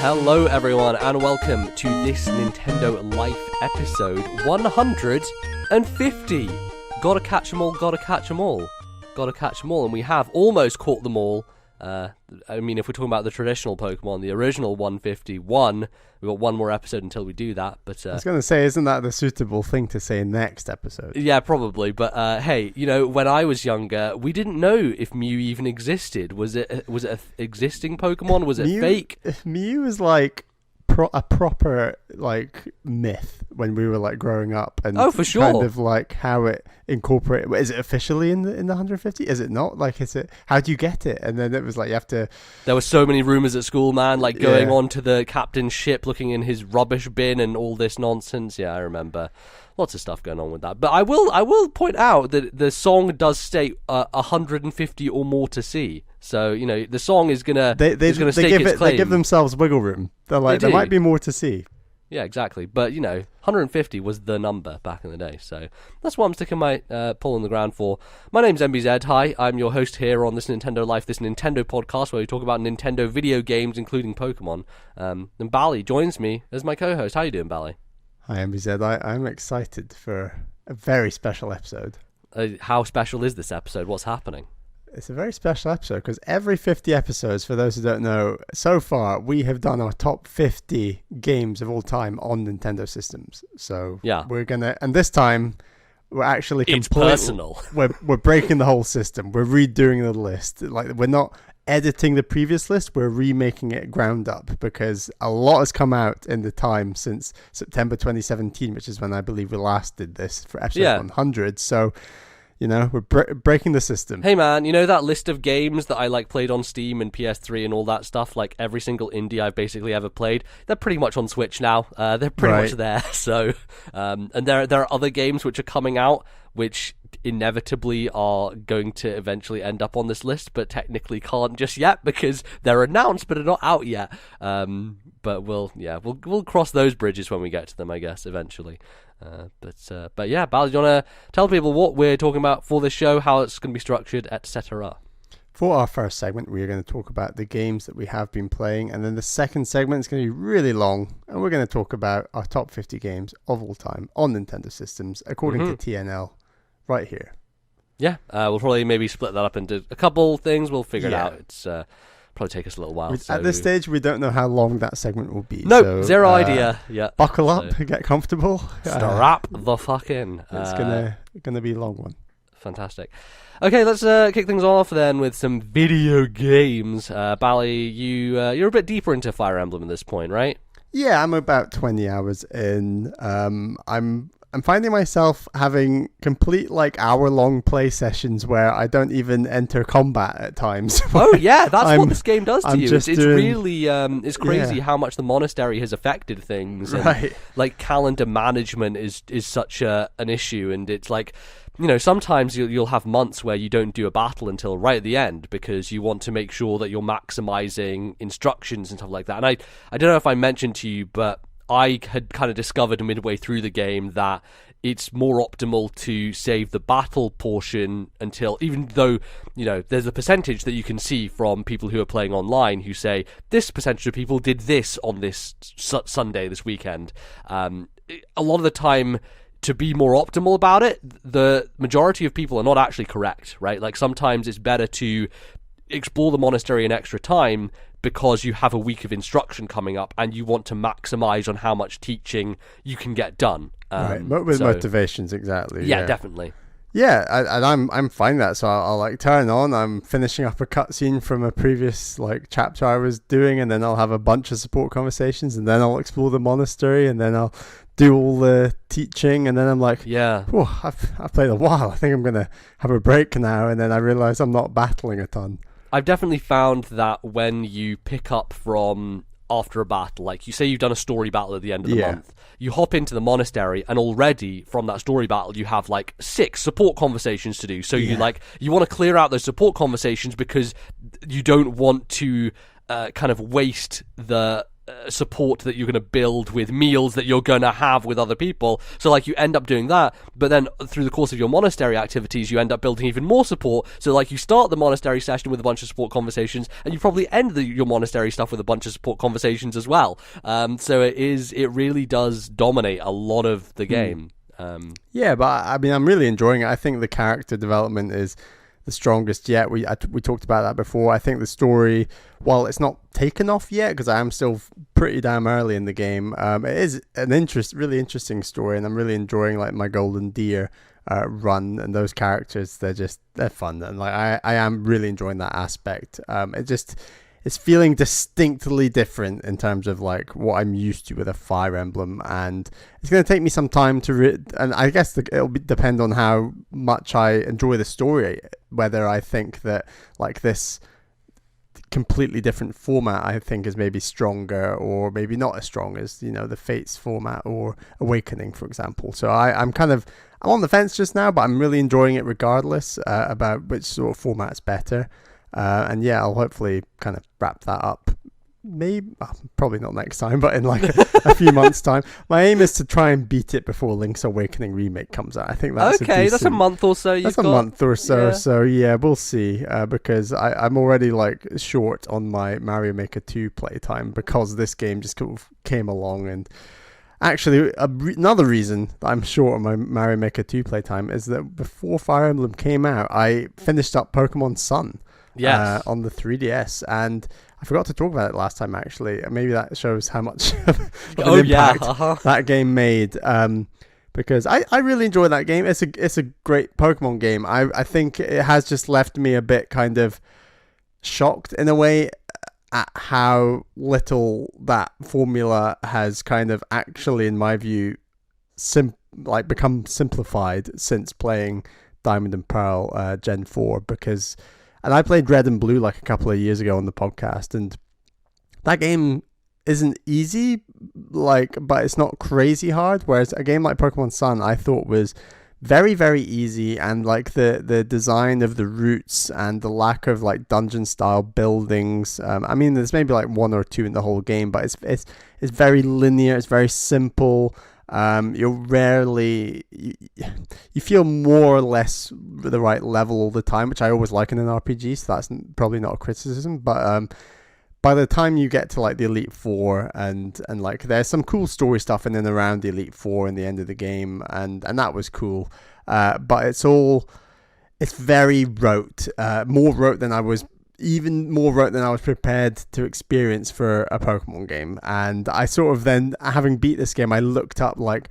Hello everyone and welcome to this Nintendo Life episode 150. Gotta catch them all, gotta catch them all. Gotta catch them all, and we have almost caught them all. I mean, if we're talking about the traditional Pokemon, the original 151, we've got one more episode until we do that. But I was going to say, isn't that the suitable thing to say next episode? Yeah, probably. But hey, you know, when I was younger, we didn't know if Mew even existed. Was it an existing Pokemon? Was it fake? Mew is like a proper like myth when we were like growing up, and for sure, kind of like how it incorporated. Is it officially in the 150? Is it not? Like, is it? How do you get it? And then it was like you have to. There were so many rumors at school, man. Like going on to the captain's ship, looking in his rubbish bin, and all this nonsense. Yeah, I remember. Lots of stuff going on with that. But I will point out that the song does state 150 or more to see. So, you know, the song is gonna stake its claim. They give themselves wiggle room. They're like, there might be more to see. Yeah, exactly. But, you know, 150 was the number back in the day. So that's what I'm sticking my pole in the ground for. My name's MBZ. Hi, I'm your host here on this Nintendo Life, this Nintendo podcast where we talk about Nintendo video games, including Pokemon. And Bally joins me as my co-host. How you doing, Bally? Hi, MBZ. I'm excited for a very special episode. How special is this episode? What's happening? It's a very special episode because every 50 episodes, for those who don't know, so far we have done our top 50 games of all time on Nintendo systems. So yeah, we're gonna, and this time we're actually it's personal. We're breaking the whole system. We're redoing the list. Like, we're not editing the previous list, we're remaking it ground up because a lot has come out in the time since September 2017, which is when I believe we last did this for episode 100. So, you know, we're breaking the system. Hey man, you know that list of games that I like played on Steam and PS3 and all that stuff, like every single indie I've basically ever played, they're pretty much on Switch now. They're pretty much there. So, and there are other games which are coming out which inevitably are going to eventually end up on this list, but technically can't just yet because they're announced but are not out yet. But we'll cross those bridges when we get to them, I guess, eventually. But yeah, Bal, do you want to tell people what we're talking about for this show, how it's going to be structured, etc.? For our first segment, we're going to talk about the games that we have been playing, and then the second segment is going to be really long, and we're going to talk about our top 50 games of all time on Nintendo systems, according to TNL, right here. Yeah, we'll probably maybe split that up into a couple things. We'll figure it out. It's probably take us a little while. At this stage, we don't know how long that segment will be. Nope, zero idea. Yeah, buckle up, get comfortable. Strap the fuck in. It's gonna be a long one. Fantastic. Okay, let's kick things off then with some video games. Bally, you're a bit deeper into Fire Emblem at this point, right? Yeah, I'm about 20 hours in. I'm finding myself having complete like hour-long play sessions where I don't even enter combat at times. Oh yeah, that's what this game does to you. It's really it's crazy Yeah. how much the monastery has affected things. And, Right. like calendar management is such an issue, and it's like, you know, sometimes you'll have months where you don't do a battle until right at the end because you want to make sure that you're maximizing instructions and stuff like that. And I don't know if I mentioned to you, but I had kind of discovered midway through the game that it's more optimal to save the battle portion until, even though, you know, there's a percentage that you can see from people who are playing online who say this percentage of people did this on this Sunday, this weekend. A lot of the time, to be more optimal about it, the majority of people are not actually correct, right? Like sometimes it's better to explore the monastery in extra time because you have a week of instruction coming up and you want to maximize on how much teaching you can get done. Right, with motivations, exactly. Yeah, definitely. Yeah, and I'm finding that, so I'll like turn on. I'm finishing up a cutscene from a previous like chapter I was doing, and then I'll have a bunch of support conversations, and then I'll explore the monastery, and then I'll do all the teaching, and then I'm like, I've played a while. I think I'm gonna have a break now, and then I realize I'm not battling a ton. I've definitely found that when you pick up from after a battle, like you say you've done a story battle at the end of the month, you hop into the monastery and already from that story battle you have like 6 support conversations to do. So you want to clear out those support conversations because you don't want to kind of waste the support that you're going to build with meals that you're going to have with other people. So like you end up doing that, but then through the course of your monastery activities, you end up building even more support. So like you start the monastery session with a bunch of support conversations, and you probably end your monastery stuff with a bunch of support conversations as well. So it really does dominate a lot of the game. Yeah, but I mean, I'm really enjoying it. I think the character development is the strongest yet. We talked about that before. I think the story, while it's not taken off yet, because I am still pretty damn early in the game, it is an really interesting story, and I'm really enjoying like my Golden Deer run, and those characters, they're fun, and like I am really enjoying that aspect. It's feeling distinctly different in terms of like what I'm used to with a Fire Emblem, and it's going to take me some time to and I guess it'll depend on how much I enjoy the story, whether I think that like this completely different format I think is maybe stronger or maybe not as strong as, you know, the Fates format or Awakening, for example. So I'm on the fence just now, but I'm really enjoying it regardless about which sort of format's better. And yeah, I'll hopefully kind of wrap that up. Maybe probably not next time, but in like a few months' time. My aim is to try and beat it before Link's Awakening remake comes out. I think that's that's a month or so. That's a month or so. Yeah. So yeah, we'll see. Because I'm already like short on my Mario Maker 2 playtime because this game just kind of came along. And actually, another reason that I'm short on my Mario Maker 2 playtime is that before Fire Emblem came out, I finished up Pokemon Sun. Yes. On the 3DS, and I forgot to talk about it last time. Actually, maybe that shows how much of an impact that game made. Because I really enjoy that game. It's a great Pokemon game. I think it has just left me a bit kind of shocked in a way at how little that formula has kind of actually, in my view, become simplified since playing Diamond and Pearl Gen 4, and I played Red and Blue like a couple of years ago on the podcast, and that game isn't easy, but it's not crazy hard. Whereas a game like Pokemon Sun, I thought was very, very easy, and like the design of the routes and the lack of like dungeon style buildings. I mean, there's maybe like one or two in the whole game, but it's very linear. It's very simple. You feel more or less the right level all the time, which I always like in an RPG, so that's probably not a criticism, but by the time you get to like the Elite Four and like there's some cool story stuff in and around the Elite Four in the end of the game, and that was cool, but it's very rote, more rote than I was prepared to experience for a Pokemon game. And I sort of then, having beat this game, I looked up like,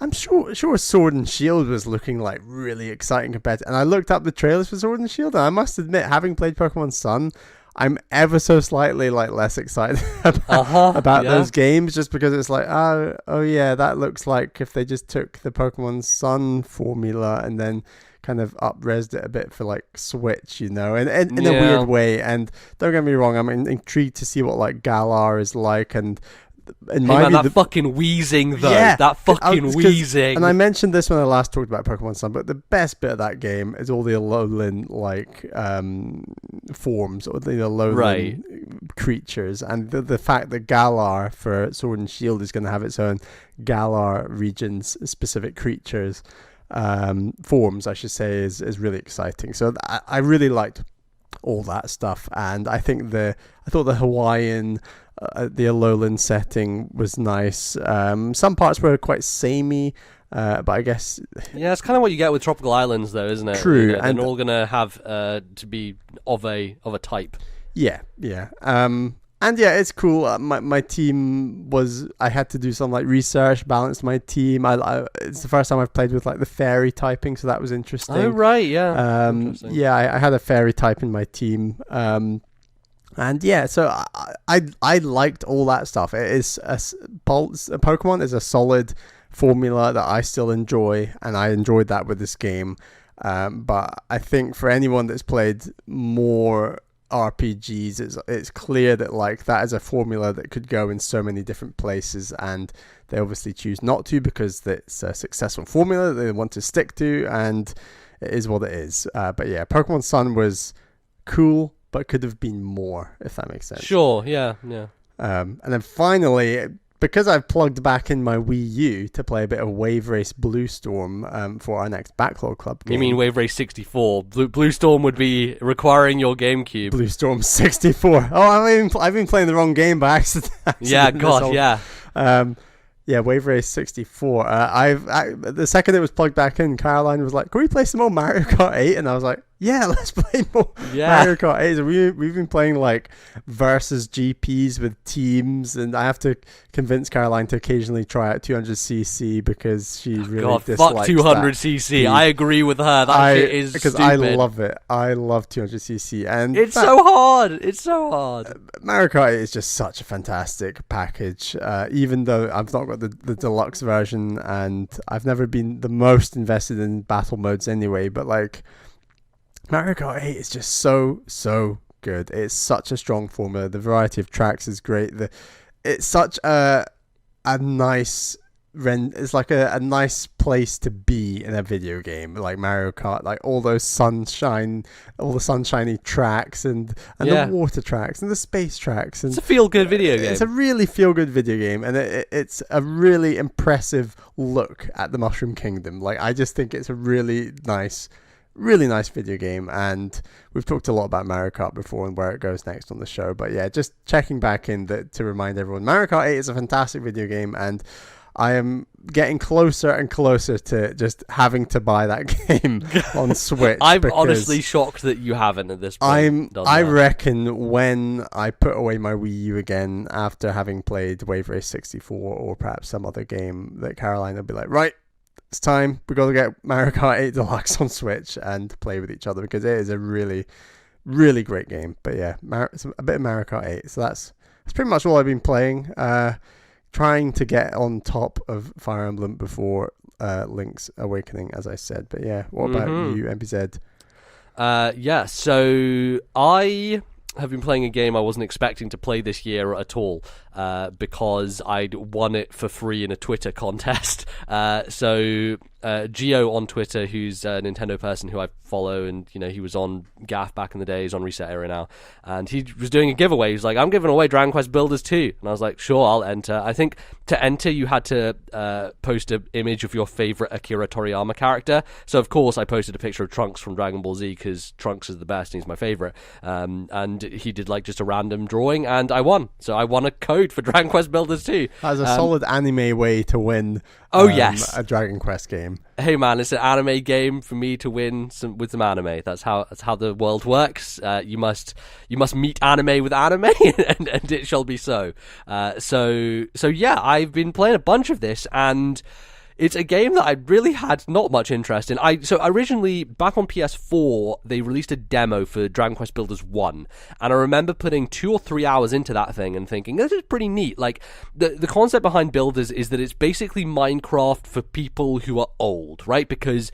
I'm sure Sword and Shield was looking like really exciting compared to, and I looked up the trailers for Sword and Shield, and I must admit, having played Pokemon Sun, I'm ever so slightly like less excited about those games, just because it's like, oh yeah, that looks like if they just took the Pokemon Sun formula and then kind of up-resed it a bit for like Switch, you know, and in a weird way. And don't get me wrong, I'm intrigued to see what like Galar is like, and in my view, that fucking wheezing though, that fucking wheezing. And I mentioned this when I last talked about Pokemon Sun, but the best bit of that game is all the Alolan like forms, or the Alolan creatures, and the fact that Galar for Sword and Shield is going to have its own Galar regions specific creatures. Forms, I should say, is really exciting. So I really liked all that stuff, and I thought the Hawaiian, the Alolan setting was nice. Some parts were quite samey, but I guess it's kind of what you get with tropical islands, though, isn't it? True, you know, and they're all gonna have to be of a type. Yeah. And yeah, it's cool. My team I had to do some like research, balance my team. It's the first time I've played with like the fairy typing, so that was interesting. Oh right, yeah. Yeah, I had a fairy type in my team. And yeah, so I liked all that stuff. It is Pokemon is a solid formula that I still enjoy, and I enjoyed that with this game. But I think for anyone that's played more RPGs, it's clear that like that is a formula that could go in so many different places, and they obviously choose not to because it's a successful formula that they want to stick to, and it is what it is. But yeah, Pokemon Sun was cool, but could have been more, if that makes sense. Sure, yeah. And then finally, because I've plugged back in my Wii U to play a bit of Wave Race Blue Storm for our next Backlog Club game. You mean Wave Race 64? Blue Storm would be requiring your GameCube. Blue Storm 64. Oh, I've been playing the wrong game by accident. Yeah, God, yeah. Yeah, Wave Race 64. The second it was plugged back in, Caroline was like, "Can we play some more Mario Kart 8?" And I was like, "Yeah, let's play more Mario Kart 8." So we've been playing like versus GPs with teams, and I have to convince Caroline to occasionally try out 200cc because she really dislikes fuck 200cc. I agree with her. Shit is because stupid. I love it. I love 200cc, and it's so hard. It's so hard. Mario Kart 8 is just such a fantastic package. Even though I've not got the deluxe version, and I've never been the most invested in battle modes anyway, but like Mario Kart 8 is just so good. It's such a strong formula. The variety of tracks is great. It's such a nice it's like a nice place to be in a video game like Mario Kart, like all the sunshiny tracks and the water tracks and the space tracks, and it's a feel-good video game. It's a really feel-good video game, and it's a really impressive look at the Mushroom Kingdom. Like, I just think it's a really nice video game, and we've talked a lot about Mario Kart before and where it goes next on the show, but yeah, just checking back in to remind everyone, Mario Kart 8 is a fantastic video game, and I am getting closer and closer to just having to buy that game on Switch. I'm honestly shocked that you haven't at this point. I reckon when I put away my Wii U again after having played Wave Race 64 or perhaps some other game, that Caroline will be like, right, it's time. We've got to get Mario Kart 8 Deluxe on Switch and play with each other, because it is a really, really great game. But yeah, it's a bit of Mario Kart 8. So that's pretty much all I've been playing. Trying to get on top of Fire Emblem before Link's Awakening, as I said. But yeah, what about you, MPZ? So I have been playing a game I wasn't expecting to play this year at all, because I'd won it for free in a Twitter contest. Gio on Twitter, who's a Nintendo person who I follow, and he was on GAF back in the day, he's on Reset Era now, and he was doing a giveaway. He was like, "I'm giving away Dragon Quest Builders 2," and I was like, "Sure, I'll enter." I think to enter you had to post an image of your favorite Akira Toriyama character, so of course I posted a picture of Trunks from Dragon Ball Z, because Trunks is the best and he's my favorite, and he did like just a random drawing, and I won. So I won a code for Dragon Quest Builders 2. That's a solid anime way to win yes, a Dragon Quest game. Hey man, it's an anime game for me to win with some anime. That's how the world works. You must meet anime with anime, and it shall be so. So yeah, I've been playing a bunch of this, and it's a game that I really had not much interest in. So originally, back on PS4, they released a demo for Dragon Quest Builders 1, and I remember putting 2 or 3 hours into that thing and thinking, this is pretty neat. Like, the concept behind Builders is that it's basically Minecraft for people who are old, right? Because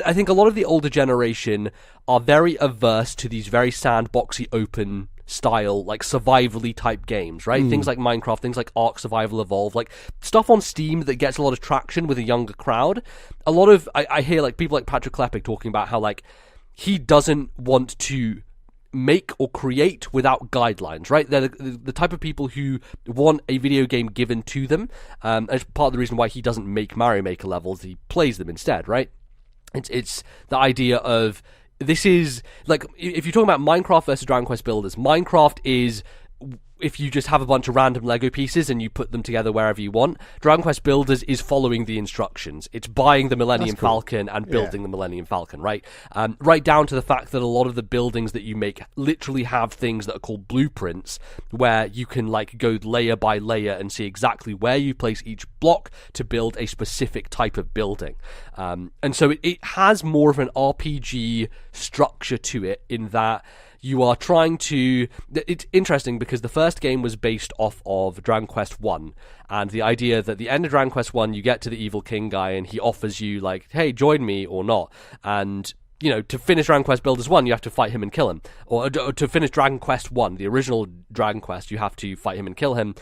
I think a lot of the older generation are very averse to these very sandboxy open style, like survivally type games, right? Things like Minecraft, things like Ark Survival Evolved, like stuff on Steam that gets a lot of traction with a younger crowd. A lot of, I hear like people like Patrick Klepek talking about how like he doesn't want to make or create without guidelines, right? They're the type of people who want a video game given to them. It's part of the reason why he doesn't make Mario Maker levels, he plays them instead, right? It's the idea of, this is, like, if you're talking about Minecraft versus Dragon Quest Builders, Minecraft is if you just have a bunch of random Lego pieces and you put them together wherever you want. Dragon Quest Builders is following the instructions. It's buying the Millennium Falcon and building the Millennium Falcon, right? Right down to the fact that a lot of the buildings that you make literally have things that are called blueprints, where you can like go layer by layer and see exactly where you place each block to build a specific type of building. And so it has more of an RPG structure to it, in that you are trying to... It's interesting because the first game was based off of Dragon Quest 1, and the idea that at the end of Dragon Quest 1, you get to the Evil King guy and he offers you, like, hey, join me or not. And, you know, to finish Dragon Quest Builders 1, you have to fight him and kill him. Or to finish Dragon Quest 1, the original Dragon Quest, you have to fight him and kill him.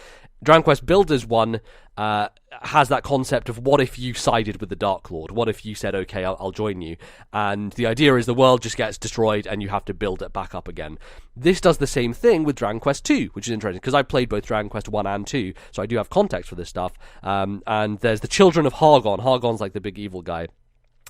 Dragon Quest Builders one has that concept of what if you sided with the Dark Lord? What if you said, okay, I'll join you? And the idea is the world just gets destroyed and you have to build it back up again. This does the same thing with Dragon Quest 2, which is interesting because I played both Dragon Quest 1 and 2, so I do have context for this stuff. And there's the Children of Hargon. Hargon's like the big evil guy.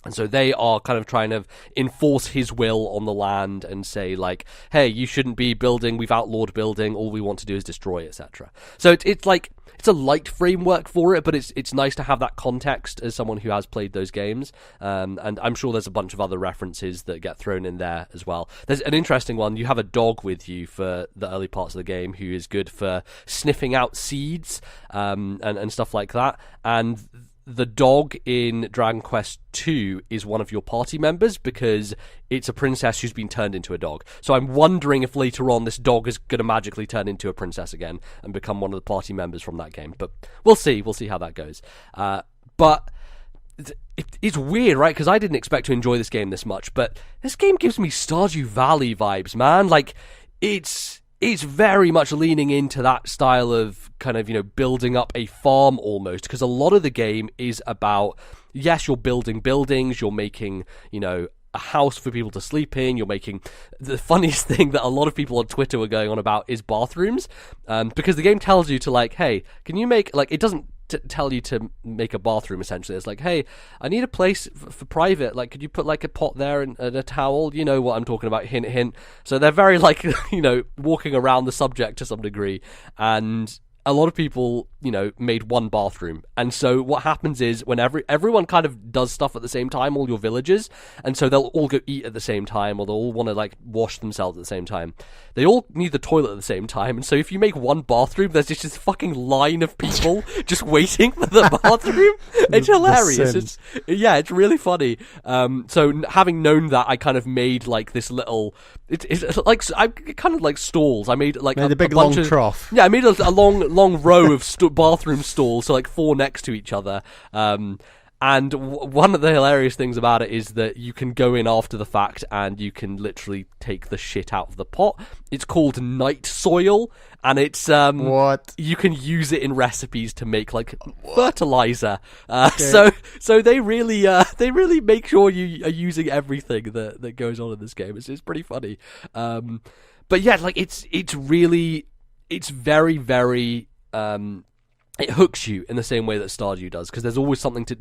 And so they are kind of trying to enforce his will on the land and say, like, hey, you shouldn't be building, we've outlawed building, all we want to do is destroy, etc. So it's like, it's a light framework for it, but it's nice to have that context as someone who has played those games. And I'm sure there's a bunch of other references that get thrown in there as well. There's an interesting one. You have a dog with you for the early parts of the game who is good for sniffing out seeds and stuff like that. And the dog in Dragon Quest 2 is one of your party members because it's a princess who's been turned into a dog. So I'm wondering if later on this dog is going to magically turn into a princess again and become one of the party members from that game. But we'll see. We'll see how that goes. But it's weird, right? Because I didn't expect to enjoy this game this much. But this game gives me Stardew Valley vibes, man. Like, it's very much leaning into that style of kind of, building up a farm almost, because a lot of the game is about, yes, you're building buildings, you're making, a house for people to sleep in, you're making... The funniest thing that a lot of people on Twitter were going on about is bathrooms, because the game tells you to, like, hey, can you make... Like, it doesn't tell you to make a bathroom, essentially. It's like, hey, I need a place for private, like, could you put like a pot there and a towel? You know what I'm talking about, hint hint. So they're very like walking around the subject to some degree, and a lot of people, made one bathroom. And so what happens is when everyone kind of does stuff at the same time, all your villagers, and so they'll all go eat at the same time, or they'll all want to like wash themselves at the same time. They all need the toilet at the same time, and so if you make one bathroom, there's just this fucking line of people just waiting for the bathroom. It's hilarious. It's really funny. So having known that, I kind of made like this little... It's like I kind of like stalls. I made like a big long trough. Yeah, I made a long row of bathroom stalls, so like 4 next to each other. And one of the hilarious things about it is that you can go in after the fact and you can literally take the shit out of the pot. It's called night soil, and it's what? You can use it in recipes to make like fertilizer. Okay. So they really make sure you are using everything that goes on in this game. It's pretty funny. But yeah, like it's very, very it hooks you in the same way that Stardew does, because there's always something to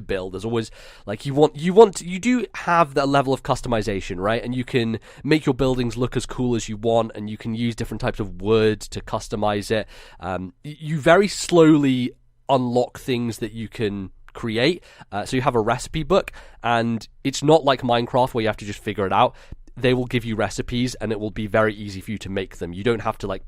build. There's always like you do have that level of customization, right? And you can make your buildings look as cool as you want, and you can use different types of wood to customize it. You very slowly unlock things that you can create. So you have a recipe book, and it's not like Minecraft where you have to just figure it out. They will give you recipes, and it will be very easy for you to make them. You don't have to like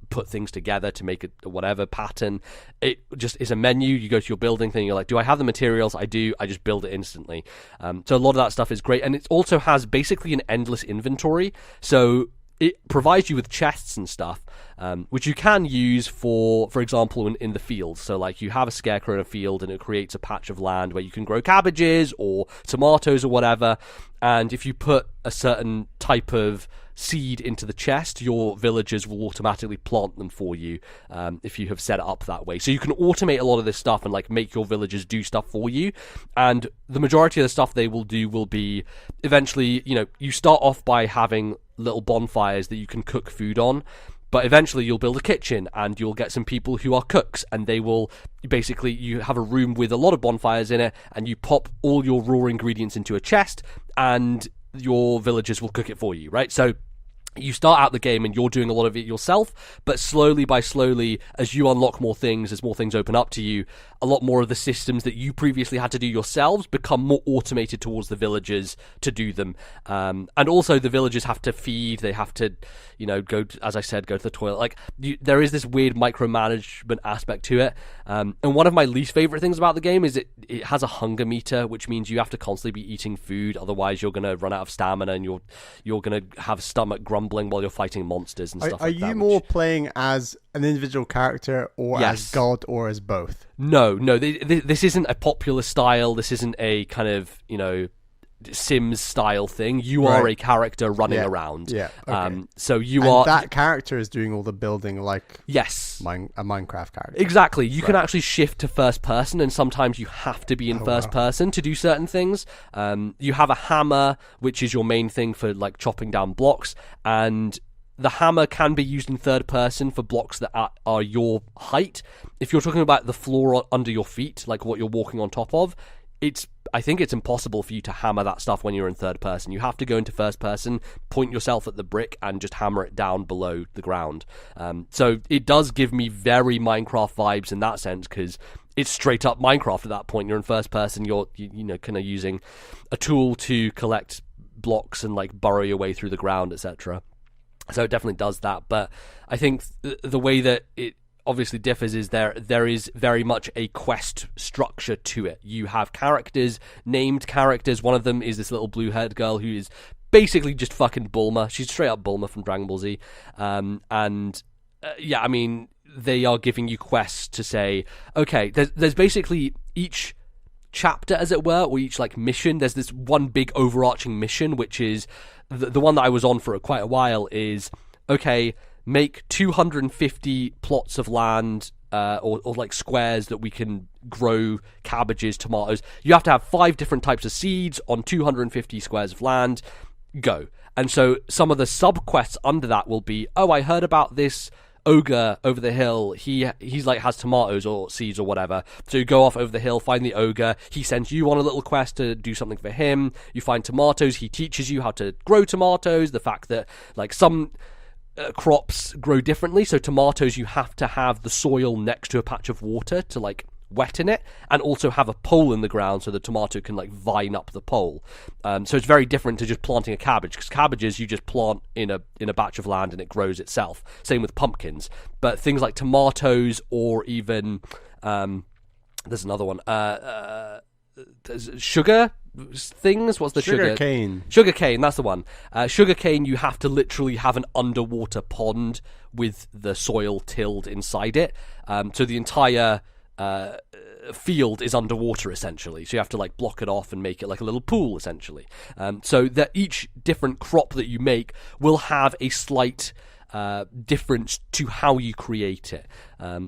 put things together to make a whatever pattern. It just is a menu. You go to your building thing, you're like, do I have the materials? I do. I just build it instantly. So a lot of that stuff is great, and it also has basically an endless inventory. So it provides you with chests and stuff, which you can use for example, in the fields. So like you have a scarecrow in a field, and it creates a patch of land where you can grow cabbages or tomatoes or whatever. And if you put a certain type of seed into the chest, your villagers will automatically plant them for you, if you have set it up that way. So you can automate a lot of this stuff and like make your villagers do stuff for you. And the majority of the stuff they will do will be eventually, you start off by having little bonfires that you can cook food on. But eventually you'll build a kitchen, and you'll get some people who are cooks, and they will basically, you have a room with a lot of bonfires in it, and you pop all your raw ingredients into a chest, and your villagers will cook it for you, right? So you start out the game and you're doing a lot of it yourself, but slowly, as you unlock more things, as more things open up to you, a lot more of the systems that you previously had to do yourselves become more automated towards the villagers to do them. And also the villagers have to feed, they have to, go to the toilet. Like, there is this weird micromanagement aspect to it. And one of my least favorite things about the game is it has a hunger meter, which means you have to constantly be eating food, otherwise you're going to run out of stamina, and you're going to have stomach grumbling while you're fighting monsters and stuff like that. Are you more playing as an individual character, or as God, or as both? No, this isn't a popular style. This isn't a kind of, Sims style thing. You are a character running around. Yeah. Okay. So you and are that character is doing all the building like yes, a Minecraft character. Exactly. You can actually shift to first person, and sometimes you have to be in first person to do certain things. You have a hammer, which is your main thing for like chopping down blocks, and the hammer can be used in third person for blocks that are your height. If you're talking about the floor under your feet, like what you're walking on top of, I think it's impossible for you to hammer that stuff when you're in third person. You have to go into first person, point yourself at the brick, and just hammer it down below the ground. So it does give me very Minecraft vibes in that sense, because it's straight up Minecraft at that point. You're in first person, you're kind of using a tool to collect blocks and like burrow your way through the ground, etc. So it definitely does that. But I think the way that it obviously differs is there is very much a quest structure to it. You have characters, named characters. One of them is this little blue-haired girl who is basically just fucking Bulma. She's straight up Bulma from Dragon Ball Z. I mean, they are giving you quests to say, okay, there's basically each chapter, as it were, or each like mission. There's this one big overarching mission, which is the one that I was on for quite a while. Is okay, make 250 plots of land or like squares that we can grow cabbages, tomatoes. You have to have 5 different types of seeds on 250 squares of land. Go. And so some of the sub quests under that will be, oh, I heard about this ogre over the hill. He's like has tomatoes or seeds or whatever. So you go off over the hill, find the ogre. He sends you on a little quest to do something for him. You find tomatoes. He teaches you how to grow tomatoes. The fact that like some crops grow differently, so tomatoes you have to have the soil next to a patch of water to like wet in it, and also have a pole in the ground so the tomato can like vine up the pole. So it's very different to just planting a cabbage, because cabbages you just plant in a batch of land and it grows itself. Same with pumpkins. But things like tomatoes, or even there's another one, sugar things. What's the sugar? Sugar cane, that's the one. Sugar cane, you have to literally have an underwater pond with the soil tilled inside it. So the entire field is underwater essentially, so you have to like block it off and make it like a little pool essentially. So that each different crop that you make will have a slight difference to how you create it.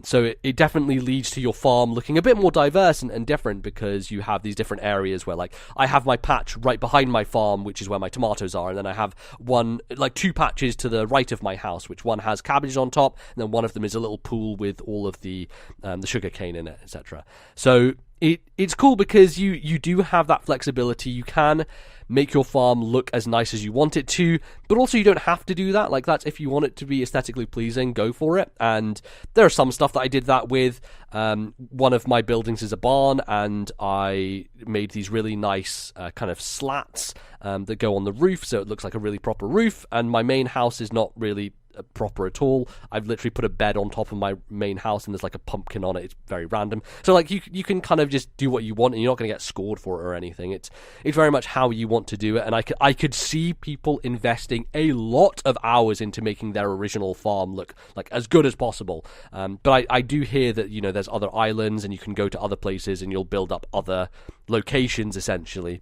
So it definitely leads to your farm looking a bit more diverse and different, because you have these different areas where like I have my patch right behind my farm, which is where my tomatoes are, and then I have 2 patches to the right of my house, which one has cabbages on top, and then one of them is a little pool with all of the sugar cane in it, etc. So it's cool because you do have that flexibility. You can make your farm look as nice as you want it to, but also you don't have to do that. Like, that's if you want it to be aesthetically pleasing, go for it. And there are some stuff that I did that with. One of my buildings is a barn, and I made these really nice kind of slats that go on the roof, so it looks like a really proper roof. And my main house is not really proper at all. I've literally put a bed on top of my main house, and there's like a pumpkin on it. It's very random. So like you can kind of just do what you want, and you're not going to get scored for it or anything. It's very much how you want to do it. And I could see people investing a lot of hours into making their original farm look like as good as possible. But I do hear that, you know, there's other islands, and you can go to other places, and you'll build up other locations essentially.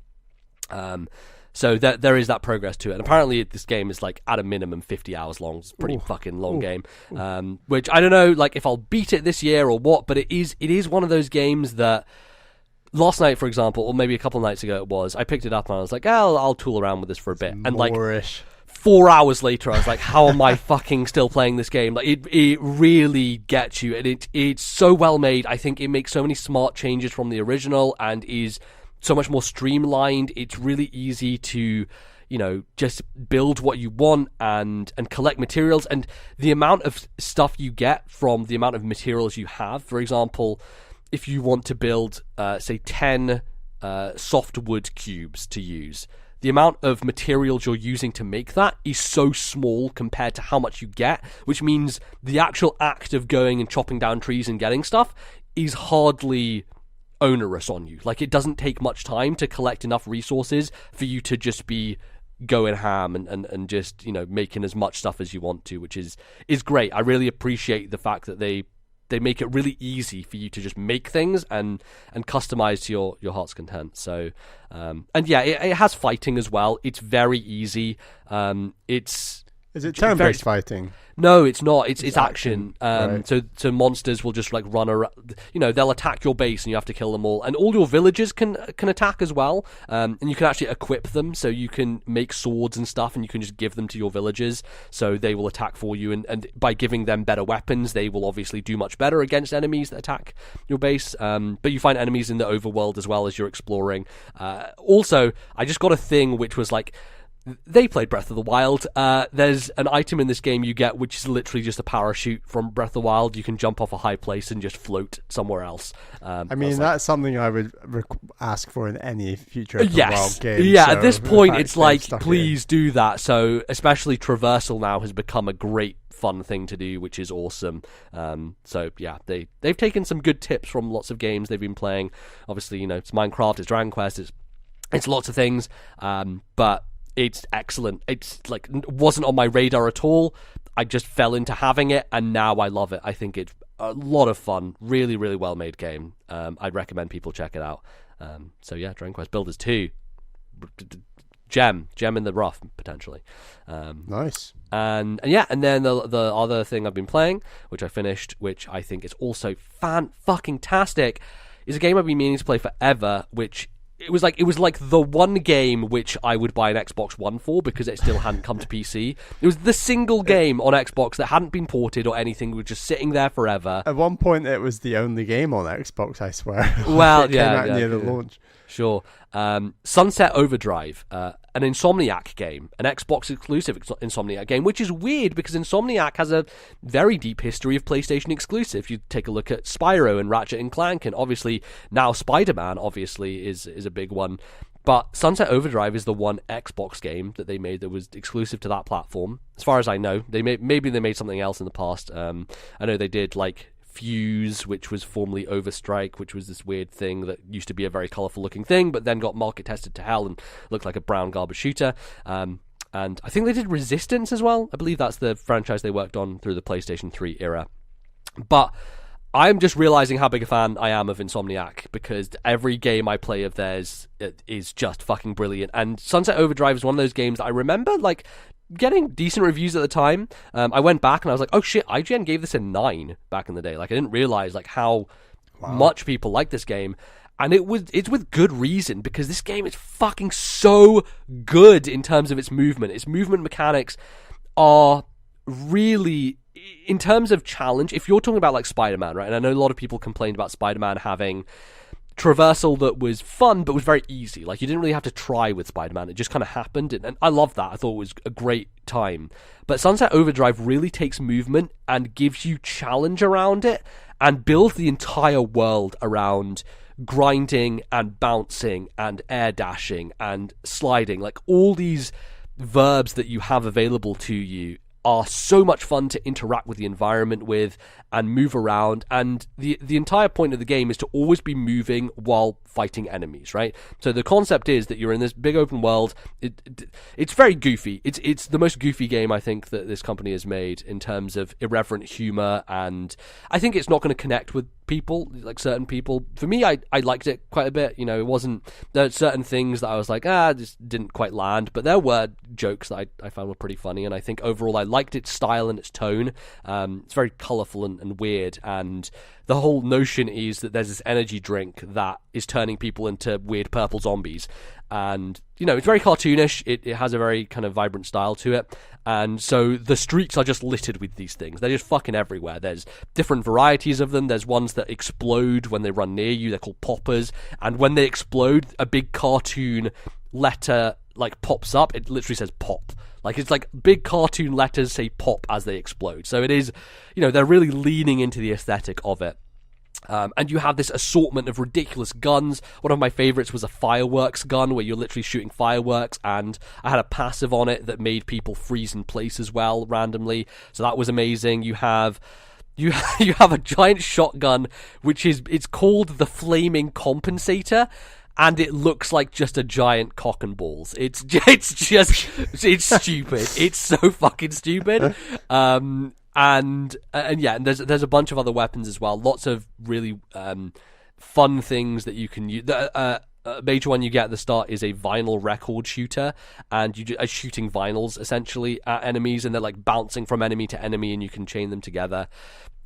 So there is that progress to it. And apparently this game is like at a minimum 50 hours long. It's a pretty fucking long game. Which I don't know like if I'll beat it this year or what, but it is one of those games that last night, for example, or maybe a couple of nights ago it was, I picked it up and I was like, I'll tool around with this for a bit. And like 4 hours later, I was like, how am I fucking still playing this game? Like, it really gets you. And it's so well made. I think it makes so many smart changes from the original and is so much more streamlined. It's really easy to, you know, just build what you want and collect materials. And the amount of stuff you get from the amount of materials you have, for example, if you want to build, say, 10 softwood cubes to use, the amount of materials you're using to make that is so small compared to how much you get, which means the actual act of going and chopping down trees and getting stuff is hardly onerous on you. Like, it doesn't take much time to collect enough resources for you to just be going ham and just, you know, making as much stuff as you want to, which is great. I really appreciate the fact that they they make it really easy for you to just make things and customize to your heart's content. So and yeah, it has fighting as well. It's very easy. Is it turn-based fighting? No, it's not. It's action. Right. So monsters will just like run around. They'll attack your base, and you have to kill them all. And all your villagers can attack as well. And you can actually equip them, so you can make swords and stuff, and you can just give them to your villagers, so they will attack for you. And by giving them better weapons, they will obviously do much better against enemies that attack your base. But you find enemies in the overworld as well as you're exploring. Also, I just got a thing which was like, they played Breath of the Wild. There's an item in this game you get which is literally just a parachute from Breath of the Wild. You can jump off a high place and just float somewhere else. That's something I would ask for in any future Breath of the Wild game. Yeah, so at this point it's like, please do that. So especially traversal now has become a great fun thing to do, which is awesome. So yeah, they've taken some good tips from lots of games they've been playing. Obviously, it's Minecraft, it's Dragon Quest, it's lots of things, but it's excellent. It's like wasn't on my radar at all. I just fell into having it, and now I love it. I think it's a lot of fun. Really, really well made game. I'd recommend people check it out. So yeah, Dragon Quest Builders 2, gem in the rough potentially. Nice. And then the other thing I've been playing, which I finished, which I think is also fan-fucking-tastic, is a game I've been meaning to play forever, which it was like the one game which I would buy an Xbox One for, because it still hadn't come to PC. It was the single game on Xbox that hadn't been ported or anything. It was just sitting there forever. At one point, it was the only game on Xbox, I swear. Well, it came out near the launch. Sure. Sunset Overdrive, an Insomniac game, an Xbox exclusive Insomniac game, which is weird because Insomniac has a very deep history of PlayStation exclusive. You take a look at Spyro and Ratchet and Clank, and obviously now Spider-Man obviously is a big one. But Sunset Overdrive is the one Xbox game that they made that was exclusive to that platform, as far as I know. Maybe they made something else in the past. I know they did like Fuse, which was formerly Overstrike, which was this weird thing that used to be a very colourful looking thing, but then got market tested to hell and looked like a brown garbage shooter. And I think they did Resistance as well. I believe that's the franchise they worked on through the PlayStation 3 era. But I'm just realising how big a fan I am of Insomniac, because every game I play of theirs is just fucking brilliant. And Sunset Overdrive is one of those games that I remember like getting decent reviews at the time. I went back and I was like, oh shit, IGN gave this a 9 back in the day. Like I didn't realize like how much people like this game, and it's with good reason, because this game is fucking so good in terms of its movement. Its movement mechanics are really, in terms of challenge, if you're talking about like Spider-Man, right? And I know a lot of people complained about Spider-Man having traversal that was fun but was very easy. Like you didn't really have to try with Spider-Man, it just kind of happened, and I love that. I thought it was a great time. But Sunset Overdrive really takes movement and gives you challenge around it, and builds the entire world around grinding and bouncing and air dashing and sliding. Like all these verbs that you have available to you are so much fun to interact with the environment with and move around, and the entire point of the game is to always be moving while fighting enemies, right? So the concept is that you're in this big open world. It's very goofy. It's the most goofy game I think that this company has made in terms of irreverent humor, and I think it's not going to connect with people, like certain people. For me, I liked it quite a bit. It wasn't, there are certain things that I was like, this didn't quite land, but there were jokes that I found were pretty funny, and I think overall I liked its style and its tone. It's very colourful and weird, and the whole notion is that there's this energy drink that is turning people into weird purple zombies, and it's very cartoonish. It has a very kind of vibrant style to it, and so the streets are just littered with these things. They're just fucking everywhere. There's different varieties of them. There's ones that explode when they run near you. They're called poppers, and when they explode, a big cartoon letter like pops up. It literally says pop. Like it's like big cartoon letters say pop as they explode. So it is, they're really leaning into the aesthetic of it. And you have this assortment of ridiculous guns. One of my favorites was a fireworks gun where you're literally shooting fireworks, and I had a passive on it that made people freeze in place as well randomly. So that was amazing. You have a giant shotgun, it's called the Flaming Compensator, and it looks like just a giant cock and balls. It's stupid. It's so fucking stupid. And there's a bunch of other weapons as well. Lots of really fun things that you can use. A major one you get at the start is a vinyl record shooter, and you are shooting vinyls essentially at enemies, and they're like bouncing from enemy to enemy, and you can chain them together.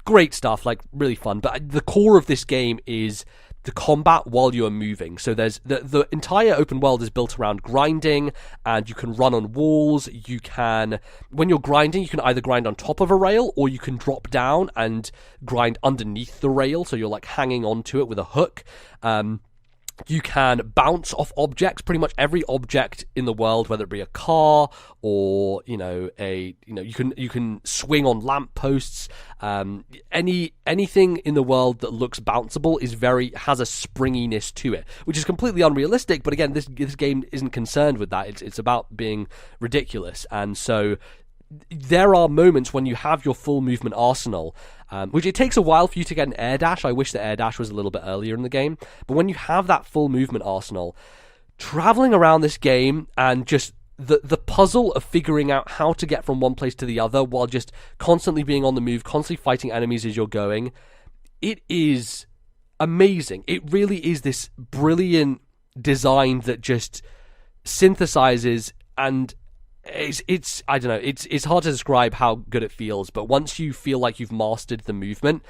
Great stuff, like really fun. But the core of this game is the combat while you are moving. So there's the entire open world is built around grinding, and you can run on walls. You can, when you're grinding, you can either grind on top of a rail, or you can drop down and grind underneath the rail, so you're like hanging onto it with a hook. You can bounce off objects, pretty much every object in the world, whether it be a car or you can swing on lampposts. Anything in the world that looks bounceable has a springiness to it, which is completely unrealistic. But again, this game isn't concerned with that. It's about being ridiculous, and so there are moments when you have your full movement arsenal, which it takes a while for you to get an air dash. I wish the air dash was a little bit earlier in the game. But when you have that full movement arsenal, traveling around this game and just the puzzle of figuring out how to get from one place to the other while just constantly being on the move, constantly fighting enemies as you're going, it is amazing. It really is this brilliant design that just synthesizes, and it's I don't know, it's hard to describe how good it feels, but once you feel like you've mastered the movement,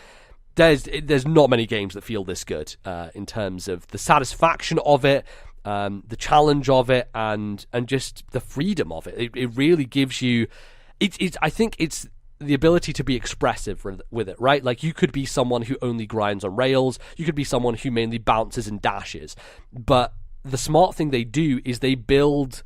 there's not many games that feel this good in terms of the satisfaction of it, the challenge of it, and just the freedom of it. It really gives you I think it's the ability to be expressive with it, right? Like, you could be someone who only grinds on rails, you could be someone who mainly bounces and dashes, but the smart thing they do is they build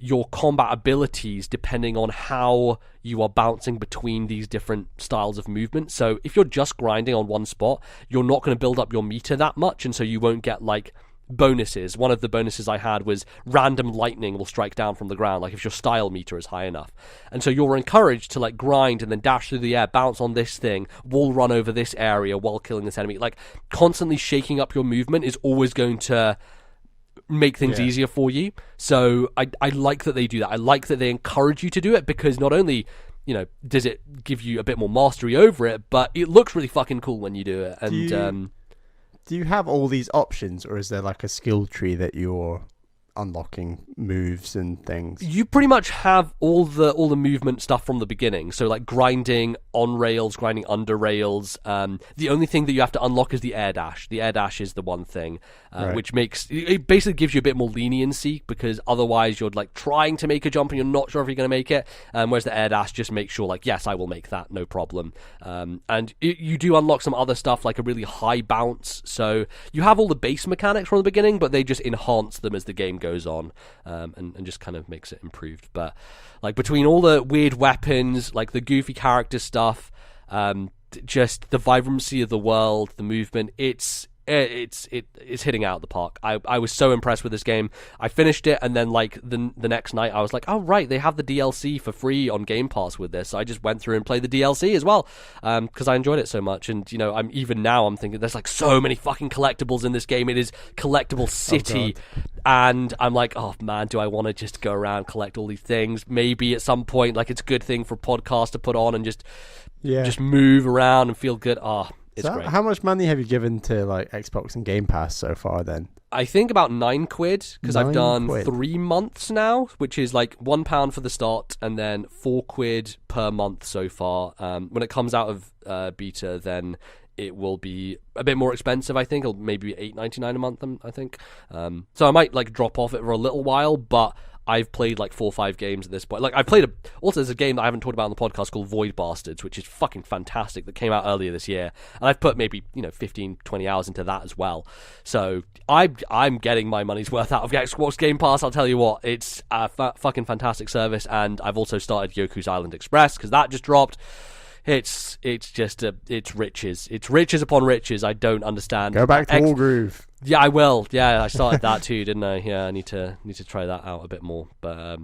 your combat abilities depending on how you are bouncing between these different styles of movement. So if you're just grinding on one spot, you're not going to build up your meter that much, and so you won't get like bonuses. One of the bonuses I had was random lightning will strike down from the ground, like if your style meter is high enough. And so you're encouraged to like grind and then dash through the air, bounce on this thing, wall run over this area while killing this enemy. Like, constantly shaking up your movement is always going to make things easier for you. So I like that they do that. I like that they encourage you to do it, because not only, does it give you a bit more mastery over it, but it looks really fucking cool when you do it. And do you have all these options, or is there like a skill tree that you're unlocking moves and things? You pretty much have all the movement stuff from the beginning. So like grinding on rails, grinding under rails. The only thing that you have to unlock is the air dash. The air dash is the one thing which it basically gives you a bit more leniency, because otherwise you're like trying to make a jump and you're not sure if you're going to make it. Whereas the air dash just makes sure like, yes, I will make that, no problem. And you do unlock some other stuff, like a really high bounce. So you have all the base mechanics from the beginning, but they just enhance them as the game goes on, and just kind of makes it improved. But like, between all the weird weapons, like the goofy character stuff, just the vibrancy of the world, the movement, it's hitting out of the park. I was so impressed with this game. I finished it, and then like the next night I was like, oh right, they have the DLC for free on Game Pass with this. So I just went through and played the DLC as well, because I enjoyed it so much. And I'm thinking there's like so many fucking collectibles in this game. It is collectible city. And I'm like, oh man, do I want to just go around collect all these things? Maybe at some point, like, it's a good thing for a podcast to put on and just move around and feel good. It's great. How much money have you given to like Xbox and Game Pass so far then? I think about £9, because I've done 3 months now, which is like £1 for the start and then £4 per month so far. When it comes out of beta, then it will be a bit more expensive, I think. It'll maybe be $8.99 a month, I think. So I might like drop off it for a little while, but I've played like 4 or 5 games at this point. Like, I played also there's a game that I haven't talked about on the podcast called Void Bastards, which is fucking fantastic, that came out earlier this year. And I've put maybe 15, 20 hours into that as well. So I'm getting my money's worth out of Xbox Game Pass. I'll tell you what, it's a fucking fantastic service. And I've also started Yoku's Island Express, because that just dropped. It's riches. It's riches upon riches. I don't understand. Go back to Wargroove. Yeah, I will. Yeah, I started that too, didn't I? Yeah, I need to try that out a bit more. But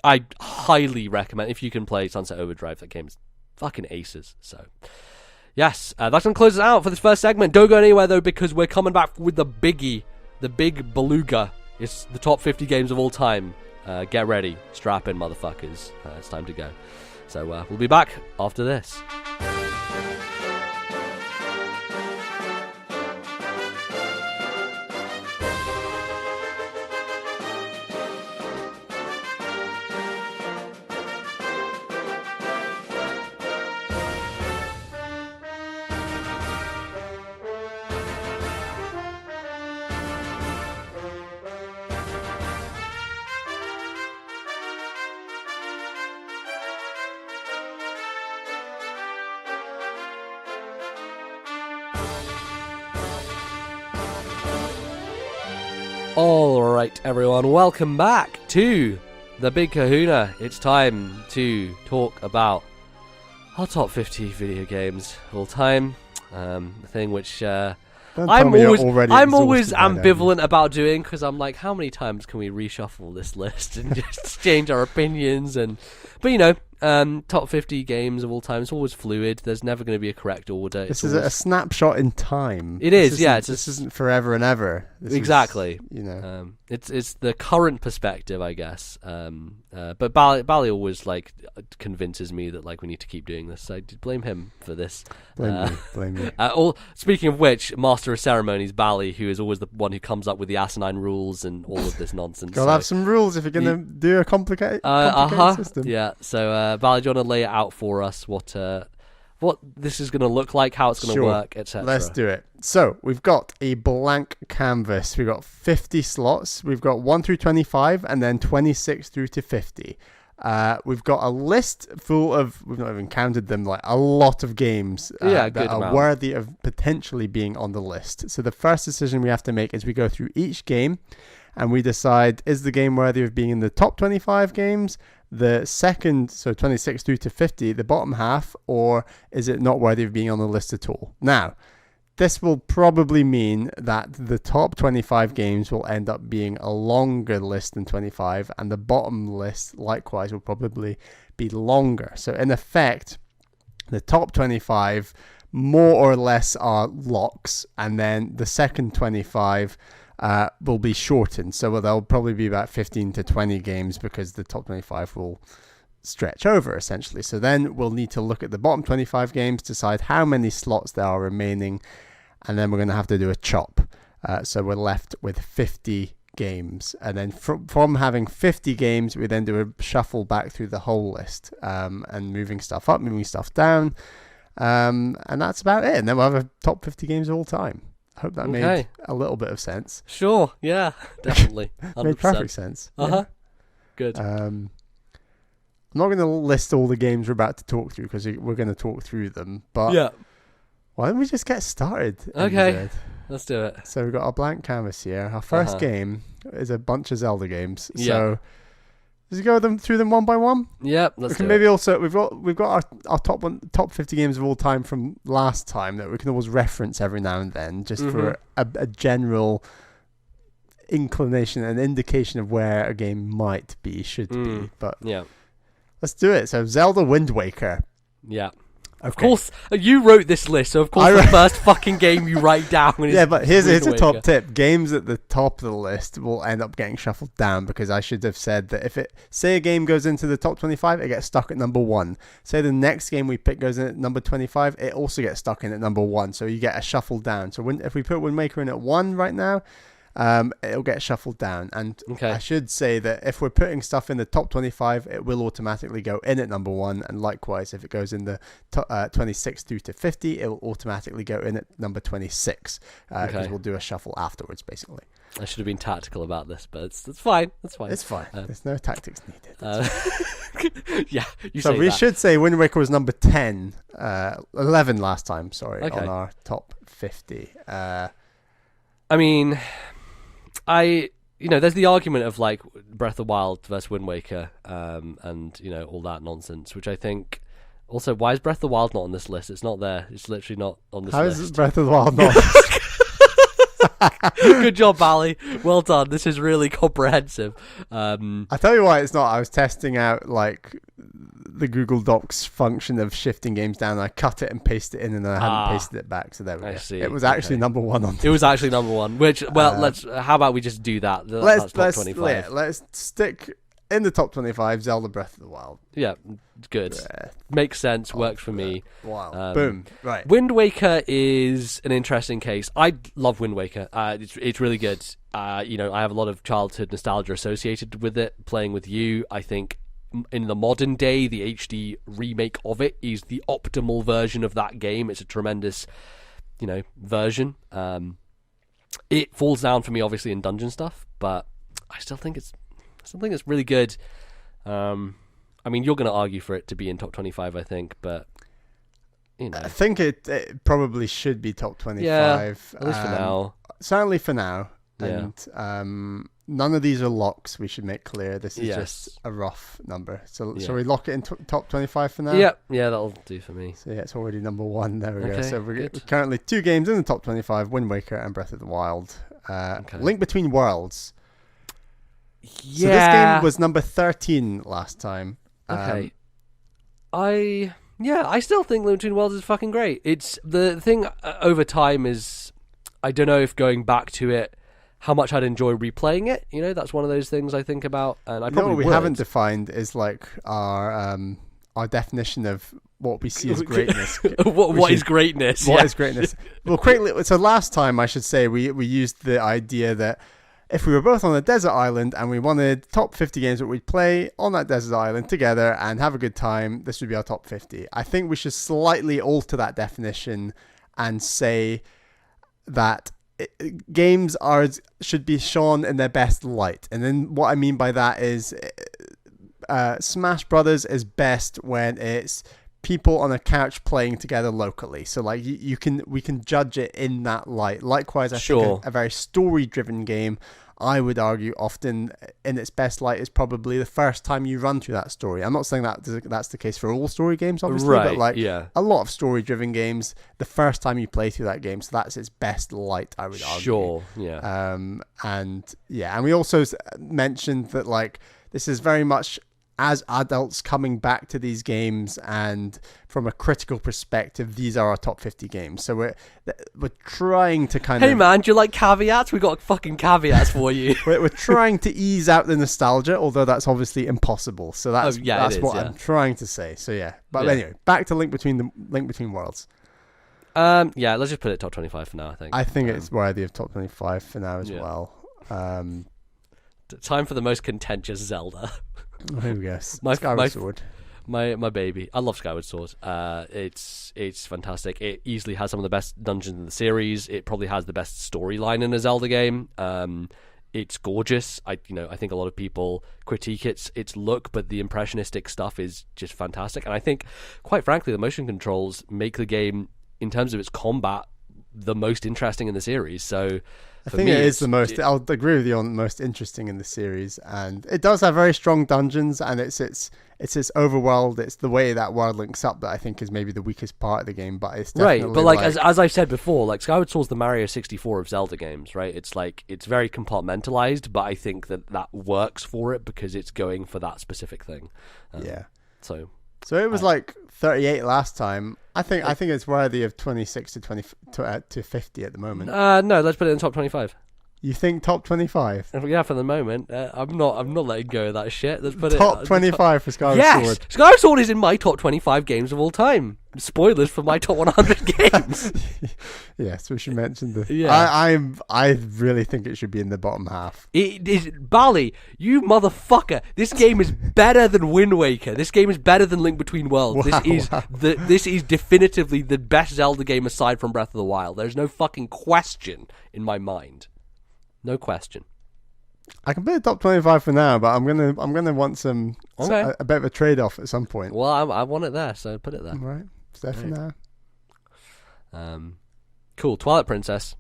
I highly recommend, if you can play Sunset Overdrive. That game's fucking aces. So yes, that's gonna close us out for this first segment. Don't go anywhere though, because we're coming back with the biggie, the big beluga. It's the top 50 games of all time. Get ready, strap in, motherfuckers. It's time to go. So we'll be back after this. Alright everyone, welcome back to the Big Kahuna. It's time to talk about our top 50 video games of all time. The thing which I'm always ambivalent about doing, because I'm like, how many times can we reshuffle this list and just change our opinions? But you know, top 50 games of all time, it's always fluid. There's never going to be a correct order. This is a snapshot in time. It is, yeah. This isn't forever and ever. Exactly. It's the current perspective, I guess. But Bally always convinces me that we need to keep doing this. So I blame him for this. Blame me. Speaking of which, Master of Ceremonies Bally, who is always the one who comes up with the asinine rules and all of this nonsense. Gotta have some rules if you're gonna do a complicated system. Yeah. So Bally, do you want to lay it out for us what this is going to look like, how it's going to work, etc.? Let's do it. So we've got a blank canvas. We've got 50 slots. We've got 1 through 25 and then 26 through to 50. We've got a list full of, we've not even counted them, a lot of games that are worthy of potentially being on the list. So the first decision we have to make is we go through each game and we decide, is the game worthy of being in the top 25 games, the second, so 26 through to 50, the bottom half, or is it not worthy of being on the list at all? Now, this will probably mean that the top 25 games will end up being a longer list than 25, and the bottom list, likewise, will probably be longer. So in effect, the top 25 more or less are locks, and then the second 25 will be shortened. So there'll probably be about 15 to 20 games because the top 25 will stretch over, essentially. So then we'll need to look at the bottom 25 games, decide how many slots there are remaining, and then we're going to have to do a chop. So we're left with 50 games. And then from having 50 games, we then do a shuffle back through the whole list, and moving stuff up, moving stuff down. And that's about it. And then we'll have a top 50 games of all time. I hope that made a little bit of sense. Sure, yeah, definitely. Made perfect sense. Uh-huh. Good. I'm not going to list all the games we're about to talk through because we're going to talk through them. But why don't we just get started? Okay, let's do it. So we've got a blank canvas here. Our first game is a bunch of Zelda games. So does it go through them one by one? Yep, let's do maybe it. Also we've got our top 50 games of all time from last time that we can always reference every now and then, just for a general inclination and indication of where a game might be, should be. But let's do it. So Zelda Wind Waker. Yeah. Of course, you wrote this list, so of course the first fucking game you write down is but here's a top tip. Games at the top of the list will end up getting shuffled down, because I should have said that if say a game goes into the top 25, it gets stuck at number 1. Say the next game we pick goes in at number 25, it also gets stuck in at number 1, so you get a shuffle down. So if we put Wind Waker in at 1 right now, it'll get shuffled down. And I should say that if we're putting stuff in the top 25, it will automatically go in at number 1, and likewise if it goes in the 26 through to 50, it will automatically go in at number 26, because we'll do a shuffle afterwards, basically. I should have been tactical about this, but it's fine. It's fine. It's fine. There's no tactics needed. So we should say Wind Waker was number 10, 11 last time, on our top 50. I mean, there's the argument of Breath of the Wild versus Wind Waker, and all that nonsense, which I think. Also, why is Breath of the Wild not on this list? It's not there. It's literally not on this list. How is Breath of the Wild not? Good job, Bally. Well done. This is really comprehensive. I tell you why it's not. I was testing out the Google Docs function of shifting games down. I cut it and pasted it in, and I hadn't pasted it back. So there we go. See. It was actually number 1 on. It was actually number 1. Which, let's. How about we just do that? That's top 25. Let's stick in the top 25, Zelda Breath of the Wild. Yeah, good. Makes sense. Works for me. Wow. Boom. Right. Wind Waker is an interesting case. I love Wind Waker. It's really good. I have a lot of childhood nostalgia associated with it. Playing with you, I think in the modern day, the HD remake of it is the optimal version of that game. It's a tremendous, version. It falls down for me, obviously, in dungeon stuff, but I still think it's really good. I mean, you're going to argue for it to be in top 25, I think, but I think it probably should be top 25. Yeah, at least for now. Certainly for now. Yeah. And none of these are locks. We should make clear this is just a rough number. So shall we lock it in top 25 for now? Yeah, that'll do for me. So it's already number 1. There we go. So we're good. currently 2 games in the top 25: Wind Waker and Breath of the Wild. Link Between Worlds. Yeah. So this game was number 13 last time. Okay. I still think Link Between Worlds is fucking great. It's the thing over time is, I don't know if going back to it, how much I'd enjoy replaying it. That's one of those things I think about, and I probably what we would. haven't defined is like our definition of what we see as greatness. What is greatness? What is greatness? Well, so last time I should say we used the idea that if we were both on a desert island and we wanted top 50 games that we'd play on that desert island together and have a good time, this would be our top 50. I think we should slightly alter that definition and say that games should be shown in their best light. And then what I mean by that is Smash Brothers is best when it's people on a couch playing together locally. So like we can judge it in that light. Likewise, I think a very story-driven game, I would argue, often in its best light is probably the first time you run through that story. I'm not saying that's the case for all story games, obviously, but like a lot of story-driven games, the first time you play through that game, so that's its best light, I would argue. Sure, yeah. And we also mentioned that like this is very much as adults coming back to these games, and from a critical perspective, these are our top 50 games. So we're trying to kind of... Hey man, do you like caveats? We got fucking caveats for you. we're trying to ease out the nostalgia, although that's obviously impossible. So that's what I'm trying to say. So anyway, back to Link Between Worlds. Let's just put it top 25 for now, I think. It's worthy of top 25 for now as well. Time for the most contentious Zelda. Here we go. Skyward Sword. My baby. I love Skyward Sword. It's fantastic. It easily has some of the best dungeons in the series. It probably has the best storyline in a Zelda game. It's gorgeous. I think a lot of people critique its look, but the impressionistic stuff is just fantastic. And I think, quite frankly, the motion controls make the game, in terms of its combat, the most interesting in the series. So I think it is the most. I'll agree with you on the most interesting in the series, and it does have very strong dungeons, and it's its overworld. It's the way that world links up that I think is maybe the weakest part of the game, but it's definitely right. But like as I've said before, like Skyward Sword's the Mario 64 of Zelda games, right? It's like it's very compartmentalized, but I think that works for it because it's going for that specific thing. So it was like 38 last time. I think it's worthy of 26 to 50 at the moment. No, let's put it in top 25. You think top 25? Yeah, for the moment. I'm not letting go of that shit. Let's put top 25 for Skyward Sword. Yes, Skyward Sword is in my top 25 games of all time. Spoilers for my top 100 games. Yes, we should mention the. Yeah. I really think it should be in the bottom half. It is Bally, you motherfucker. This game is better than Wind Waker. This game is better than Link Between Worlds. This is definitively the best Zelda game aside from Breath of the Wild. There's no fucking question in my mind. No question. I can put it top 25 for now, but I'm gonna want a bit of a trade off at some point. Well, I want it there, so put it there. All right, it's there for now. Cool. Twilight Princess.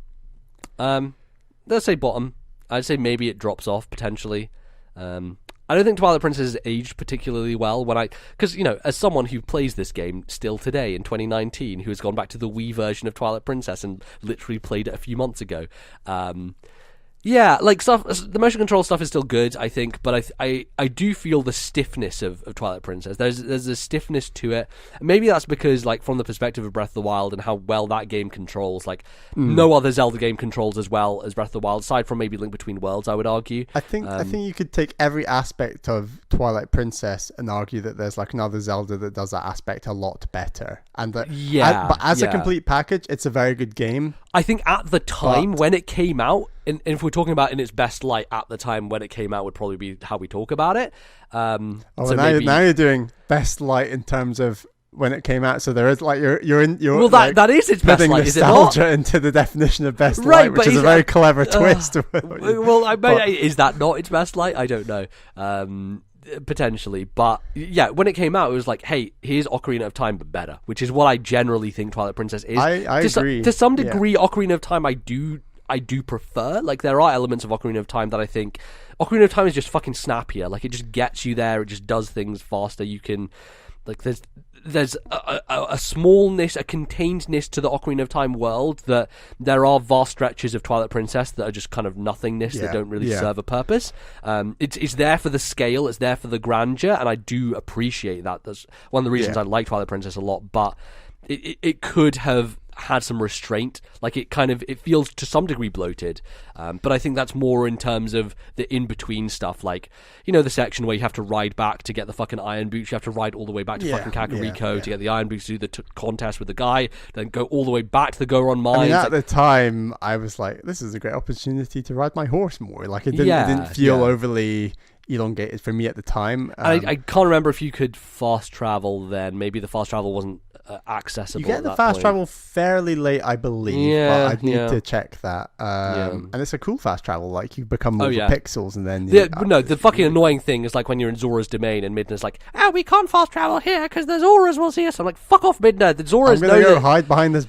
Let's say bottom. I'd say maybe it drops off potentially. I don't think Twilight Princess has aged particularly well because as someone who plays this game still today in 2019, who has gone back to the Wii version of Twilight Princess and literally played it a few months ago. Yeah, like stuff. The motion control stuff is still good, I think, but I do feel the stiffness of Twilight Princess. There's a stiffness to it. Maybe that's because, like, from the perspective of Breath of the Wild and how well that game controls, like, no other Zelda game controls as well as Breath of the Wild, aside from maybe Link Between Worlds, I would argue. I think you could take every aspect of Twilight Princess and argue that there's like another Zelda that does that aspect a lot better, and that but as a complete package, it's a very good game. I think at the time when it came out, and if we're talking about in its best light at the time when it came out, would probably be how we talk about it. So now you're doing best light in terms of when it came out. So there is like you're well, that is its best light, is it not? Nostalgia into the definition of best light, which is a very clever twist. Is that not its best light? I don't know. Potentially, but yeah, when it came out, it was like, hey, here's Ocarina of Time, but better, which is what I generally think Twilight Princess is. I agree. To some degree, Ocarina of Time, I do prefer. Like, there are elements of Ocarina of Time that I think Ocarina of Time is just fucking snappier. Like, it just gets you there. It just does things faster. You can, like, there's a smallness, a containedness to the Ocarina of Time world that there are vast stretches of Twilight Princess that are just kind of nothingness that don't really serve a purpose. It's there for the scale, it's there for the grandeur, and I do appreciate that. That's one of the reasons I like Twilight Princess a lot, but it could have had some restraint. Like, it feels to some degree bloated, but I think that's more in terms of the in-between stuff, like, you know, the section where you have to ride back to get the fucking iron boots. You have to ride all the way back to fucking Kakariko to get the iron boots, to do the contest with the guy, then go all the way back to the Goron mines. I mean, at the time I was like, this is a great opportunity to ride my horse more. Like, it didn't feel overly elongated for me at the time. I can't remember if you could fast travel then. Maybe the fast travel wasn't accessible. You get the fast travel fairly late, I believe, but I'd need to check that. And it's a cool fast travel. Like, you become more pixels, and then the fucking annoying thing is, like, when you're in Zora's domain and Midna's like, we can't fast travel here because the Zoras will see us. I'm like, fuck off, Midna. The Zoras I'm gonna go hide behind this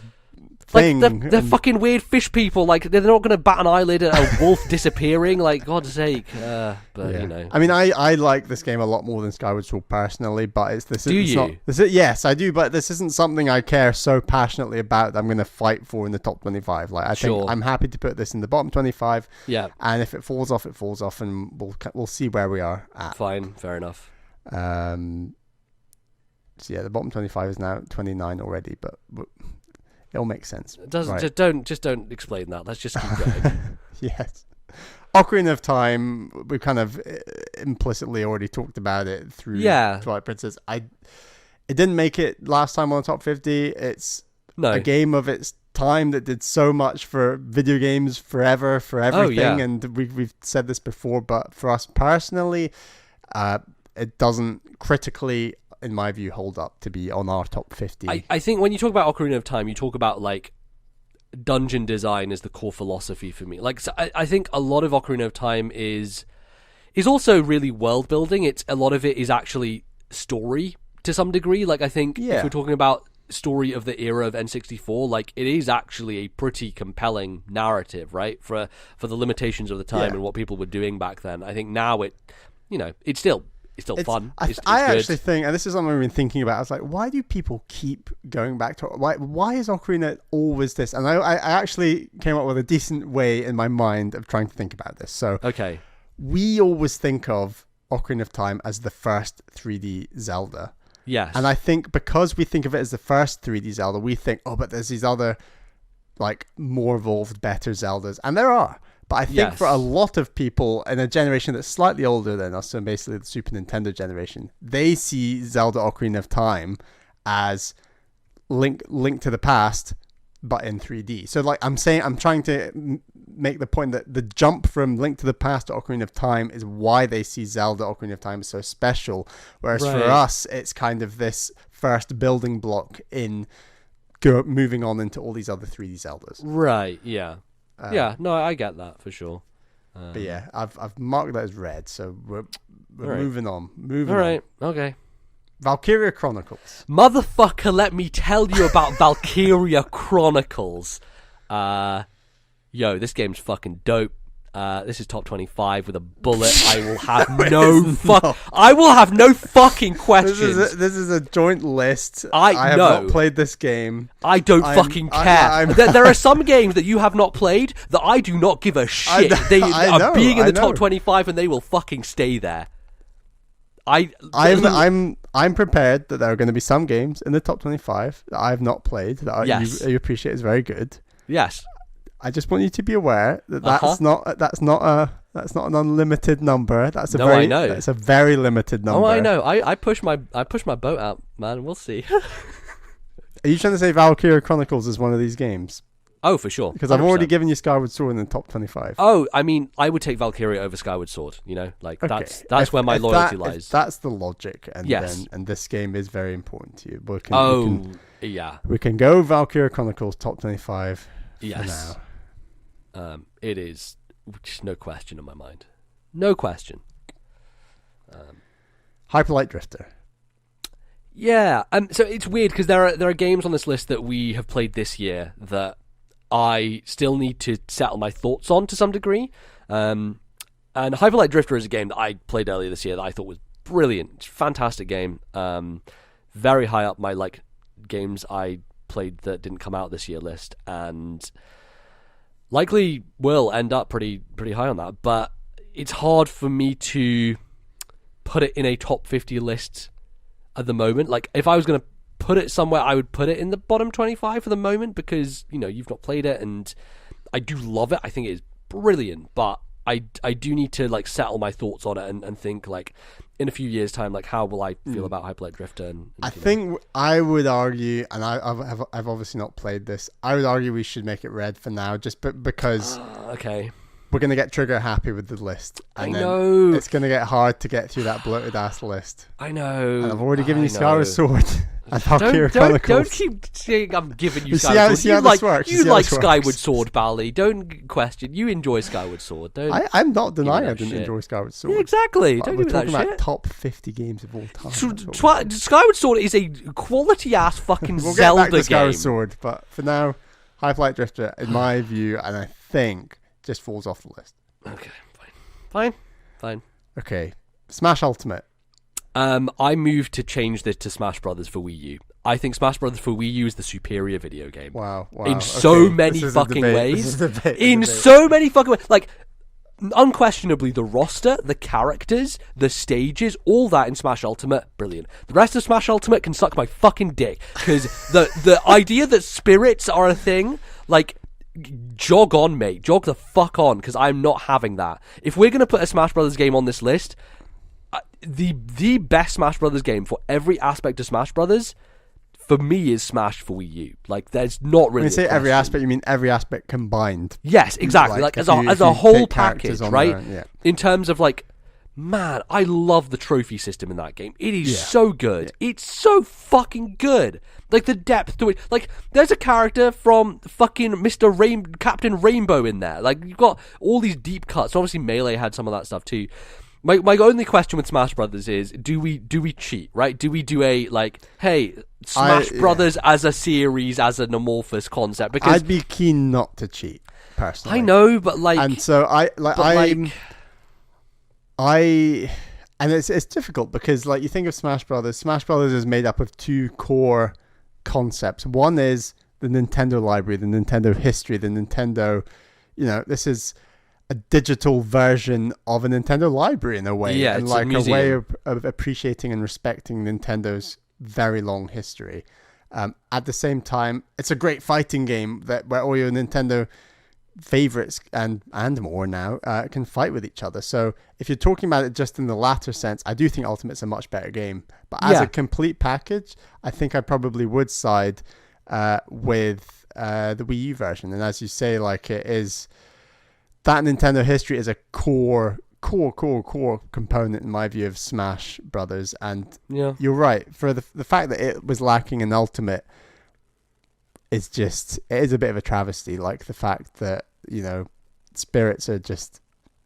thing. Like, they're fucking weird fish people. Like, they're not going to bat an eyelid at a wolf disappearing. Like, God's sake. But you know. I mean, I like this game a lot more than Skyward Sword personally, but yes, I do. But this isn't something I care so passionately about that I'm going to fight for in the top 25. Like, I think I'm happy to put this in the bottom 25. Yeah. And if it falls off, it falls off, and we'll see where we are at. Fine, fair enough. So yeah, the bottom 25 is now 29 already, but it'll make sense. Just don't explain that. Let's just keep going. Yes. Ocarina of Time, we've kind of implicitly already talked about it through Twilight Princess. It didn't make it last time on the top 50. It's a game of its time that did so much for video games forever, for everything. And we've said this before, but for us personally, it doesn't critically, in my view, hold up to be on our top 50. I think when you talk about Ocarina of Time, you talk about, like, dungeon design is the core philosophy for me. Like, so I think a lot of Ocarina of Time is also really world building. A lot of it is actually story to some degree. Like, I think if we're talking about story of the era of N64, like, it is actually a pretty compelling narrative, right? For the limitations of the time and what people were doing back then. I think now it's still fun. It's I good. actually think, and this is something I've been thinking about, I was like, why do people keep going back to why is Ocarina always this? And I actually came up with a decent way in my mind of trying to think about this. So we always think of Ocarina of Time as the first 3D Zelda. Yes. And I think because we think of it as the first 3D Zelda, we think, but there's these other, like, more evolved, better Zeldas. And there are. But I think for a lot of people in a generation that's slightly older than us, so basically the Super Nintendo generation, they see Zelda Ocarina of Time as Link to the Past, but in 3D. So, like, I'm trying to make the point that the jump from Link to the Past to Ocarina of Time is why they see Zelda Ocarina of Time as so special. Whereas for us, it's kind of this first building block in moving on into all these other 3D Zeldas. Right, yeah. I get that for sure. But yeah, I've marked that as red, so we're moving on. Okay. Valkyria Chronicles. Motherfucker, let me tell you about Valkyria Chronicles. This game's fucking dope. This is top 25 with a bullet. I will have I will have no fucking questions. This is a joint list. I have not played this game. I don't fucking care. There are some games that you have not played that I do not give a shit. They are being in the top 25 and they will fucking stay there. I'm prepared that there are going to be some games in the top 25 that I have not played that you appreciate is very good. Yes. I just want you to be aware that that's not an unlimited number. That's a very limited number. Oh, I know. I push my boat out, man. We'll see. Are you trying to say Valkyria Chronicles is one of these games? Oh, for sure. Because I've already given you Skyward Sword in the top 25. Oh, I mean, I would take Valkyria over Skyward Sword. You know, like that's where my loyalty lies. That's the logic, and this game is very important to you. We can go Valkyria Chronicles top 25. Yes. For now. It is just no question in my mind. No question. Hyperlight Drifter. Yeah, so it's weird because there are games on this list that we have played this year that I still need to settle my thoughts on to some degree. And Hyperlight Drifter is a game that I played earlier this year that I thought was brilliant, fantastic game. Very high up my games I played that didn't come out this year list, and likely will end up pretty high on that. But it's hard for me to put it in a top 50 list at the moment. Like, if I was going to put it somewhere, I would put it in the bottom 25 for the moment because, you know, you've not played it, and I do love it. I think it is brilliant, but I do need to settle my thoughts on it and think in a few years' time, how will I feel about Hyperlight Drifter? And I think I would argue, and I've obviously not played this. I would argue we should make it red for now, just because. Okay. We're going to get trigger happy with the list. And I know. It's going to get hard to get through that bloated ass list. I know. And I've already given you Skyward Sword and Valkyria Chronicles. Don't keep saying I'm giving you Skyward Sword. You like Skyward Sword, Bally. Don't question. You enjoy Skyward Sword. I'm not denying I didn't enjoy Skyward Sword. Yeah, exactly. Don't give me that shit. We're talking about top 50 games of all time. Skyward Sword is a quality ass fucking we'll Zelda get back to Skyward game. Sword, but for now, Hyperlight Drifter, in my view, and I think, just falls off the list. Okay, fine. Okay, Smash Ultimate. I moved to change this to Smash Brothers for Wii U. I think Smash Brothers for Wii U is the superior video game. Wow. In so many fucking ways. So many fucking ways. Unquestionably, the roster, the characters, the stages, all that in Smash Ultimate, brilliant. The rest of Smash Ultimate can suck my fucking dick. Because the idea that spirits are a thing, jog on, mate. Jog the fuck on, because I'm not having that. If we're going to put a Smash Brothers game on this list, the best Smash Brothers game for every aspect of Smash Brothers, for me, is Smash for Wii U. There's not really. When you say every aspect, you mean every aspect combined. Yes, exactly. As a whole package, right? Yeah. In terms of man, I love the trophy system in that game. It is so good. Yeah. It's so fucking good. The depth to it. There's a character from fucking Captain Rainbow in there. You've got all these deep cuts. Obviously, Melee had some of that stuff too. My only question with Smash Brothers is, do we cheat, right? Do we do a, hey, Smash Brothers as a series, as an amorphous concept? Because I'd be keen not to cheat, personally. I know, but And so and it's difficult because you think of Smash Brothers is made up of two core concepts. One is the Nintendo library, the Nintendo history, the Nintendo, this is a digital version of a Nintendo library in a way. Yeah, and it's a way of appreciating and respecting Nintendo's very long history. At the same time, it's a great fighting game where all your Nintendo favorites and more now can fight with each other. So if you're talking about it just in the latter sense, I do think Ultimate's a much better game. But as a complete package, I think I probably would side with the Wii U version. And as you say, it is, that Nintendo history is a core component in my view of Smash Brothers. And you're right, for the fact that it was lacking in Ultimate, it is a bit of a travesty. The fact that spirits are just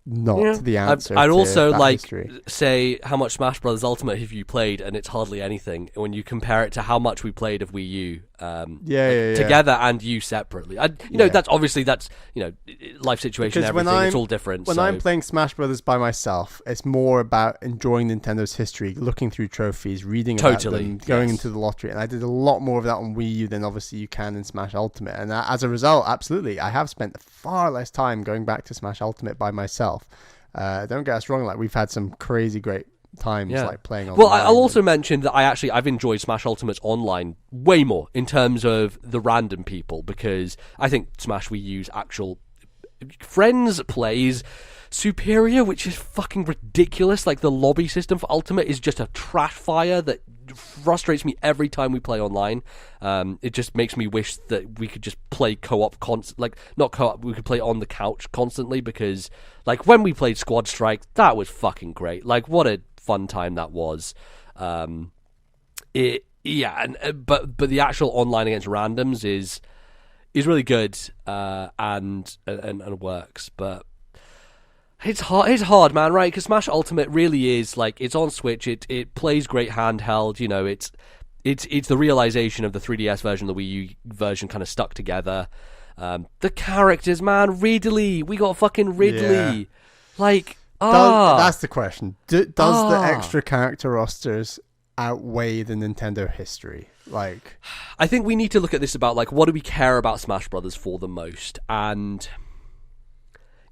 not the answer. I'd to also that history. say how much Smash Brothers Ultimate have you played, and it's hardly anything when you compare it to how much we played of Wii U. Together and you separately. That's obviously life situation. Because everything it's all different. When I'm playing Smash Brothers by myself, it's more about enjoying Nintendo's history, looking through trophies, reading about them, going into the lottery, and I did a lot more of that on Wii U than obviously you can in Smash Ultimate. And as a result, absolutely, I have spent far less time going back to Smash Ultimate by myself. Don't get us wrong; like we've had some crazy great times like playing online. Well, I'll also mention that I've enjoyed Smash Ultimate's online way more in terms of the random people, because I think Smash Wii U's actual friends plays superior, which is fucking ridiculous. Like the lobby system for Ultimate is just a trash fire that frustrates me every time we play online. It just makes me wish that we could just play co-op not co-op, we could play on the couch constantly, because like when we played Squad Strike, that was fucking great. Like what a fun time that was. But the actual online against randoms is really good and works, but it's hard, man, right? Because Smash Ultimate really is like, it's on Switch, it plays great handheld, it's the realization of the 3DS version, the Wii U version kind of stuck together. The characters, man, Ridley, we got fucking Ridley, That's the question. Does the extra character rosters outweigh the Nintendo history? Like, I think we need to look at this about like, what do we care about Smash Brothers for the most? And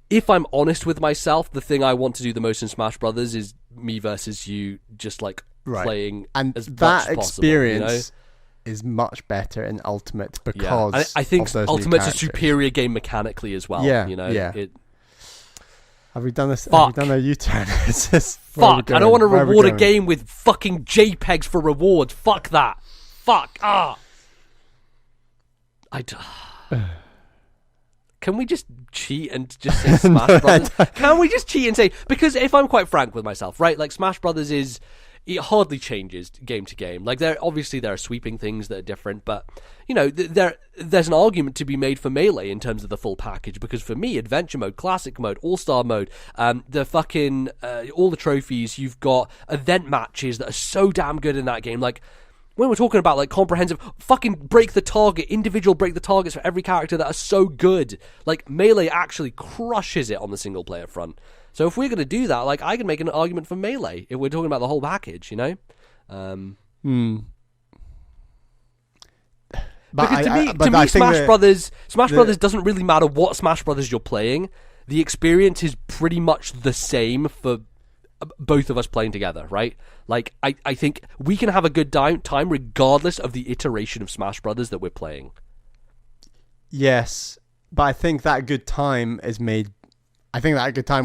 if I'm honest with myself, the thing I want to do the most in Smash Brothers is me versus you, just like playing and as that much as possible, experience is much better in Ultimate because and I think of those Ultimate's new a superior game mechanically as well. Have we done this? Have we done a U-turn? Fuck! I don't want to reward a game with fucking JPEGs for rewards. Fuck that. Fuck. Can we just cheat and just say Smash Brothers? Can we just cheat and say, because if I'm quite frank with myself, right? Like Smash Brothers it hardly changes game to game. Like there are sweeping things that are different, but there's an argument to be made for Melee in terms of the full package, because for me, adventure mode, classic mode, all-star mode, the fucking all the trophies, you've got event matches that are so damn good in that game. Like when we're talking about like comprehensive fucking break the target, individual break the targets for every character that are so good, like Melee actually crushes it on the single player front. So if we're going to do that, like I can make an argument for Melee if we're talking about the whole package, Because to me, Smash Brothers doesn't really matter what Smash Brothers you're playing. The experience is pretty much the same for both of us playing together, right? Like I think we can have a good time regardless of the iteration of Smash Brothers that we're playing. Yes, but I think that good time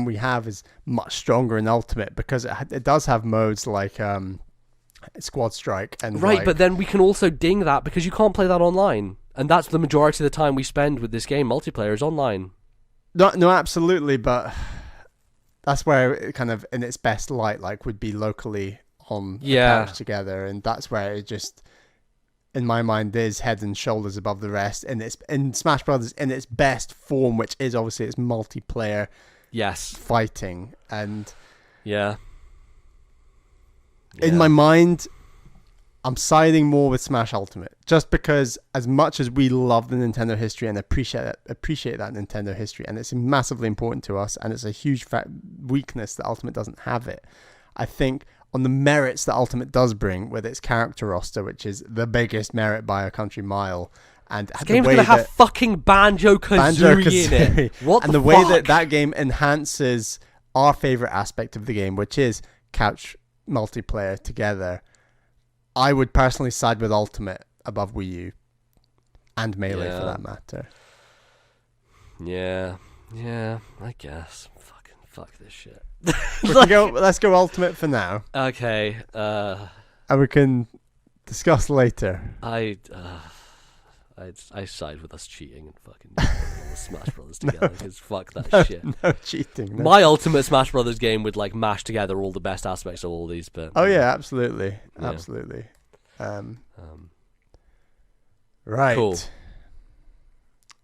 we have is much stronger in Ultimate, because it does have modes like Squad Strike and but then we can also ding that because you can't play that online, and that's the majority of the time we spend with this game. Multiplayer is online. No, absolutely, but that's where it kind of in its best light would be locally on a couch together, and that's where it just, in my mind, is head and shoulders above the rest. And it's in Smash Brothers in its best form, which is obviously its multiplayer fighting. And in my mind, I'm siding more with Smash Ultimate, just because as much as we love the Nintendo history and appreciate that Nintendo history, and it's massively important to us, and it's a huge weakness that Ultimate doesn't have it, I think on the merits that Ultimate does bring with its character roster, which is the biggest merit by a country mile, and this game's gonna have fucking Banjo-Kazooie in it. And the way that game enhances our favorite aspect of the game, which is couch multiplayer together, I would personally side with Ultimate above Wii U and Melee for that matter. Yeah, I guess. Fuck this shit. Let's go Ultimate for now. Okay. And we can discuss later. I side with us cheating and fucking doing all the Smash Brothers together, because fuck that shit. No cheating. No. My Ultimate Smash Brothers game would like mash together all the best aspects of all these, but absolutely. Right. Cool.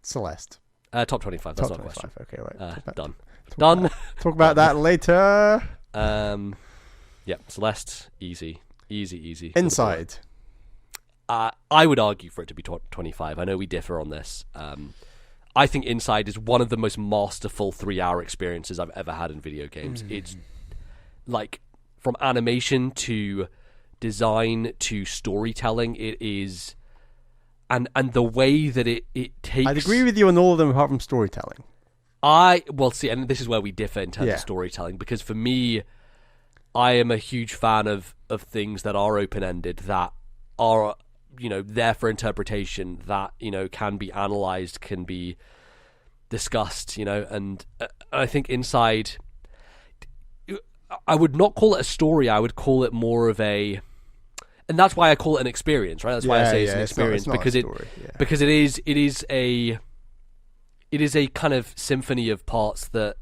Celeste. Top 25. That's not a question. Okay, right. Done. Talk about that later. Yeah, Celeste, easy. Inside. I would argue for it to be 25. I know we differ on this. I think Inside is one of the most masterful 3-hour experiences I've ever had in video games. It's like from animation to design to storytelling, it is, and the way that it takes. I'd agree with you on all of them apart from storytelling. And this is where we differ in terms of storytelling, because for me, I am a huge fan of things that are open-ended, that are, there for interpretation, that, can be analyzed, can be discussed, and I think Inside, I would not call it a story, I would call it more of a, and that's why I call it an experience, right? That's why I say it's an experience, because it is a kind of symphony of parts that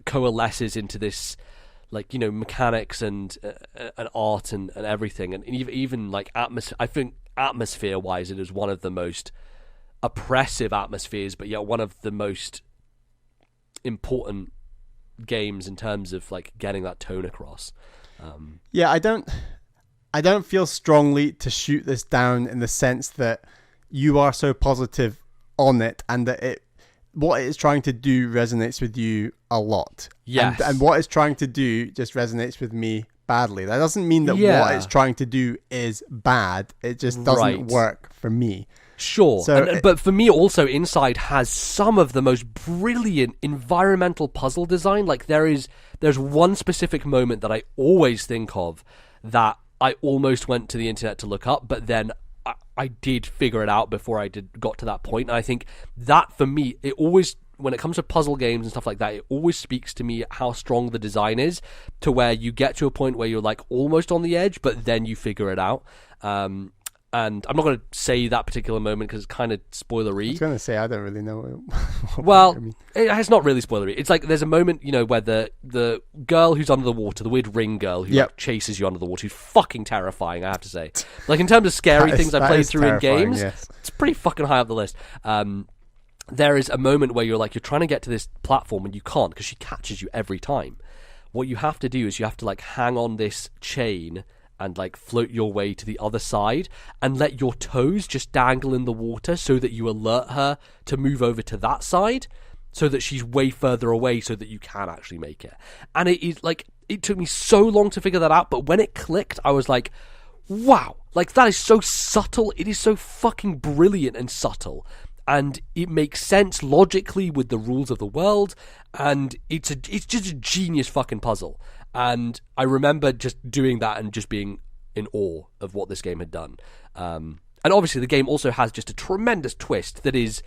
coalesces into this, like, mechanics and art and everything, and even like atmosphere. I think atmosphere-wise, it is one of the most oppressive atmospheres, but yet one of the most important games in terms of like getting that tone across. I don't feel strongly to shoot this down in the sense that you are so positive on it, and that what it is trying to do resonates with you a lot. Yes. And what it's trying to do just resonates with me badly. That doesn't mean that what it's trying to do is bad. It just doesn't work for me. Sure. But for me also, Inside has some of the most brilliant environmental puzzle design. Like there's one specific moment that I always think of that I almost went to the internet to look up, but then I did figure it out before I got to that point. And I think that for me, it always, when it comes to puzzle games and stuff like that, it always speaks to me how strong the design is, to where you get to a point where you're like almost on the edge, but then you figure it out. And I'm not going to say that particular moment because it's kind of spoilery. I was going to say, I don't really know. Well, it's not really spoilery. It's like there's a moment, where the girl who's under the water, the weird ring girl who like, chases you under the water, who's fucking terrifying, I have to say. Like in terms of scary things I played through in games, it's pretty fucking high up the list. There is a moment where you're trying to get to this platform and you can't because she catches you every time. What you have to do is you have to like hang on this chain and like float your way to the other side and let your toes just dangle in the water so that you alert her to move over to that side, so that she's way further away so that you can actually make it. And it is like, it took me so long to figure that out, but when it clicked, I was like, wow, like that is so subtle. It is so fucking brilliant and subtle. And it makes sense logically with the rules of the world, and it's just a genius fucking puzzle. And I remember just doing that and just being in awe of what this game had done. And obviously the game also has just a tremendous twist that is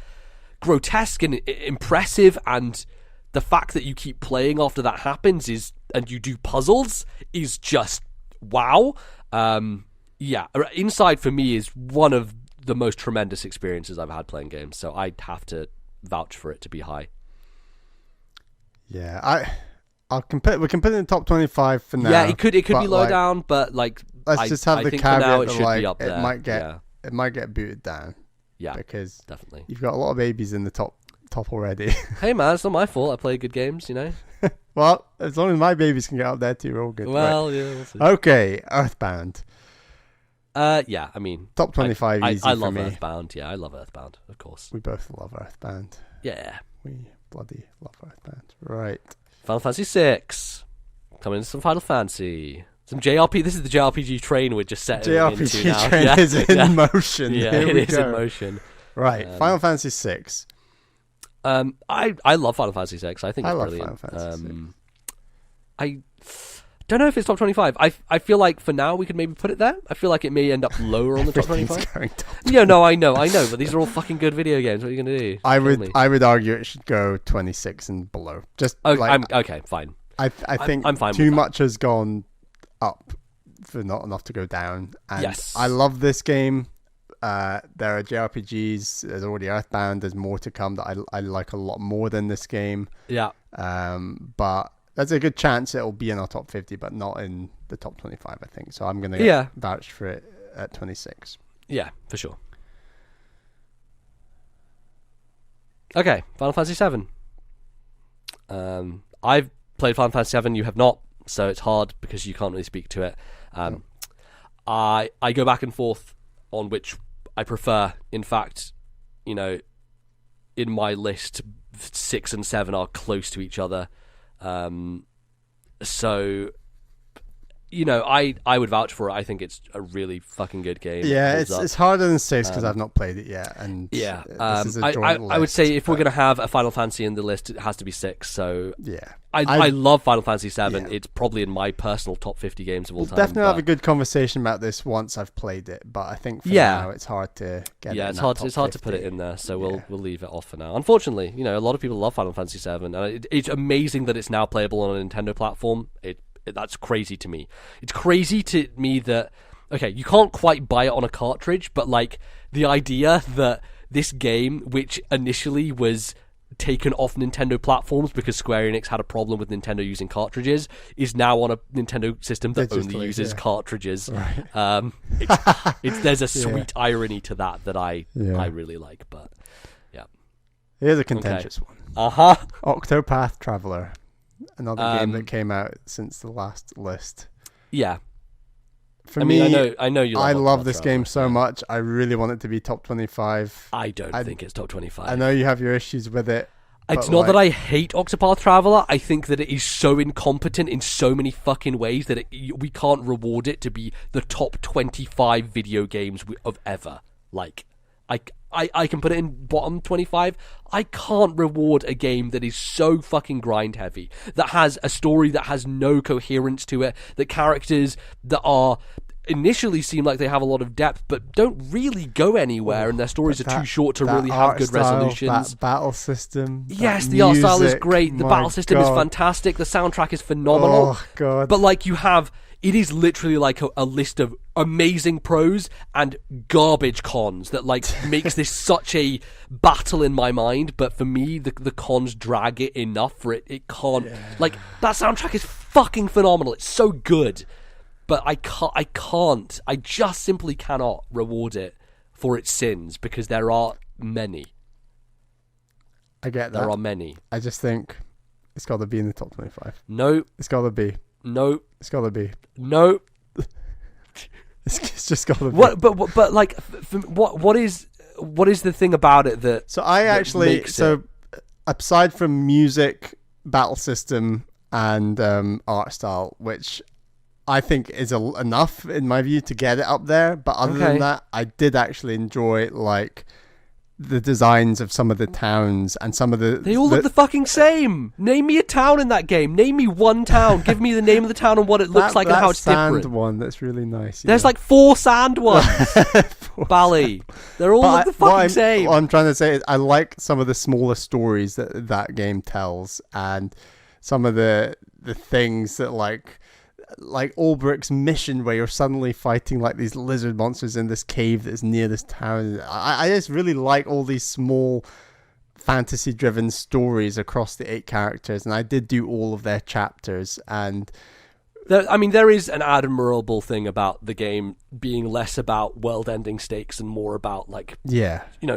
grotesque and impressive, and the fact that you keep playing after that happens and you do puzzles is just wow. Inside for me is one of the most tremendous experiences I've had playing games, so I'd have to vouch for it to be high. Yeah, we can put it in the top 25 for now. Yeah, it could be low down, but like let's just have the caveat now that like, it might get booted down. Yeah, because definitely you've got a lot of babies in the top already. Hey man, it's not my fault. I play good games, Well, as long as my babies can get up there too, we're all good. Well, yeah, we'll see. Okay, Earthbound. Yeah, I mean, top 25 easy I for love me. Earthbound. Yeah, I love Earthbound, of course. We both love Earthbound. Yeah, we bloody love Earthbound. Right. Final Fantasy 6. Coming into some Final Fantasy. Some JRP. This is the JRPG train we're just setting into now. JRPG train is in motion. Yeah, it is in motion. Right. Final Fantasy 6. I love Final Fantasy 6. I think it's brilliant. Final Fantasy 6. I don't know if it's top 25. I feel like for now we could maybe put it there. I feel like it may end up lower on the top 25. Yeah, no, I know, but these are all fucking good video games. What are you gonna do? I would argue it should go 26 and below. Just okay, fine. I think I'm fine too with much has gone up for not enough to go down. And yes, I love this game. There are JRPGs. There's already Earthbound. There's more to come that I like a lot more than this game. Yeah. But there's a good chance it'll be in our top 50, but not in the top 25, I think. So I'm going to vouch for it at 26. Yeah, for sure. Okay, Final Fantasy 7. I've played Final Fantasy VII. You have not, so it's hard because you can't really speak to it. I go back and forth on which I prefer. In fact, in my list, 6 and 7 are close to each other. So, I would vouch for it. I think it's a really fucking good game. Yeah, it's harder than 6 because I've not played it yet. And yeah, this is a joint I would list, say if we're going to have a Final Fantasy in the list, it has to be 6. So yeah, I love Final Fantasy VII. Yeah. It's probably in my personal top 50 games of all time. Definitely have a good conversation about this once I've played it, but I think for now it's hard to get. Yeah, it it's in hard. that It's top hard to 50. put it in there. So we'll leave it off for now. Unfortunately, a lot of people love Final Fantasy VII, and it's amazing that it's now playable on a Nintendo platform. That's crazy to me. It's crazy to me that, okay, you can't quite buy it on a cartridge, but like the idea that this game, which initially was taken off Nintendo platforms because Square Enix had a problem with Nintendo using cartridges, is now on a Nintendo system that only uses cartridges. Right. There's a sweet irony to that I really like, but yeah. Here's a contentious one. Octopath Traveler. Another game that came out since the last list. Yeah. For me, I know you love I love Octopath this Traveler. game so much. I really want it to be top 25. I don't think it's top 25. I know you have your issues with it. It's not that I hate Octopath Traveler. I think that it is so incompetent in so many fucking ways that we can't reward it to be the top 25 video games of ever. Like, I can put it in bottom 25. I can't reward a game that is so fucking grind heavy, that has a story that has no coherence to it, that characters that are initially seem like they have a lot of depth but don't really go anywhere, and their stories are too short to really have good resolutions. That battle system. Yes, the art style is great. The battle system is fantastic. The soundtrack is phenomenal. Oh god. But like it is literally like a list of amazing pros and garbage cons that like makes this such a battle in my mind. But for me, the cons drag it enough for it can't. Like, that soundtrack is fucking phenomenal. It's so good. But I just simply cannot reward it for its sins because there are many. I get that. There are many. I just think it's got to be in the top 25. No. It's got to be. No. It's got to be. No. It's just got to be. What? But like, what is the thing about it that? So I actually aside from music, battle system, and art style, which I think is enough in my view to get it up there. But other than that, I did actually enjoy like the designs of some of the towns and some of the... They all look the fucking same. Name me a town in that game. Name me one town. Give me the name of the town and what it looks like and how it's different. That sand one, that's really nice. There's like 4 sand ones. Bally. They're all look the fucking same. What I'm trying to say is I like some of the smaller stories that game tells, and some of the things that like Ulbricht's mission where you're suddenly fighting like these lizard monsters in this cave that's near this town. I just really like all these small fantasy driven stories across the 8 characters, and I did do all of their chapters. And there is an admirable thing about the game being less about world ending stakes and more about like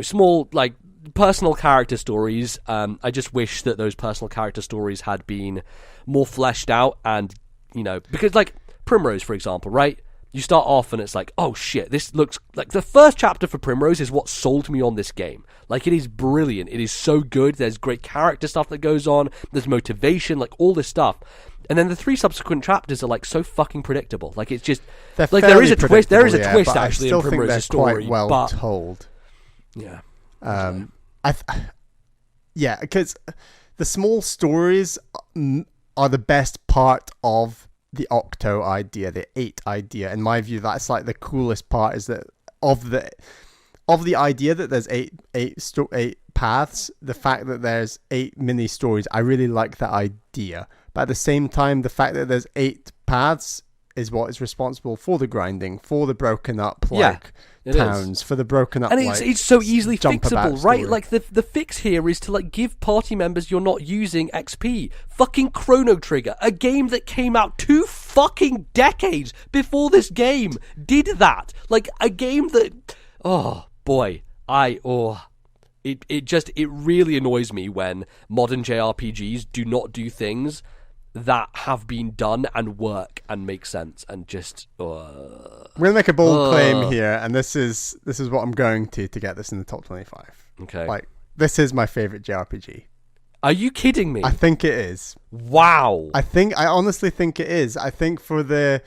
small like personal character stories. I just wish that those personal character stories had been more fleshed out, and because like Primrose, for example, right? You start off and it's like, oh shit, this looks like the first chapter for Primrose is what sold me on this game. Like, it is brilliant. It is so good. There's great character stuff that goes on. There's motivation, like all this stuff. And then the 3 subsequent chapters are like so fucking predictable. Like, it's just like there is a twist. There is a twist actually in Primrose's story. Quite well told. Yeah. Because the small stories are the best part of the Octo idea, the 8 idea. In my view, that's like the coolest part, is that of the idea that there's 8 paths, the fact that there's 8 mini stories. I really like that idea. But at the same time, the fact that there's 8 paths is what is responsible for the grinding, for the broken up towns, for the broken up, and it's so easily fixable, right? Like the fix here is to like give party members you're not using XP. Fucking Chrono Trigger, a game that came out 2 fucking decades before this game, did that. Like a game that, oh boy, it really annoys me when modern JRPGs do not do things that have been done and work and make sense and just. We're gonna make a bold claim here, and this is what I'm going to get this in the top 25. Okay, like this is my favorite JRPG. Are you kidding me? I think it is. Wow. I honestly think it is. I think for the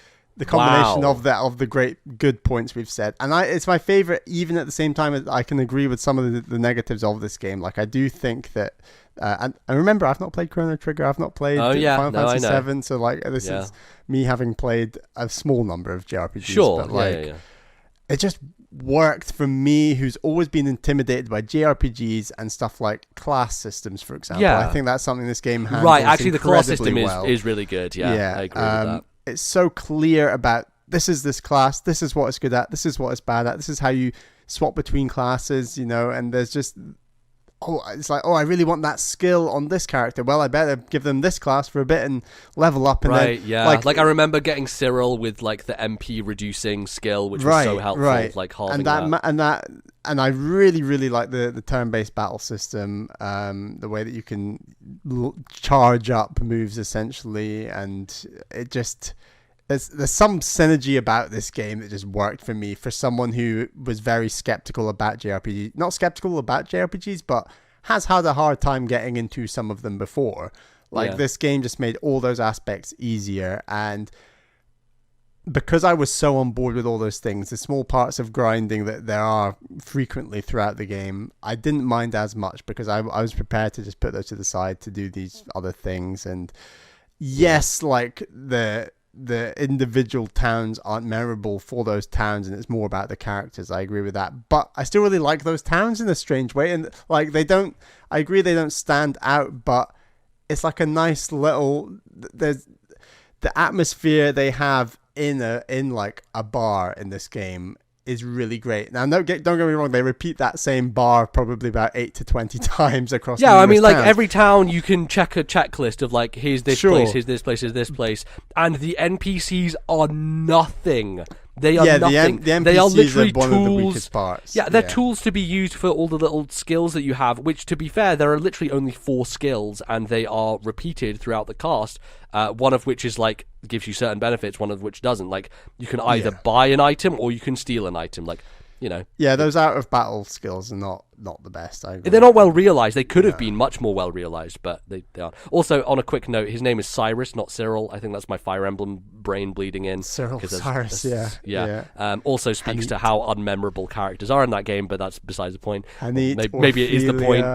combination of the great good points we've said, and it's my favorite. Even at the same time, as I can agree with some of the negatives of this game. Like I do think that. And remember, I've not played Chrono Trigger. I've not played Final Fantasy VII. So like this is me having played a small number of JRPGs. Sure, but like it just worked for me, who's always been intimidated by JRPGs and stuff like class systems, for example. Yeah. I think that's something this game handles right. Actually, the class system well. is really good. Yeah, I agree with that. It's so clear about this is this class. This is what it's good at. This is what it's bad at. This is how you swap between classes. And there's just. It's like, I really want that skill on this character. Well, I better give them this class for a bit and level up. And like I remember getting Cyril with like the MP reducing skill, which was so helpful. Right. Like halving that. And I really, really like the turn-based battle system. The way that you can charge up moves essentially, and it just. There's some synergy about this game that just worked for me, for someone who was very skeptical about JRPGs. Not skeptical about JRPGs, but has had a hard time getting into some of them before. This game just made all those aspects easier. And because I was so on board with all those things, the small parts of grinding that there are frequently throughout the game, I didn't mind as much because I was prepared to just put those to the side to do these other things. And yes, like the individual towns aren't memorable for those towns, and it's more about the characters. I agree with that, but I still really like those towns in a strange way, and like I agree they don't stand out, but it's like a nice little, there's the atmosphere they have in like a bar in this game is really great. Now, don't get me wrong, they repeat that same bar probably about 8 to 20 times across. Yeah, I mean, like towns. every town you can check a checklist of like, here's this place, here's this place, here's this place, and the NPCs are nothing. They are nothing. The NPCs they are literally one tools. Of the weakest parts. Yeah, they're tools to be used for all the little skills that you have, which, to be fair, there are literally only 4 skills, and they are repeated throughout the cast, one of which is, like, gives you certain benefits, one of which doesn't. Like, you can either buy an item or you can steal an item, like, Yeah, those out-of-battle skills are not the best. I agree. They're not well realised. They could have been much more well realised, but they aren't. Also, on a quick note, his name is Cyrus, not Cyril. I think that's my Fire Emblem brain bleeding in. Cyrus, yeah. Also speaks to how unmemorable characters are in that game, but that's besides the point. Maybe it is the point.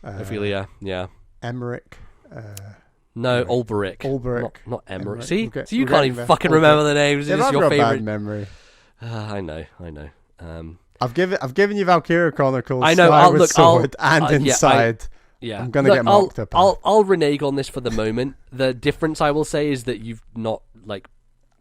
Ophelia, yeah. Emmerich. No, Ulberich. Not Emmerich. See? Okay. So you can't even fucking remember the names. It's your favourite. Bad memory. I know. I've given you Valkyria Chronicles. I know. Inside. Yeah, I'm gonna get mocked up. I'll renege on this for the moment. The difference I will say is that you've not like.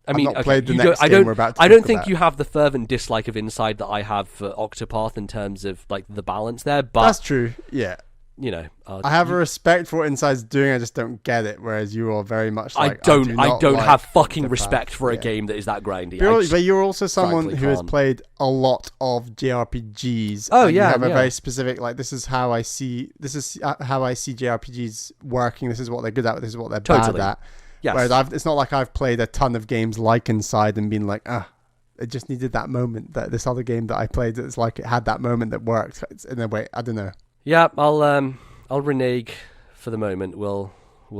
I mean, played the next game we're about to I don't talk think about. you have the fervent dislike of Inside that I have for Octopath in terms of like the balance there. But that's true. Yeah. I have a respect for what Inside's doing. I just don't get it. Whereas you are very much like I don't have fucking respect for a game that is that grindy. But you're also someone who has played a lot of JRPGs. Oh, you have a very specific this is how I see JRPGs working. This is what they're good at. This is what they're bad at. Yes. Whereas it's not like I've played a ton of games like Inside and been like, it just needed that moment. That this other game that I played, it's like it had that moment that worked. It's in a way, I don't know. Yeah, I'll renege for the moment. We'll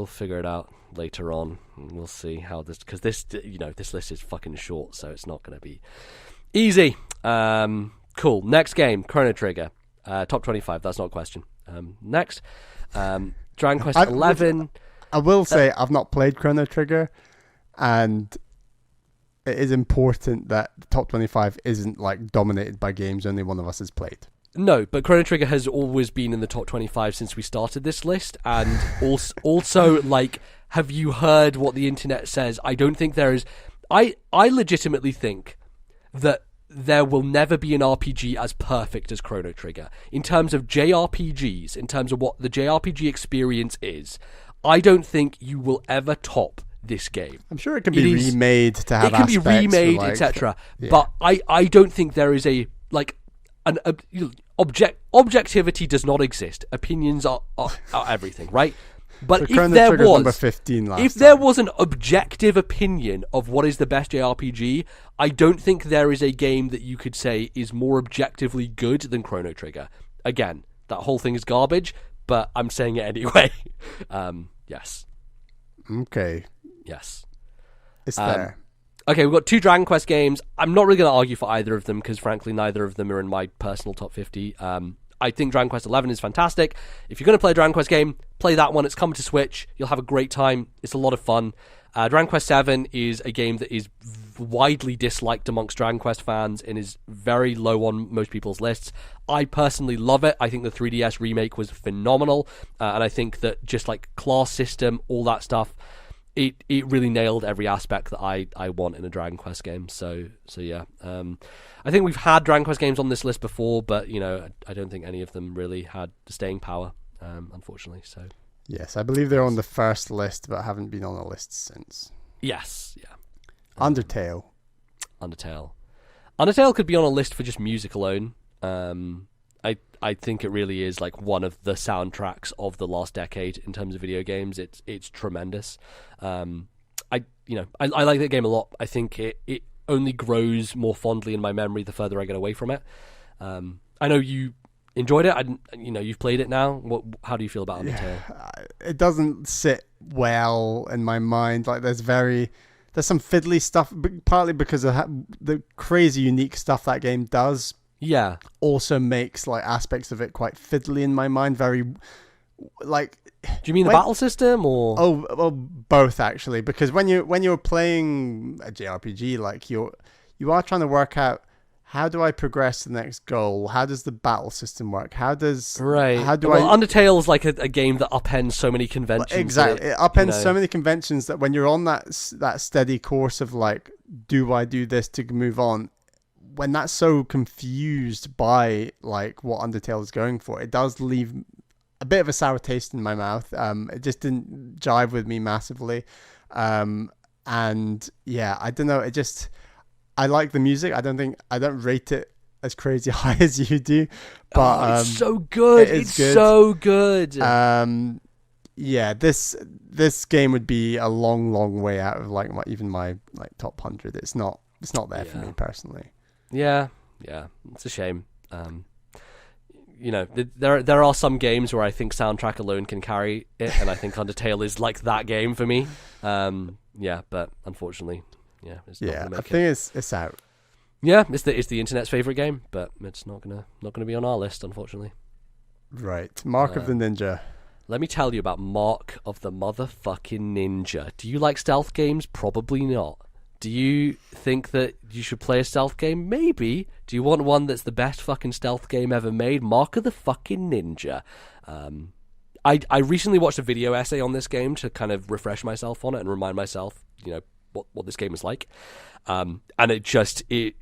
figure it out later on. We'll see how this, because this list is fucking short, so it's not going to be easy. Cool. Next game, Chrono Trigger, top 25. That's not a question. Next, Dragon Quest 11. I will say I've not played Chrono Trigger, and it is important that the top 25 isn't like dominated by games only one of us has played. No, but Chrono Trigger has always been in the top 25 since we started this list, and also like, have you heard what the internet says? I don't think there is. I legitimately think that there will never be an RPG as perfect as Chrono Trigger in terms of JRPGs, in terms of what the JRPG experience is. I don't think you will ever top this game. I'm sure it can be remade to have aspects. It can be remade, etc. Yeah. But I don't think there is a like an objectivity does not exist. Opinions are everything, right? But So if Chrono there Trigger's was, number 15 last if there time. was an objective opinion of what is the best JRPG, I don't think there is a game that you could say is more objectively good than Chrono Trigger. Again, that whole thing is garbage, but I'm saying it anyway. Yes. Okay. Yes. It's there. Okay, we've got 2 Dragon Quest games. I'm not really going to argue for either of them because, frankly, neither of them are in my personal top 50. I think Dragon Quest 11 is fantastic. If you're going to play a Dragon Quest game, play that one. It's coming to Switch. You'll have a great time. It's a lot of fun. Dragon Quest 7 is a game that is widely disliked amongst Dragon Quest fans and is very low on most people's lists. I personally love it. I think the 3DS remake was phenomenal, and I think that just like class system, all that stuff, it really nailed every aspect that I want in a Dragon Quest game. So yeah. I think we've had Dragon Quest games on this list before, but I don't think any of them really had the staying power, unfortunately. So Yes, I believe they're on the first list, but haven't been on a list since. yes, yeah. Undertale. Undertale could be on a list for just music alone. I think it really is like one of the soundtracks of the last decade in terms of video games. It's tremendous. I like that game a lot. I think it only grows more fondly in my memory the further I get away from it. I know you enjoyed it. You've played it now. How do you feel about Undertale? Yeah, it doesn't sit well in my mind. Like there's some fiddly stuff, partly because of the crazy unique stuff that game does. Yeah. Also makes like aspects of it quite fiddly in my mind. Very like. Do you mean the battle system or? Oh, both actually. Because when you're playing a JRPG, like you are trying to work out, how do I progress to the next goal? How does the battle system work? Undertale is like a game that upends so many conventions. Exactly, it upends so many conventions that when you're on that steady course of like, do I do this to move on? When that's so confused by like what Undertale is going for, it does leave a bit of a sour taste in my mouth. It just didn't jive with me massively, and yeah, I don't know. I like the music. I don't rate it as crazy high as you do, but it's so good. It's good. So good. Yeah, this game would be a long way out of like my top 100. It's not there for me personally. Yeah, it's a shame. There are some games where I think soundtrack alone can carry it, and I think Undertale is like that game for me. But unfortunately, it's not gonna make I think it's out. Yeah, it's the internet's favorite game, but it's not gonna be on our list, unfortunately. Right, Mark of the Ninja. Let me tell you about Mark of the motherfucking Ninja. Do you like stealth games? Probably not. Do you think that you should play a stealth game? Maybe. Do you want one that's the best fucking stealth game ever made? Mark of the fucking Ninja. I recently watched a video essay on this game to kind of refresh myself on it and remind myself, what this game is like. And it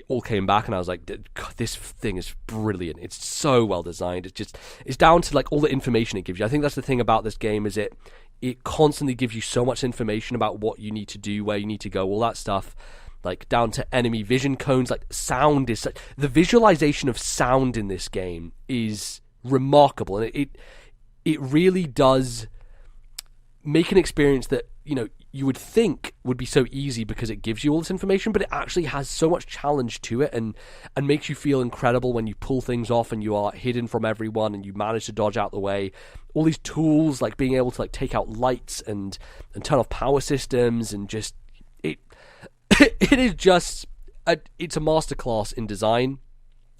all came back, and I was like, God, this thing is brilliant. It's so well designed. It's down to like all the information it gives you. I think that's the thing about this game is it constantly gives you so much information about what you need to do, where you need to go, all that stuff, like down to enemy vision cones. Like sound is the visualization of sound in this game is remarkable, and it really does make an experience that you would think would be so easy because it gives you all this information, but it actually has so much challenge to it and makes you feel incredible when you pull things off and you are hidden from everyone and you manage to dodge out the way. All these tools, like being able to like take out lights and turn off power systems, and just it is just it's a masterclass in design.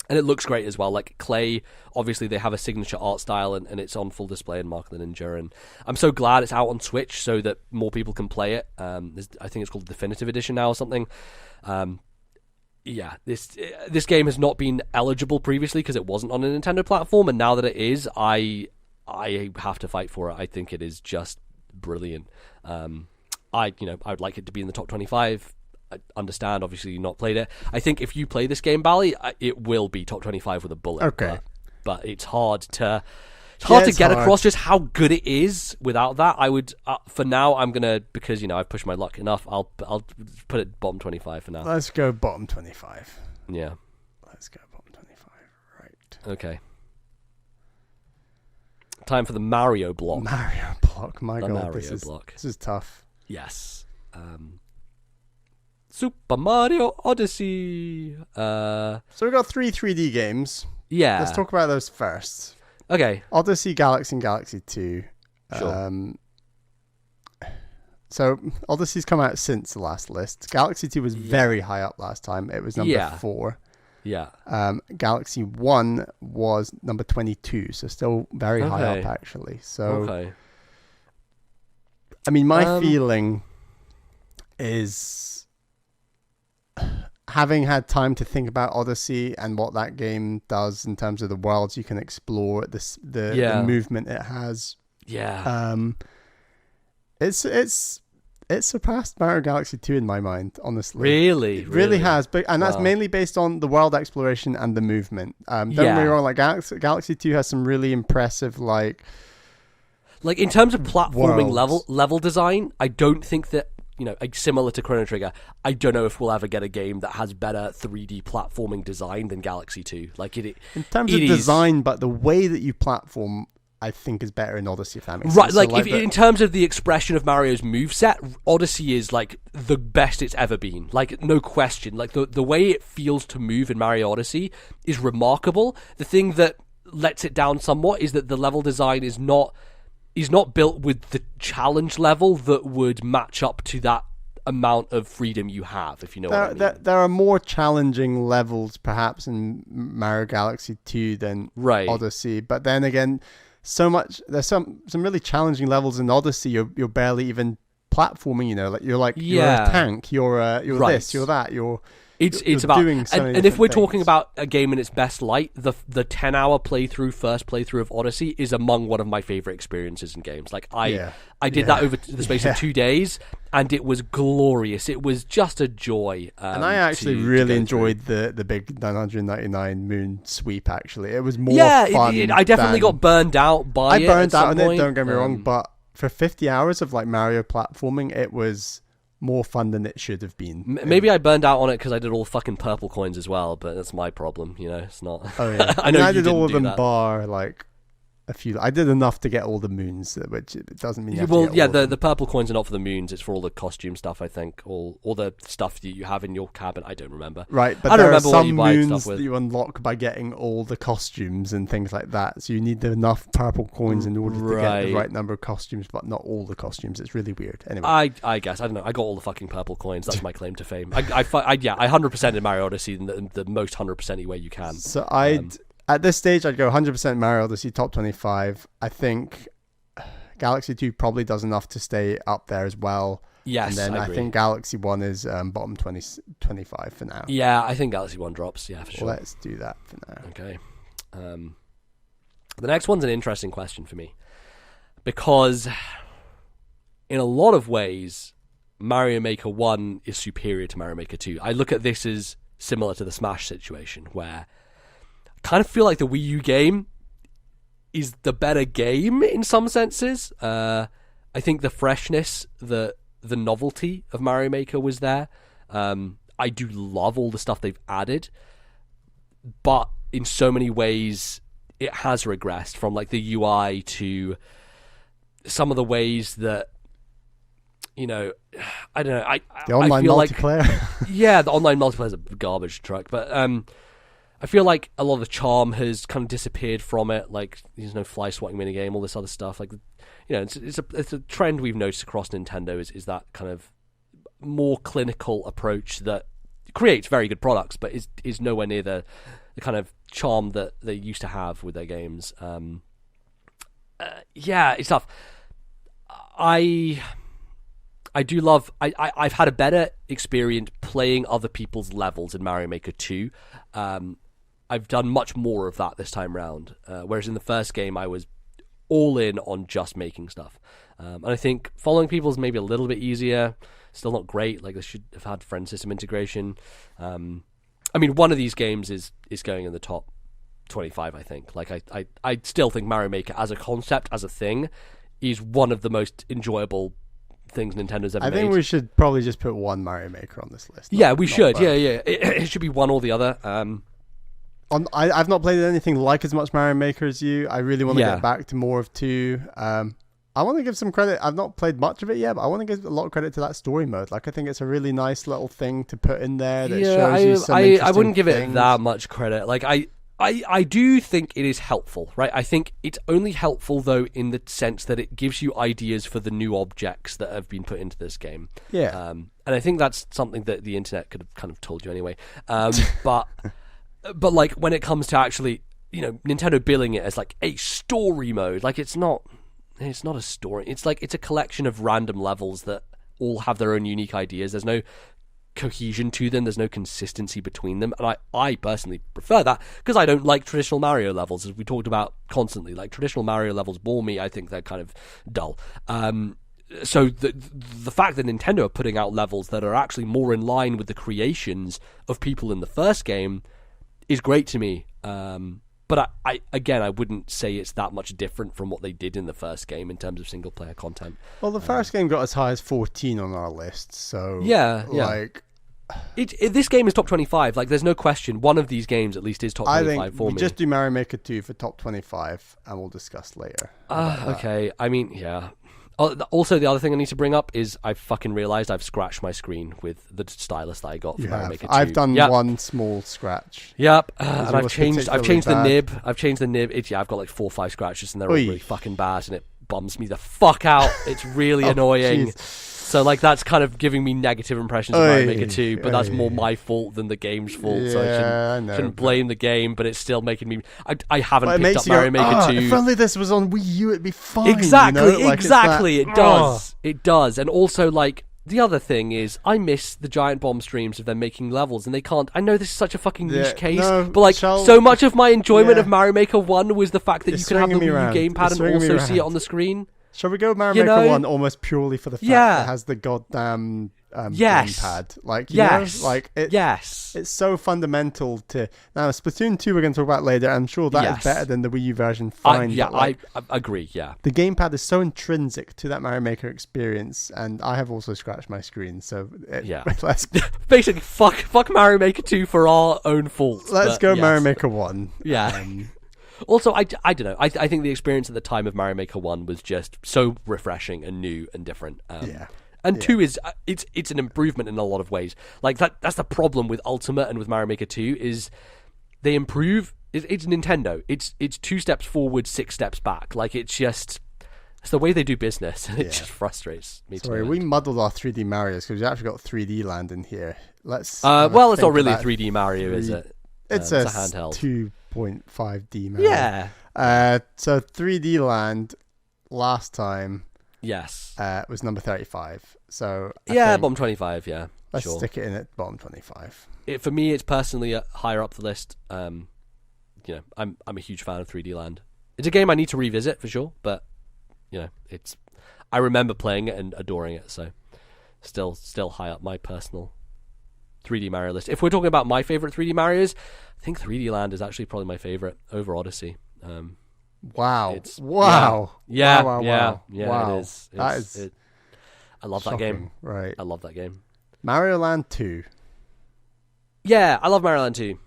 And it looks great as well. Like Clay, obviously they have a signature art style, and it's on full display in Mark of the Ninja. And I'm so glad it's out on Switch so that more people can play it. I think it's called Definitive Edition now or something. This game has not been eligible previously because it wasn't on a Nintendo platform, and now that it is, I have to fight for it. I think it is just brilliant. I would like it to be in the top 25. I understand, obviously, you've not played it. I think if you play this game, Bally, it will be top 25 with a bullet. Okay. But it's hard to get across just how good it is without that. I would, for now, I'm gonna, because I've pushed my luck enough. I'll put it bottom 25 for now. Let's go bottom 25. Yeah. Let's go bottom 25. Right. Okay. Time for the Mario block. Mario block. My the God, Mario block. This is tough. Yes. Super Mario Odyssey. So we've got 3 3D games. Yeah. Let's talk about those first. Okay. Odyssey, Galaxy, and Galaxy 2. Sure. So Odyssey's come out since the last list. Galaxy 2 was very high up last time. It was number 4. Yeah. Galaxy 1 was number 22, so still very high up actually. So I mean, my feeling is, having had time to think about Odyssey and what that game does in terms of the worlds you can explore, the movement it has. Yeah. It's surpassed Mario Galaxy 2 in my mind, honestly. Really? It really has. But that's mainly based on the world exploration and the movement. Don't get me wrong, like Galaxy 2 has some really impressive like in terms of platforming worlds. level design, I don't think that, similar to Chrono Trigger, I don't know if we'll ever get a game that has better 3D platforming design than Galaxy 2. In terms of design, but the way that you platform, I think, is better in Odyssey, if that makes sense. Right, so in terms of the expression of Mario's moveset, Odyssey is the best it's ever been. No question. The way it feels to move in Mario Odyssey is remarkable. The thing that lets it down somewhat is that the level design is not built with the challenge level that would match up to that amount of freedom you have, if you know what I mean. There are more challenging levels perhaps in Mario Galaxy 2 than Odyssey, but then again, there's some really challenging levels in Odyssey. You're barely even platforming, you're a tank, you're this, you're that, it's about doing so and if we're talking about a game in its best light, the 10-hour first playthrough of Odyssey is among one of my favorite experiences in games. I did that over the space of 2 days, and it was glorious. It was just a joy. And I actually really enjoyed the big 999 moon sweep. Actually, it was more fun. I definitely got burned out by it. I burned out on it. Don't get me wrong, but for 50 hours of Mario platforming, it was more fun than it should have been. Maybe I burned out on it because I did all the fucking purple coins as well, but that's my problem, it's not. Oh yeah. I know I did all of them bar a few. I did enough to get all the moons, which it doesn't mean you have to get all the purple coins are not for the moons, it's for all the costume stuff, I think, all the stuff that you have in your cabin. I don't remember. Right, but there are some moons that you unlock by getting all the costumes and things like that, so you need enough purple coins in order to get the right number of costumes, but not all the costumes. It's really weird. Anyway, I guess, I don't know, I got all the fucking purple coins. That's my claim to fame. I 100% in Mario Odyssey in the most 100% way you can. So at this stage, I'd go 100% Mario Odyssey, top 25. I think Galaxy 2 probably does enough to stay up there as well. Yes, and then I think Galaxy 1 is bottom 25 for now. Yeah, I think Galaxy 1 drops, for sure. Let's do that for now. Okay. The next one's an interesting question for me, because in a lot of ways, Mario Maker 1 is superior to Mario Maker 2. I look at this as similar to the Smash situation, where kind of feel like the Wii U game is the better game in some senses. I think the freshness, the novelty of Mario Maker was there. I do love all the stuff they've added, but in so many ways it has regressed, from the UI to some of the ways that, I don't know. The online multiplayer. The online multiplayer is a garbage truck, but I feel like a lot of the charm has kind of disappeared from it. There's no fly swatting minigame, all this other stuff. It's a trend we've noticed across Nintendo is that kind of more clinical approach that creates very good products, but is nowhere near the kind of charm that they used to have with their games. It's tough. I do love. I've had a better experience playing other people's levels in Mario Maker 2. I've done much more of that this time round, whereas in the first game I was all in on just making stuff. And I think following people is maybe a little bit easier. Still not great. They should have had friend system integration. One of these games is going in the top 25, I think. I still think Mario Maker as a concept, as a thing, is one of the most enjoyable things Nintendo's ever made. I think we should probably just put one Mario Maker on this list. We should. Both. Yeah. It should be one or the other. I've not played anything like as much Mario Maker as you. I really want to Yeah. get back to more of 2. I want to give some credit. I've not played much of it yet, but I want to give a lot of credit to that story mode. Like, I think it's a really nice little thing to put in there that shows you some interesting I wouldn't give it things. that much credit. Like, I do think it is helpful, right? I think it's only helpful, though, in the sense that it gives you ideas for the new objects that have been put into this game. Yeah. And I think that's something that the internet could have kind of told you anyway. But like, when it comes to actually, Nintendo billing it as like a story mode, like it's not a story. It's like, it's a collection of random levels that all have their own unique ideas. There's no cohesion to them. There's no consistency between them. And I personally prefer that because I don't like traditional Mario levels, as we talked about constantly. Like, traditional Mario levels bore me. I think they're kind of dull. So the fact that Nintendo are putting out levels that are actually more in line with the creations of people in the first game is great to me. But I wouldn't say it's that much different from what they did in the first game in terms of single player content. Well, the first game got as high as 14 on our list, so like this game is top 25. Like, there's no question. One of these games at least is top 25 I think for me. we just do Mario Maker 2 for top 25, and we'll discuss later. Okay. I mean, yeah. Also, the other thing I need to bring up is I fucking realized I've scratched my screen with the stylus that I got for Mario Maker 2. I've done one small scratch. Yep, and I've changed the nib. I've got like 4 or 5 scratches, and they're all really fucking bad, and it bums me the fuck out. It's really annoying. Geez. So, like, that's kind of giving me negative impressions of Mario Maker 2, but that's more my fault than the game's fault, so I shouldn't blame the game, but it's still making me... I haven't picked up Mario Maker 2. If only this was on Wii U, it'd be fine. Exactly, Like, exactly, it does. It does. And also, like, the other thing is, I miss the Giant Bomb streams of them making levels, and they can't... I know this is such a fucking niche case, but, like, so much of my enjoyment of Mario Maker 1 was the fact that you could have the Wii U gamepad and also see it on the screen. Shall we go Mario Maker 1 almost purely for the fact that it has the goddamn gamepad? Like, it's so fundamental to... Now, Splatoon 2 we're going to talk about later. I'm sure that is better than the Wii U version. Fine. I agree, yeah. The gamepad is so intrinsic to that Mario Maker experience, and I have also scratched my screen, so... let's basically, fuck Mario Maker 2 for our own fault. Let's go Mario Maker 1. Yeah. Also, I don't know. I think the experience at the time of Mario Maker 1 was just so refreshing and new and different. And 2 is it's an improvement in a lot of ways. Like, that's the problem with Ultimate and with Mario Maker 2 is they improve. It's Nintendo. It's 2 steps forward, 6 steps back. Like, it's the way they do business, and it just frustrates me. Sorry, we muddled our 3D Marios because we actually got 3D Land in here. Let's. It's not really a 3D Mario, is it? It's a handheld 2.5D Mario. Yeah. So 3D Land last time. Yes. Was number 35. So bottom 25. Yeah. Let's stick it in at bottom 25. For me, it's personally higher up the list. I'm a huge fan of 3D Land. It's a game I need to revisit for sure, but I remember playing it and adoring it. So still high up my personal 3D Mario list. If we're talking about my favorite 3D Marios, I think 3D Land is actually probably my favorite over Odyssey. Wow. It is. I love shocking, that game. Right. I love that game. Mario Land 2. Yeah, I love Mario Land 2.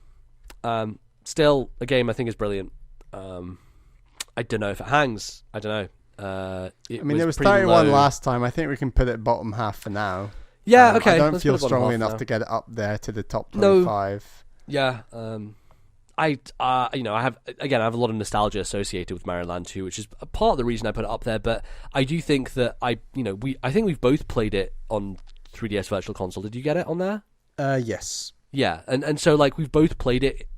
Still, a game I think is brilliant. I don't know if it hangs. I don't know. There was 31 last time. I think we can put it bottom half for now. Yeah, okay. I don't feel strongly enough to get it up there to the top 25. No. Yeah. I have a lot of nostalgia associated with Mario Land 2, which is a part of the reason I put it up there. But I do think that I think we've both played it on 3DS Virtual Console. Did you get it on there? Yes. Yeah, and so like we've both played it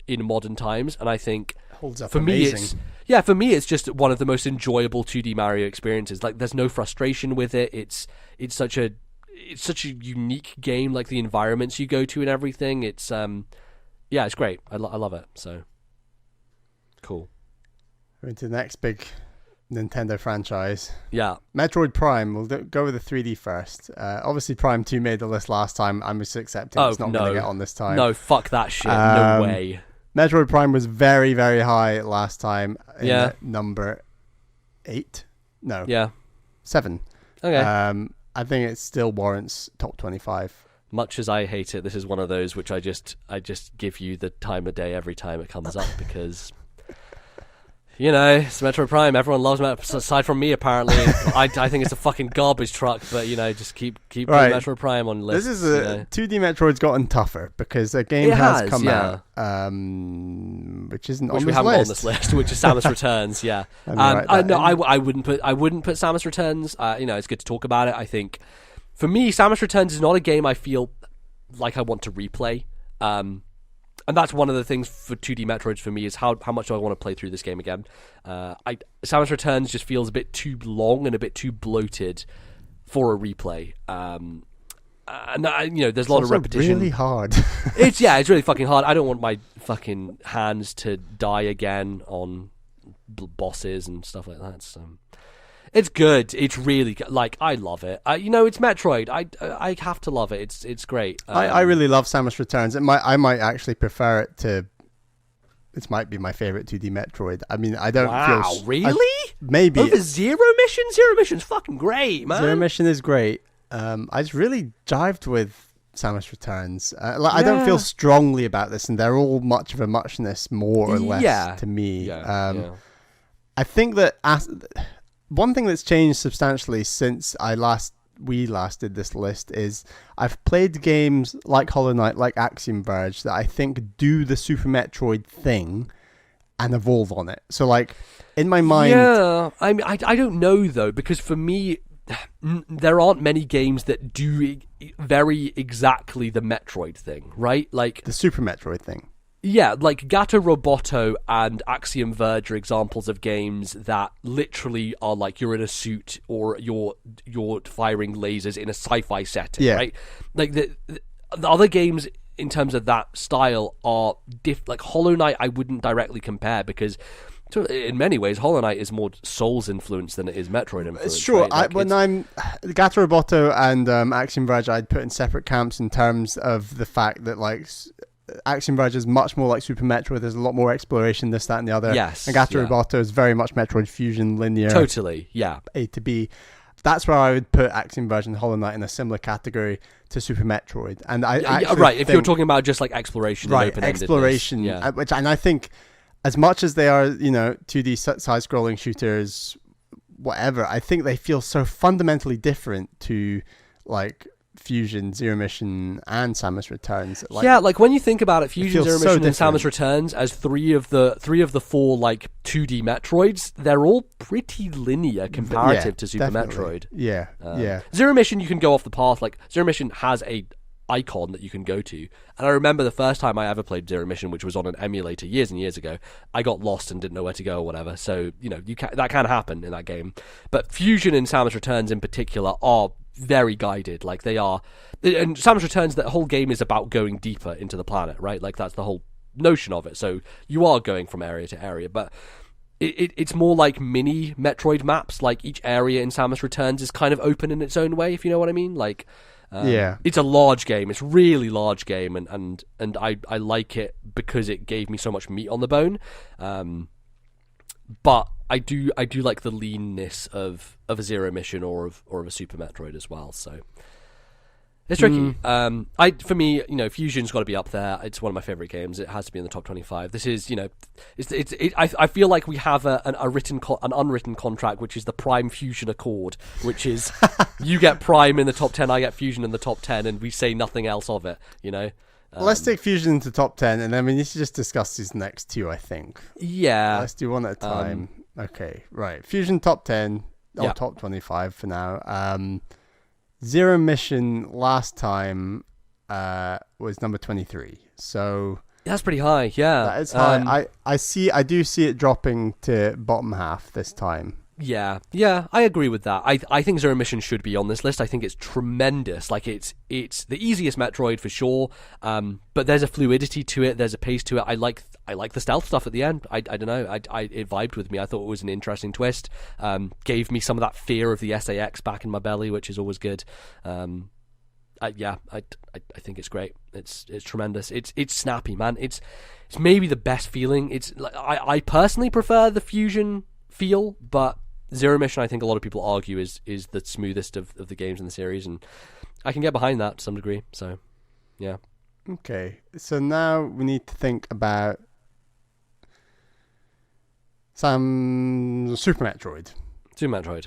in modern times, and I think holds up for amazing. For me it's just one of the most enjoyable 2D Mario experiences. Like, there's no frustration with it. It's such a unique game. Like, the environments you go to and everything. It's it's great. I love it. So cool. Going to the next big Nintendo franchise. Yeah. Metroid Prime. We'll go with the 3D first. Obviously, Prime 2 made the list last time. I'm just accepting it's not going to get on this time. No, fuck that shit. No way. Metroid Prime was very, very high last time. Number 8? No. Yeah. 7. Okay. I think it still warrants top 25. much as I hate it, this is one of those which I just give you the time of day every time it comes up because, you know, it's Metroid Prime. Everyone loves Metroid, aside from me apparently. I think it's a fucking garbage truck, but you know, just keep putting Metroid Prime on lists. This is 2D Metroid's gotten tougher because a game has come out, which isn't which on we this haven't list. on this list, which is Samus Returns. Yeah, I wouldn't put Samus Returns. You know, it's good to talk about it. I think for me, Samus Returns is not a game I feel like I want to replay. And that's one of the things for 2D Metroids for me is how much do I want to play through this game again. Samus Returns just feels a bit too long and a bit too bloated for a replay. You know, there's a lot of repetition. It's really hard. It's really fucking hard. I don't want my fucking hands to die again on bosses and stuff like that. So it's good. It's really good. Like, I love it. You know, it's Metroid. I have to love it. It's great. I really love Samus Returns. I might actually prefer it to. It might be my favorite 2D Metroid. I mean, I don't feel. Really? Maybe over Zero Mission. Zero Mission's fucking great, man. Zero Mission is great. I just really jived with Samus Returns. I don't feel strongly about this, and they're all much of a muchness, more or less, to me. I think that one thing that's changed substantially since we last did this list is I've played games like Hollow Knight, like Axiom Verge, that I think do the Super Metroid thing and evolve on it. So, like, in my mind... Yeah, I mean, I don't know, though, because for me, there aren't many games that do very exactly the Metroid thing, right? Like the Super Metroid thing. Yeah, like Gato Roboto and Axiom Verge are examples of games that literally are like you're in a suit or you're firing lasers in a sci-fi setting, right? Like the other games in terms of that style are like Hollow Knight I wouldn't directly compare because in many ways Hollow Knight is more Souls influence than it is Metroid influence. Sure, right? Like when I'm Gato Roboto and Axiom Verge I'd put in separate camps in terms of the fact that like Axiom Verge is much more like Super Metroid. There's a lot more exploration, this, that, and the other. Yes. And Gato Roboto is very much Metroid Fusion, linear. Totally, yeah. A to B. That's where I would put Axiom Verge and Hollow Knight in a similar category to Super Metroid. And if you're talking about just like exploration, and open-endedness, exploration, and I think as much as they are, you know, 2D side-scrolling shooters, whatever, I think they feel so fundamentally different to like Fusion, Zero Mission, and Samus Returns. Like when you think about it, Fusion, Zero Mission, and different. Samus Returns as three of the four like 2D Metroids, they're all pretty linear comparative to Super Metroid. Yeah. Zero Mission, you can go off the path. Like Zero Mission has a icon that you can go to, and I remember the first time I ever played Zero Mission, which was on an emulator years and years ago. I got lost and didn't know where to go or whatever. So you know, that can happen in that game. But Fusion and Samus Returns in particular are very guided, like they are, and Samus Returns, that whole game is about going deeper into the planet, right? Like that's the whole notion of it. So you are going from area to area, but it's more like mini Metroid maps. Like each area in Samus Returns is kind of open in its own way, if you know what I mean. Like it's a large game. It's really large game, and I like it because it gave me so much meat on the bone. But I do like the leanness of a Zero Mission or of a Super Metroid as well. So it's tricky. For me, you know, Fusion's got to be up there. It's one of my favorite games. It has to be in the top 25. This is, you know, I feel like we have an unwritten contract, which is the Prime Fusion Accord, which is you get Prime in the top 10, I get Fusion in the top 10, and we say nothing else of it. You know. Let's take Fusion into top 10, and then we need to just discuss these next two, I think. Yeah. Let's do one at a time. Okay, right. Fusion top 10, or top 25 for now. Zero Mission last time was number 23. So that's pretty high, yeah. That is high. I do see it dropping to bottom half this time. Yeah, I agree with that. I think Zero Mission should be on this list. I think it's tremendous. Like it's the easiest Metroid for sure. But there's a fluidity to it. There's a pace to it. I like the stealth stuff at the end. I don't know. It vibed with me. I thought it was an interesting twist. Gave me some of that fear of the SAX back in my belly, which is always good. I think it's great. It's tremendous. It's snappy, man. It's maybe the best feeling. It's like I personally prefer the Fusion feel, but Zero Mission, I think a lot of people argue is the smoothest of the games in the series, and I can get behind that to some degree. So, yeah. Okay, so now we need to think about some Super Metroid. Super Metroid.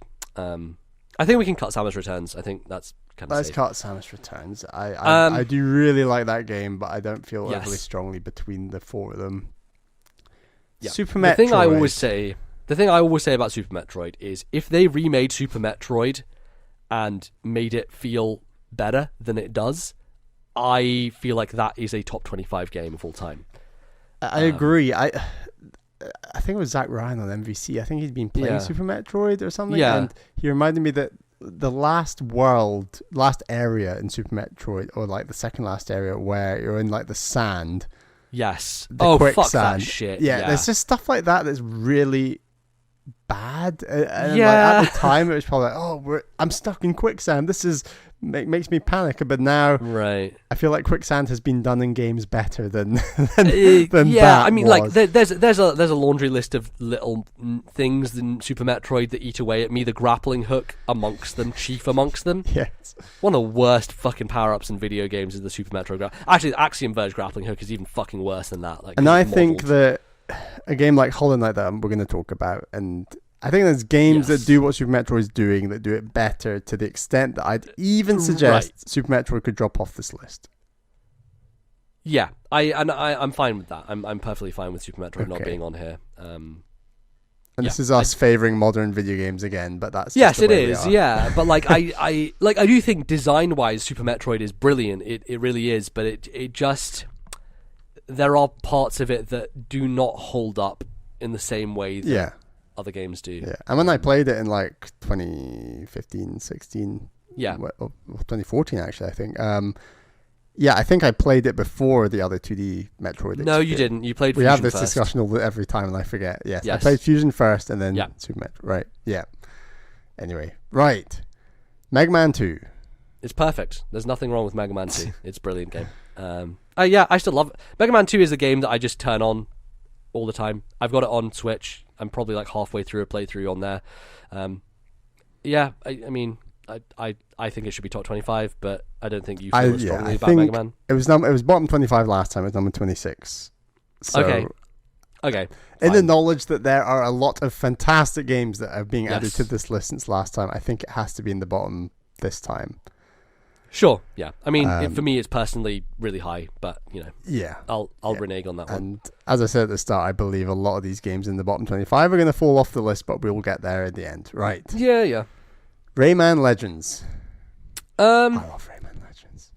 I think we can cut Samus Returns. I think that's kind of Let's safe. cut Samus Returns. I do really like that game, but I don't feel Yes. overly strongly between the four of them. Yeah. Super Metroid. The thing I always say about Super Metroid is if they remade Super Metroid and made it feel better than it does, I feel like that is a top 25 game of all time. I agree. I think it was Zach Ryan on MVC. I think he'd been playing Super Metroid or something. Yeah. And he reminded me that the last area in Super Metroid, or like the second last area where you're in like the sand. Yes. The fuck that shit. Yeah, there's just stuff like that that's really bad. And Yeah. like, at the time, it was probably like, I'm stuck in quicksand. This is makes me panic. But now, right, I feel like quicksand has been done in games better than yeah. that I mean, was. like there's a laundry list of little things in Super Metroid that eat away at me. The grappling hook amongst them, chief amongst them. Yes. One of the worst fucking power-ups in video games is the Super Metroid. Actually, the Axiom Verge grappling hook is even fucking worse than that. Like, And I think that a game like Hollow Knight that we're going to talk about, and I think there's games that do what Super Metroid is doing that do it better to the extent that I'd even suggest Super Metroid could drop off this list. Yeah, I'm fine with that. I'm perfectly fine with Super Metroid not being on here. And this is us favoring modern video games again, but that's yes, just the it way is. we are. Yeah, but like I do think design-wise, Super Metroid is brilliant. It really is, but it just there are parts of it that do not hold up in the same way that other games do. Yeah, and when I played it in like 2015, 16, or 2014 actually, I think. I think I played it before the other 2D Metroid. No, you didn't. You played We Fusion have this first. discussion every time and I forget. Yes, I played Fusion first and then Super Metroid. Right, yeah. Anyway, right. Mega Man 2. It's perfect. There's nothing wrong with Mega Man 2. It's a brilliant game. I still love it. Mega Man 2 is a game that I just turn on all the time. I've got it on Switch. I'm probably like halfway through a playthrough on there. I mean, I think it should be top 25, but I don't think you feel as strongly about Mega Man. It was bottom 25 last time. It was number 26. So, okay. In the knowledge that there are a lot of fantastic games that are being added to this list since last time, I think it has to be in the bottom this time. Sure, yeah. I mean, for me, it's personally really high, but, you know. Yeah. I'll renege on that one. And as I said at the start, I believe a lot of these games in the bottom 25 are going to fall off the list, but we'll get there in the end. Right. Yeah. Rayman Legends. I love Rayman Legends.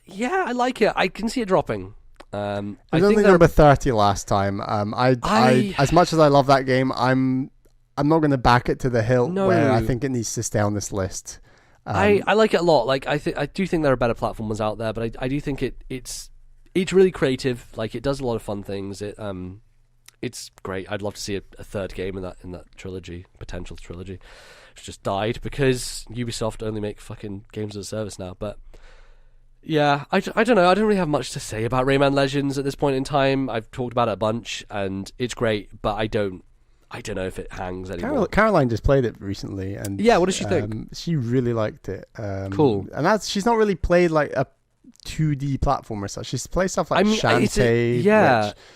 Yeah, I like it. I can see it dropping. I was only number 30 last time. I as much as I love that game, I'm not going to back it to the hill where I think it needs to stay on this list. I like it a lot. Like I do think there are better platformers out there, but I do think it's really creative. Like it does a lot of fun things. It's great. I'd love to see a third game in that trilogy, potential trilogy. It's just died because Ubisoft only make fucking games as a service now. But yeah, I don't know. I don't really have much to say about Rayman Legends at this point in time. I've talked about it a bunch, and it's great, but I don't know if it hangs anymore. Caroline just played it recently, and what does she think? She really liked it. Cool. And she's not really played like a 2D platformer. So she's played stuff like Shantae.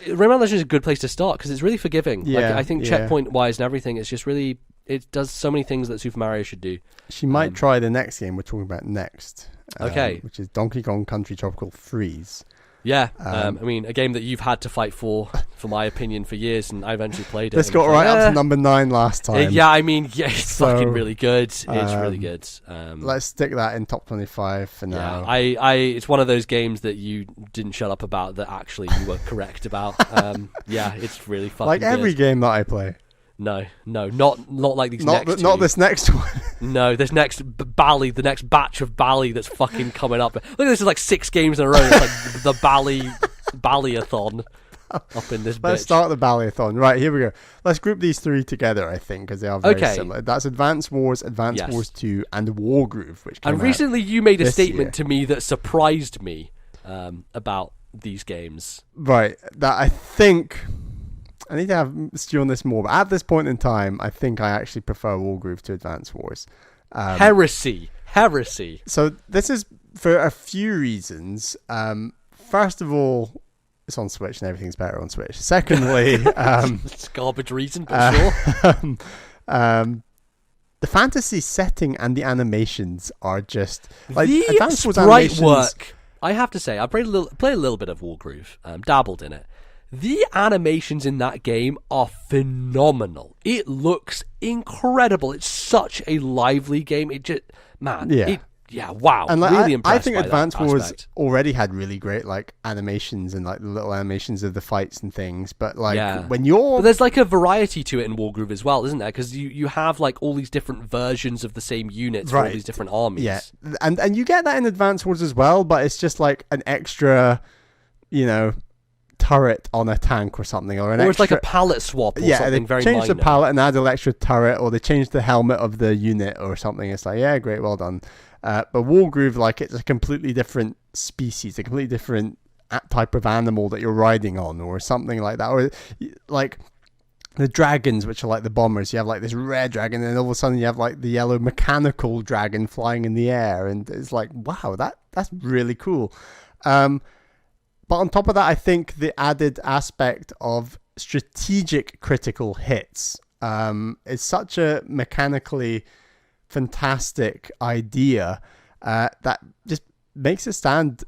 Rayman Legends is a good place to start because it's really forgiving. Yeah, I think checkpoint wise and everything, it's just really it does so many things that Super Mario should do. She might try the next game we're talking about next. Which is Donkey Kong Country Tropical Freeze. Yeah, I mean, a game that you've had to fight for my opinion, for years, and I eventually played it. This got right up to number 9 last time. It's fucking really good. It's really good. Let's stick that in top 25 for now. It's one of those games that you didn't shut up about that actually you were correct about. It's really fucking like every good. game that I play. No, not like these next two. Not this next one. No, this next Bally, the next batch of Bally that's fucking coming up. Look at this, is like 6 games in a row. It's like the Bally-a-thon up in this bitch. Let's start the Bally-a-thon. Right, here we go. Let's group these 3 together, I think, because they are very similar. That's Advance Wars, Advance Wars 2, and Wargroove, which came out recently you made a statement year. to me that surprised me about these games. Right, that I think... I need to have stew on this more. But at this point in time, I think I actually prefer Wargroove to Advance Wars. Heresy. So this is for a few reasons. First of all, it's on Switch and everything's better on Switch. Secondly, it's garbage reason, but sure. The fantasy setting and the animations are just like the Advance Wars sprite animations. work. I have to say, I played a little bit of Wargroove, dabbled in it. The animations in that game are phenomenal. It looks incredible. It's such a lively game. It just, man, wow. And like, really impressed I think by Advance that Wars aspect. already had really great like animations and like the little animations of the fights and things. But like when But you're there's like a variety to it in Wargroove as well, isn't there? Because you have like all these different versions of the same units for all these different armies. Yeah, and you get that in Advance Wars as well, but it's just like an extra, turret on a tank or something, or it's like a palette swap or something very minor. They changed the palette and added an extra turret, or they changed the helmet of the unit or something. It's like, yeah, great, well done. But Wargroove, like, it's a completely different species, a completely different type of animal that you're riding on, or something like that. Or like the dragons, which are like the bombers. You have like this red dragon, and then all of a sudden you have like the yellow mechanical dragon flying in the air, and it's like, wow, that's really cool. But on top of that, I think the added aspect of strategic critical hits is such a mechanically fantastic idea that just makes it stand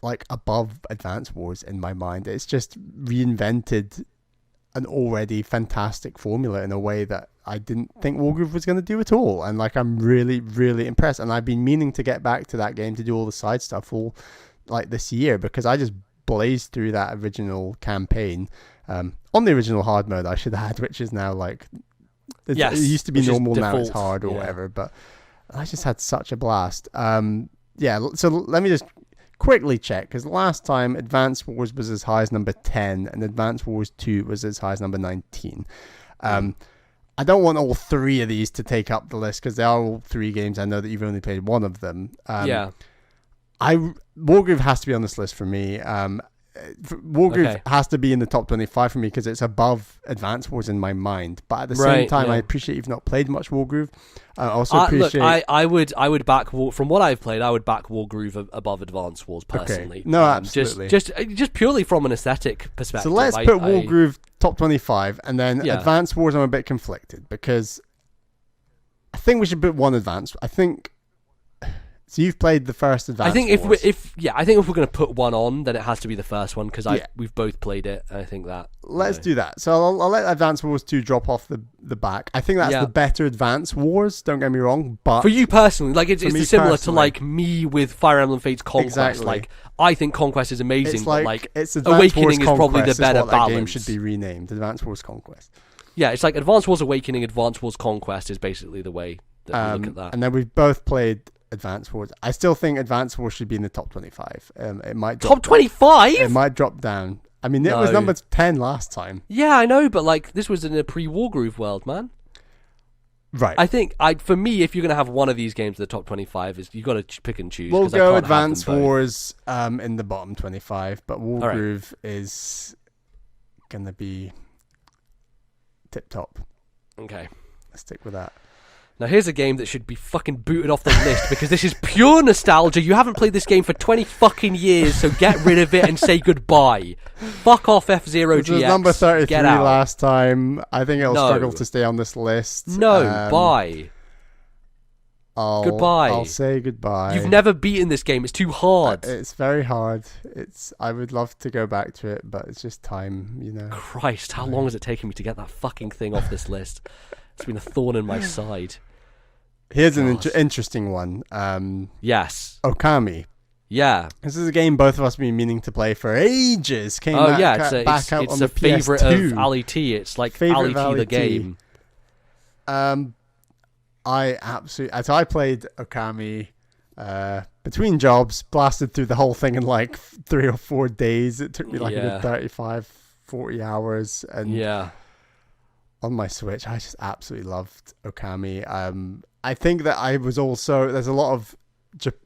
like above Advance Wars in my mind. It's just reinvented an already fantastic formula in a way that I didn't think Wargroove was going to do at all. And like, I'm really, really impressed. And I've been meaning to get back to that game to do all the side stuff all like this year, because I just blazed through that original campaign on the original hard mode, I should add, which is now like it used to be normal, now it's hard or whatever, but I just had such a blast. So let me just quickly check, because last time Advance Wars was as high as number 10 and Advance Wars 2 was as high as number 19. I don't want all three of these to take up the list, because they are all three games. I know that you've only played one of them. Wargroove has to be on this list for me. Wargroove has to be in the top 25 for me, because it's above Advance Wars in my mind. But at the same time, I appreciate you've not played much Wargroove. I also appreciate. Look, I would back from what I've played. I would back Wargroove above Advance Wars personally. Okay. No, absolutely. Just purely from an aesthetic perspective. So let's put Wargroove top 25, and then Advance Wars. I'm a bit conflicted, because I think we should put one Advance. I think. So you've played the first Advance Wars. I think if we're going to put one on, then it has to be the first one, because we've both played it. And I think that let's do that. So I'll let Advance Wars 2 drop off the back. I think that's the better Advance Wars. Don't get me wrong, but for you personally, like it's similar to like me with Fire Emblem Fates Conquest. Exactly. Like I think Conquest is amazing, it's like, but like it's Awakening is probably the better balance. balance. That game should be renamed Advance Wars Conquest. Yeah, it's like Advance Wars Awakening, Advance Wars Conquest is basically the way that we look at that. And then we've both played Advance Wars. I still think Advance Wars should be in the top 25. It might drop top 25. It might drop down. I mean, it was number 10 last time. Yeah, I know, but like this was in a pre-Wargroove world, man. Right. I think for me, if you're gonna have one of these games in the top 25, is you got to pick and choose. We'll go Advance Wars in the bottom 25, but Wargroove is gonna be tip top. Okay, let's stick with that. Now here's a game that should be fucking booted off the list, because this is pure nostalgia. You haven't played this game for 20 fucking years, so get rid of it and say goodbye. Fuck off, F-Zero GX. This was number 33 last time. I think it'll struggle to stay on this list. No, bye. Goodbye. I'll say goodbye. You've never beaten this game. It's too hard. It's very hard. I would love to go back to it, but it's just time, you know. Christ, how long has it taken me to get that fucking thing off this list? It's been a thorn in my side. Here's an interesting one. Yes. Okami. Yeah. This is a game both of us have been meaning to play for ages. Came back out on the favorite PS2. of Ali T. It's like Ali T the game. I played Okami between jobs, blasted through the whole thing in like 3 or 4 days. It took me like a good 35, 40 hours. And on my Switch, I just absolutely loved Okami. I think that I was also, there's a lot of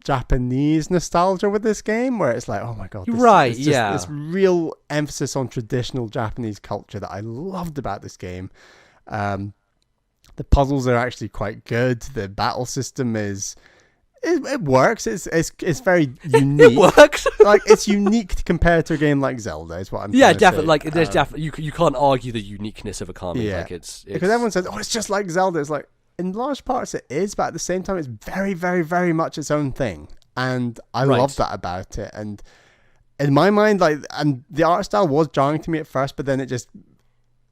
Japanese nostalgia with this game, where it's like, oh my god, Right, it's just yeah. this real emphasis on traditional Japanese culture that I loved about this game. The puzzles are actually quite good. The battle system it works. It's very unique. It works. Like, it's unique compared to a game like Zelda, is what I'm trying to definitely. say. Like, there's definitely you can't argue the uniqueness of Okami. Yeah. Like, it's because everyone says, oh, it's just like Zelda. It's like, in large parts it is, but at the same time it's very, very, very much its own thing, and I love that about it. And in my mind, like, and the art style was jarring to me at first, but then it just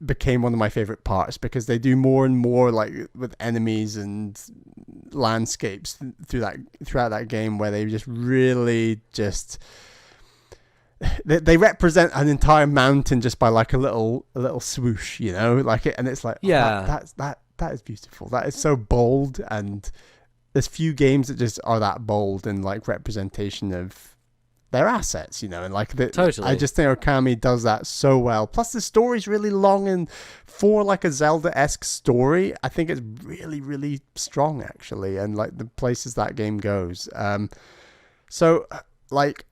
became one of my favorite parts, because they do more and more, like, with enemies and landscapes throughout that game, where they just really just they represent an entire mountain just by like a little swoosh, you know, like it, and it's like, that is beautiful. That is so bold, and there's few games that just are that bold and like representation of their assets, you know, and like totally. I just think Okami does that so well. Plus the story's really long, and for like a Zelda-esque story, I think it's really, really strong actually, and like the places that game goes. So like,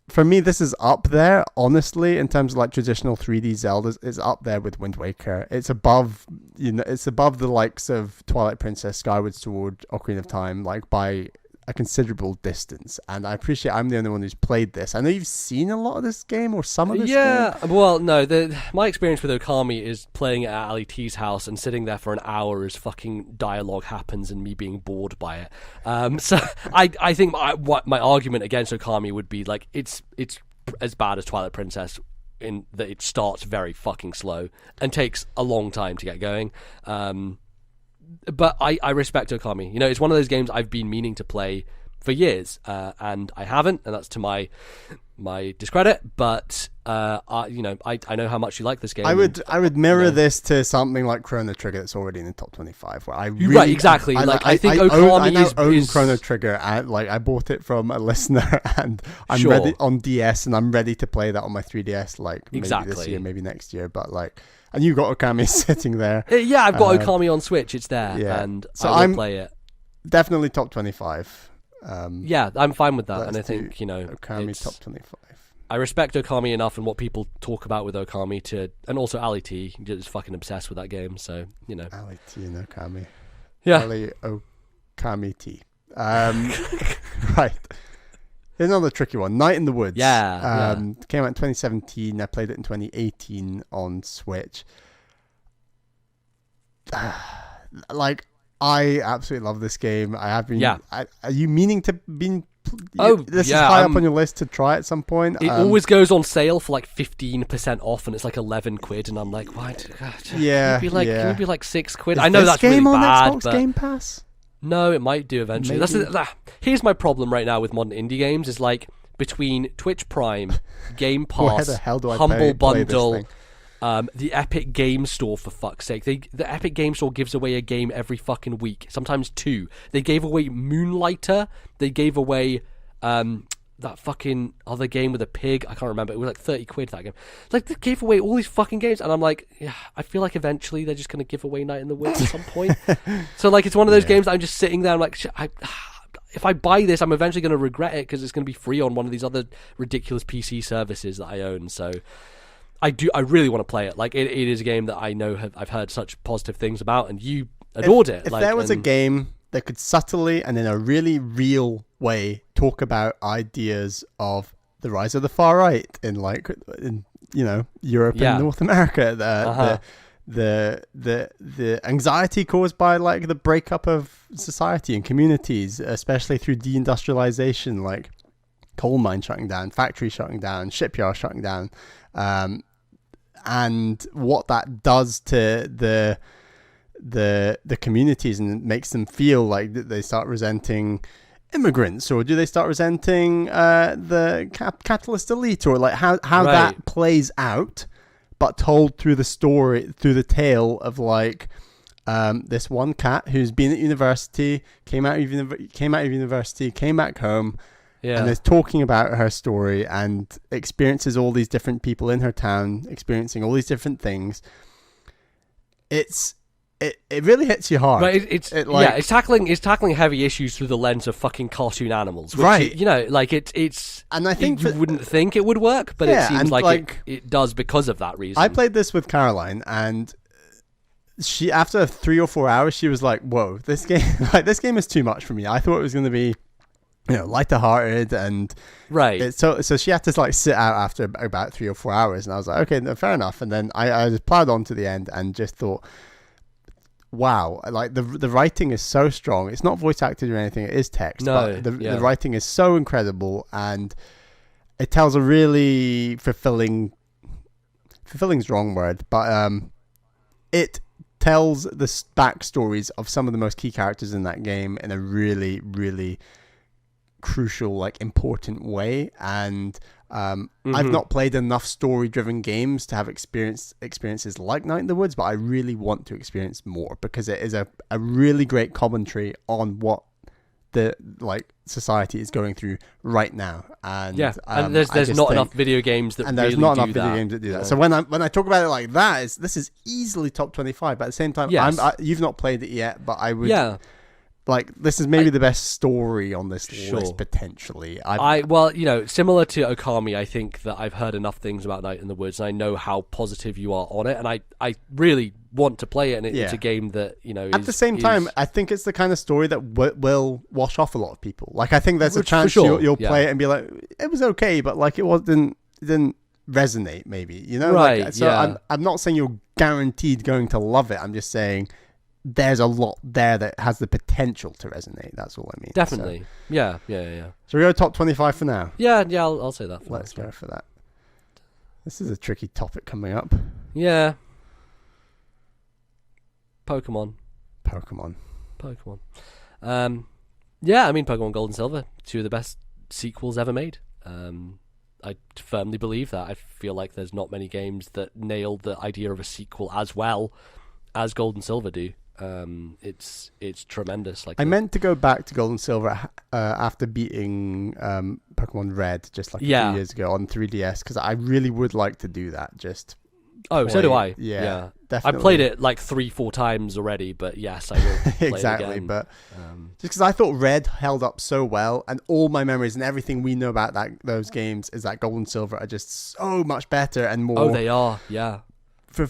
for me, this is up there, honestly, in terms of like traditional 3D Zeldas. It's up there with Wind Waker. It's above, you know, it's above the likes of Twilight Princess, Skyward Sword, Ocarina of Time, like by a considerable distance. And I appreciate I'm the only one who's played this. I know you've seen a lot of this game, or some of this game. Yeah, well, no, my experience with Okami is playing it at Ali T's house and sitting there for an hour as fucking dialogue happens and me being bored by it. So I think my argument against Okami would be like, it's as bad as Twilight Princess in that it starts very fucking slow and takes a long time to get going. But I respect Okami. You know, it's one of those games I've been meaning to play for years, and I haven't, and that's to my discredit. But I know how much you like this game. I would mirror this to something like Chrono Trigger that's already in the top 25. Where I really, right, exactly. I think Okami own Chrono Trigger. I bought it from a listener, and I'm ready on DS, and I'm ready to play that on my 3DS. Like maybe this year, maybe next year, but like. And you've got Okami sitting there. Yeah, I've got Okami on Switch. It's there, and so I will play it. Definitely top 25. Yeah, I'm fine with that, and I think, you know, Okami top 25. I respect Okami enough and what people talk about with Okami and also Ali T is fucking obsessed with that game. So, you know, Ali T and Okami. Yeah, Ali Okami T. Right. Here's another tricky one. Night in the Woods. Yeah. Came out in 2017. I played it in 2018 on Switch. Like, I absolutely love this game. I have been. Yeah. Are you meaning to be? This is yeah, high up on your list to try at some point. It always goes on sale for like 15% off, and it's like 11 quid, and I'm like, why? Yeah. Can it be like 6 quid? Is I know this that's game really on bad, Xbox but Game Pass? No, it might do eventually. Here's my problem right now with modern indie games is like between Twitch Prime, Game Pass, Where the hell do I Humble play this Bundle, thing? the Epic Game Store, for fuck's sake. The Epic Game Store gives away a game every fucking week, sometimes two. They gave away Moonlighter. They gave away that fucking other game with a pig. I can't remember. It was like 30 quid, that game. Like, they gave away all these fucking games, and I'm like, yeah, I feel like eventually they're just going to give away Night in the Woods at some point. So, like, it's one of those games that I'm just sitting there, I'm like, if I buy this, I'm eventually going to regret it because it's going to be free on one of these other ridiculous PC services that I own. So I really want to play it. Like, it is a game that I know I've heard such positive things about, and you adored it. If there was a game that could subtly and in a really real way talk about ideas of the rise of the far right in Europe and North America, the anxiety caused by like the breakup of society and communities, especially through deindustrialization, like coal mines shutting down, factories shutting down, shipyards shutting down, and what that does to the communities, and it makes them feel like they start resenting immigrants, or do they start resenting the capitalist elite, or like how that plays out, but told through the story, through the tale of like this one cat who's been at university, came out of university, came back home, and is talking about her story and experiences all these different people in her town experiencing all these different things. It's it really hits you hard. Right, it's tackling heavy issues through the lens of fucking cartoon animals, which, right? It's and I think you wouldn't think it would work, but it seems like it does because of that reason. I played this with Caroline, and she, after 3 or 4 hours, she was like, "Whoa, this game is too much for me. I thought it was going to be, lighter-hearted and right." So she had to sit out after about 3 or 4 hours, and I was like, "Okay, no, fair enough." And then I just plowed on to the end and just thought, wow, the writing is so strong. It's not voice acted or anything, it is text, but the writing is so incredible, and it tells a really fulfilling's the wrong word, but it tells the backstories of some of the most key characters in that game in a really, really crucial, important way. And I've not played enough story-driven games to have experiences like Night in the Woods, but I really want to experience more, because it is a really great commentary on what the society is going through right now. And and there's not enough video games that and there's really not enough do video that. games that do that. So when I talk about it like that, this is easily top 25. But at the same time, you've not played it yet, but I would. Yeah. This is maybe the best story on this list, potentially. Similar to Okami, I think that I've heard enough things about Night in the Woods, and I know how positive you are on it, and I really want to play it, and it's a game that, At the same time, I think it's the kind of story that will wash off a lot of people. I think there's a chance you'll play it and be like, it was okay, but it didn't resonate, maybe, Right, I'm not saying you're guaranteed going to love it. I'm just saying there's a lot there that has the potential to resonate. That's all I mean. Definitely. So, yeah. So we go top 25 for now? Yeah, I'll say that. Let's go for that. This is a tricky topic coming up. Yeah. Pokemon. Pokemon. Pokemon Gold and Silver, 2 of the best sequels ever made. I firmly believe that. I feel like there's not many games that nail the idea of a sequel as well as Gold and Silver do. It's tremendous. I meant to go back to Gold and Silver after beating Pokemon Red just a few years ago on 3DS, because I really would like to do that. So do I. Yeah, definitely. I played it 3-4 times already, but yes, I will play exactly. it again. But just because I thought Red held up so well, and all my memories and everything we know about those games is that Gold and Silver are just so much better and more. Oh, they are. Yeah. For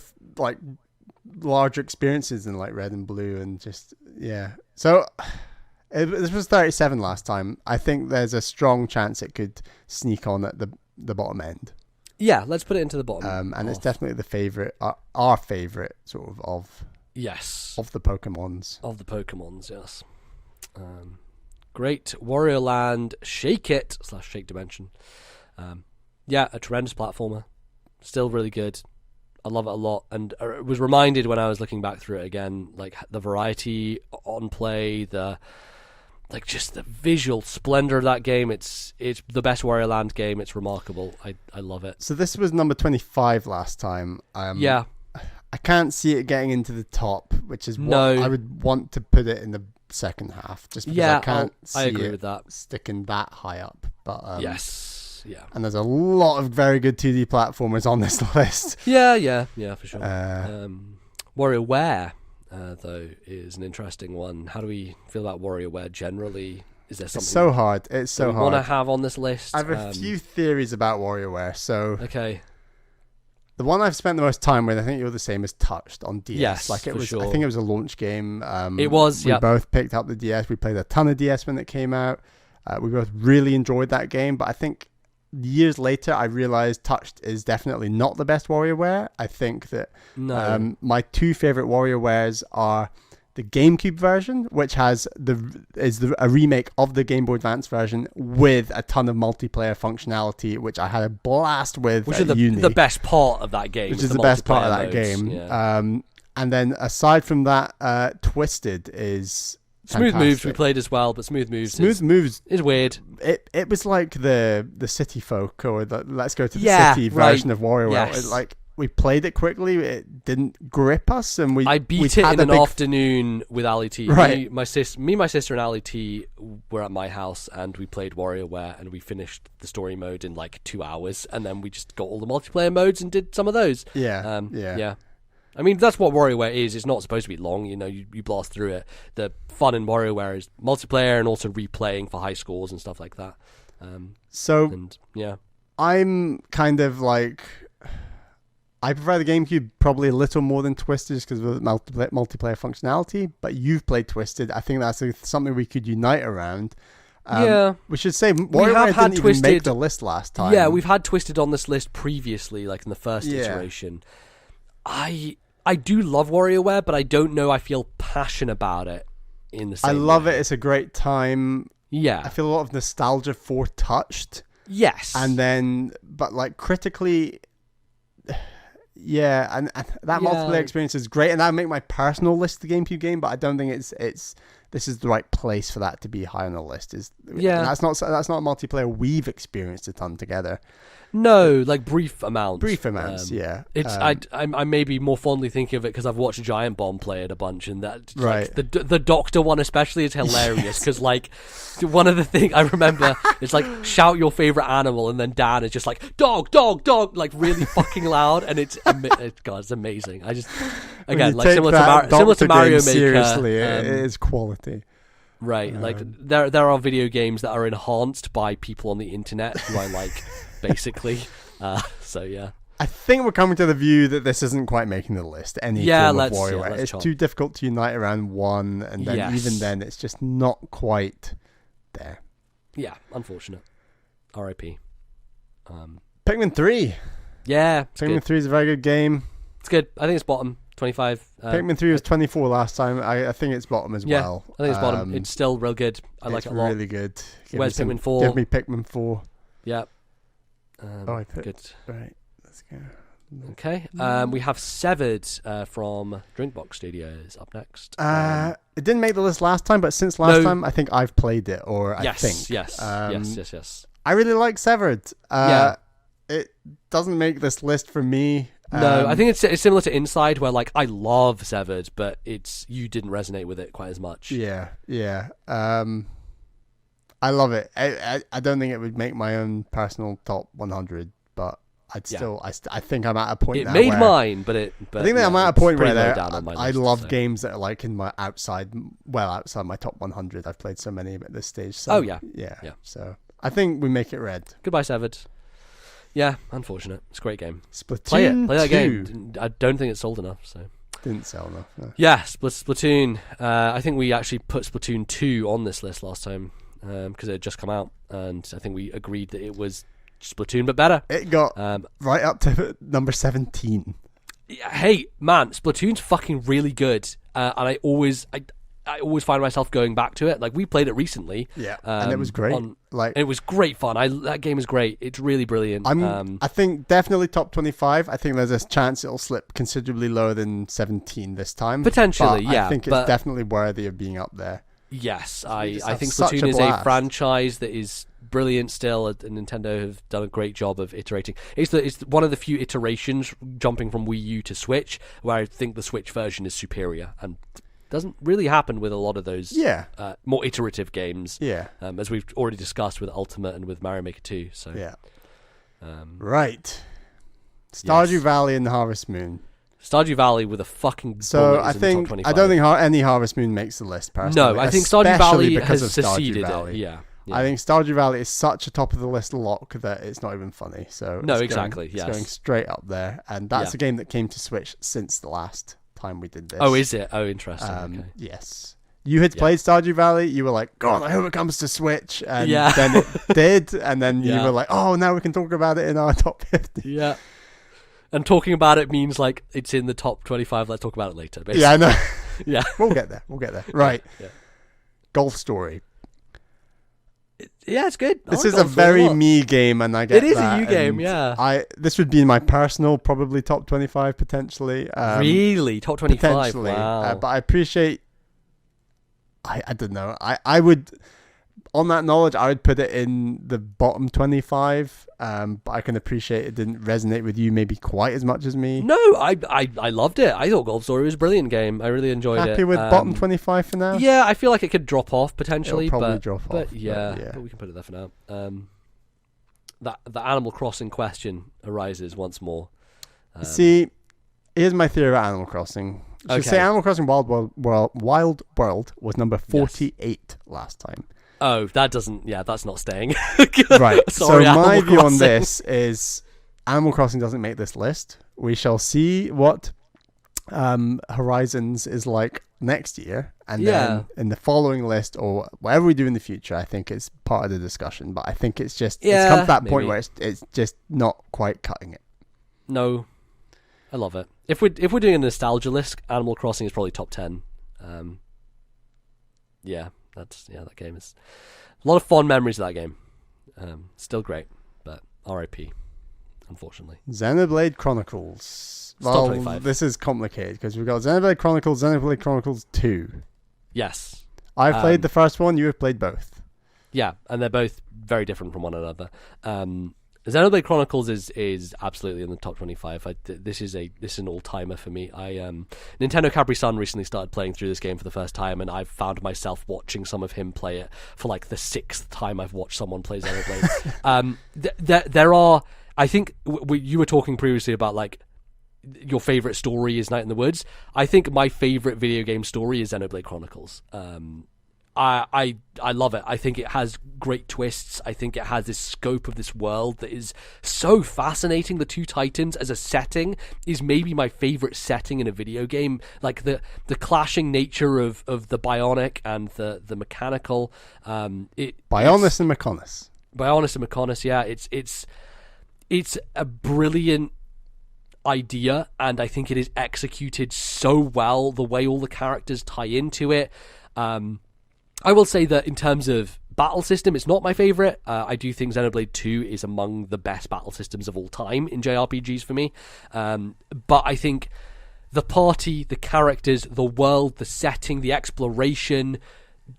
larger experiences than Red and Blue, and so this was 37 last time. I think there's a strong chance it could sneak on at the bottom end. Let's put it into the bottom. And it's definitely the favorite, our favorite sort of the Pokemons. Yes. Great Wario Land, Shake It / Shake Dimension. A tremendous platformer, still really good. I love it a lot, and I was reminded when I was looking back through it again, the variety on play, just the visual splendor of that game. It's the best Wario Land game. It's remarkable. I love it. So this was number 25 last time. I can't see it getting into the top, which is what I would want to put it in the second half, just because I can't see it sticking that high up. But yes. Yeah. And there's a lot of very good 2D platformers on this list. Yeah, for sure. WarioWare, though, is an interesting one. How do we feel about WarioWare generally? Is there something it's so hard. It's so hard. Want to have on this list? I have a few theories about WarioWare. So okay. The one I've spent the most time with, I think you're the same, is Touched on DS. Yes, it was. Sure. I think it was a launch game. It was. We both picked up the DS. We played a ton of DS when it came out. We both really enjoyed that game, but I think years later I realized Touched is definitely not the best WarioWare. I think that my 2 favorite WarioWares are the GameCube version, which has a remake of the Game Boy Advance version with a ton of multiplayer functionality, which I had a blast with. Which is the best part of that game. Which is the best part of that game. Yeah. And then aside from that, Twisted is Smooth fantastic. Moves we played as well, but Smooth Moves is weird. It was like the City Folk or the Let's Go to the City version of WarioWare. Yes. We played it quickly, it didn't grip us, and I beat it in an afternoon with Ali T. Right. My sister and Ali T were at my house, and we played WarioWare, and we finished the story mode in 2 hours, and then we just got all the multiplayer modes and did some of those. Yeah. I mean, that's what WarioWare is. It's not supposed to be long. You blast through it. The fun in WarioWare is multiplayer and also replaying for high scores and stuff like that. I'm kind of like, I prefer the GameCube probably a little more than Twisted just because of the multiplayer functionality, but you've played Twisted. I think that's something we could unite around. We should say WarioWare didn't even make the list last time. Yeah, we've had Twisted on this list previously, like in the first iteration. I do love WarioWare, but I don't know I feel passionate about it in the same way. I love it. It's a great time. Yeah. I feel a lot of nostalgia for Touched. Yes. And then, but like critically, yeah, and that multiplayer experience is great, and that would make my personal list the GameCube game, but I don't think this is the right place for that to be high on the list. That's not a multiplayer we've experienced a ton together. No, like brief amounts. Yeah. It's I maybe more fondly thinking of it because I've watched Giant Bomb play it a bunch, and that right. Like, the Doctor one especially is hilarious because like one of the things I remember is like shout your favorite animal, and then Dan is just like dog, like really fucking loud, and it's amazing. I just again like similar to Mario Maker. Seriously, it is quality. Right, like there are video games that are enhanced by people on the internet who I like, basically. So yeah, I think we're coming to the view that this isn't quite making the list. Form of WarioWare. It's too difficult to unite around one, and then even then, it's just not quite there. Yeah, unfortunate. R.I.P. Pikmin 3. Yeah, Pikmin 3 is a very good game. It's good. I think it's bottom 25. Pikmin 3 was 24 last time. I think it's bottom as well. I think it's bottom. It's still real good. I like it a lot. It's really good. Where's Pikmin 4? Give me Pikmin 4. Yeah. Good. Right, let's go. Okay. We have Severed from Drinkbox Studios up next. It didn't make the list last time, but since last time, I think I've played it, Yes. I really like Severed. It doesn't make this list for me. No, I think it's similar to Inside, where like I love Severed, but you didn't resonate with it quite as much. Yeah. I love it. I don't think it would make my own personal top 100, but I think I'm at a point. It made mine, but I think that I'm at a point where I love games that are like in my outside my top 100. I've played so many at this stage. So, yeah. So I think we make it red. Goodbye, Severed. Yeah, unfortunate. It's a great game. Splatoon Play that 2. game. I don't think it's sold enough. So didn't sell enough. No. Yeah, Splatoon. I think we actually put Splatoon 2 on this list last time because it had just come out, and I think we agreed that it was Splatoon but better. It got right up to number 17. Hey man, Splatoon's fucking really good, and I always find myself going back to it. Like we played it recently, and it was great. It was great fun. That game is great. It's really brilliant. I think definitely top 25. I think there's a chance it'll slip considerably lower than 17 this time. Potentially, but I think it's definitely worthy of being up there. Yes, I think Splatoon is a franchise that is brilliant still, and Nintendo have done a great job of iterating. It's one of the few iterations jumping from Wii U to Switch where I think the Switch version is superior, and doesn't really happen with a lot of those more iterative games. As we've already discussed with Ultimate and with Mario Maker 2. So right, Stardew Valley and Harvest Moon. Stardew Valley with a fucking so I think I don't think any Harvest Moon makes the list personally. No, I think Stardew Valley has succeeded it. Yeah. I think Stardew Valley is such a top of the list lock that it's not even funny. So it's going straight up there, and that's a game that came to Switch since the last time we did this. Oh, is it? Oh, interesting. Okay. Yes. You had played Stardew Valley. You were like, God, I hope it comes to Switch. And then it did. And then you were like, oh, now we can talk about it in our top 50. Yeah. And talking about it means like it's in the top 25. Let's talk about it later. Basically. Yeah, I know. Yeah. We'll get there. Right. Yeah. Golf Story. Yeah, it's good. This is a very me game, and I get it is that, a you game. Yeah, this would be my personal, probably top 25 potentially. Really, top 25. Potentially, wow. But I appreciate. I don't know. I would, on that knowledge, I would put it in the bottom 25. But I can appreciate it didn't resonate with you maybe quite as much as me. No, I loved it. I thought Golf Story was a brilliant game. I really enjoyed it. Happy with bottom 25 for now? Yeah, I feel like it could drop off potentially. It'll probably drop off. But we can put it there for now. The Animal Crossing question arises once more. See, here's my theory about Animal Crossing. You should say Animal Crossing Wild World was number 48 last time. Oh, that's not staying. Right. Sorry, so my view on Crossing. this is Animal Crossing doesn't make this list. We shall see what Horizons is like next year, and then in the following list or whatever we do in the future, I think it's part of the discussion. But I think it's just it's come to that point where it's just not quite cutting it. No, I love it. If we're doing a nostalgia list, Animal Crossing is probably top 10. That game is a lot of fond memories of that game. Still great, but R.I.P. Unfortunately. Xenoblade Chronicles. Well, this is complicated because we've got Xenoblade Chronicles 2. Yes. I've played the first one, you have played both. Yeah, and they're both very different from one another. Xenoblade Chronicles is absolutely in the top 25. This is an all-timer for me. Nintendo Capri-Sun recently started playing through this game for the first time, and I've found myself watching some of him play it for like the 6th time I've watched someone play Xenoblade. There are, I think, you were talking previously about like your favorite story is Night in the Woods. I think my favorite video game story is Xenoblade Chronicles. I love it. I think it has great twists. I think it has this scope of this world that is so fascinating. The Two Titans as a setting is maybe my favorite setting in a video game. Like the clashing nature of the bionic and the mechanical. Bionis and Mechonis, yeah. It's a brilliant idea, and I think it is executed so well. The way all the characters tie into it. I will say that in terms of battle system, it's not my favorite. I do think Xenoblade 2 is among the best battle systems of all time in JRPGs for me. But I think the party, the characters, the world, the setting, the exploration,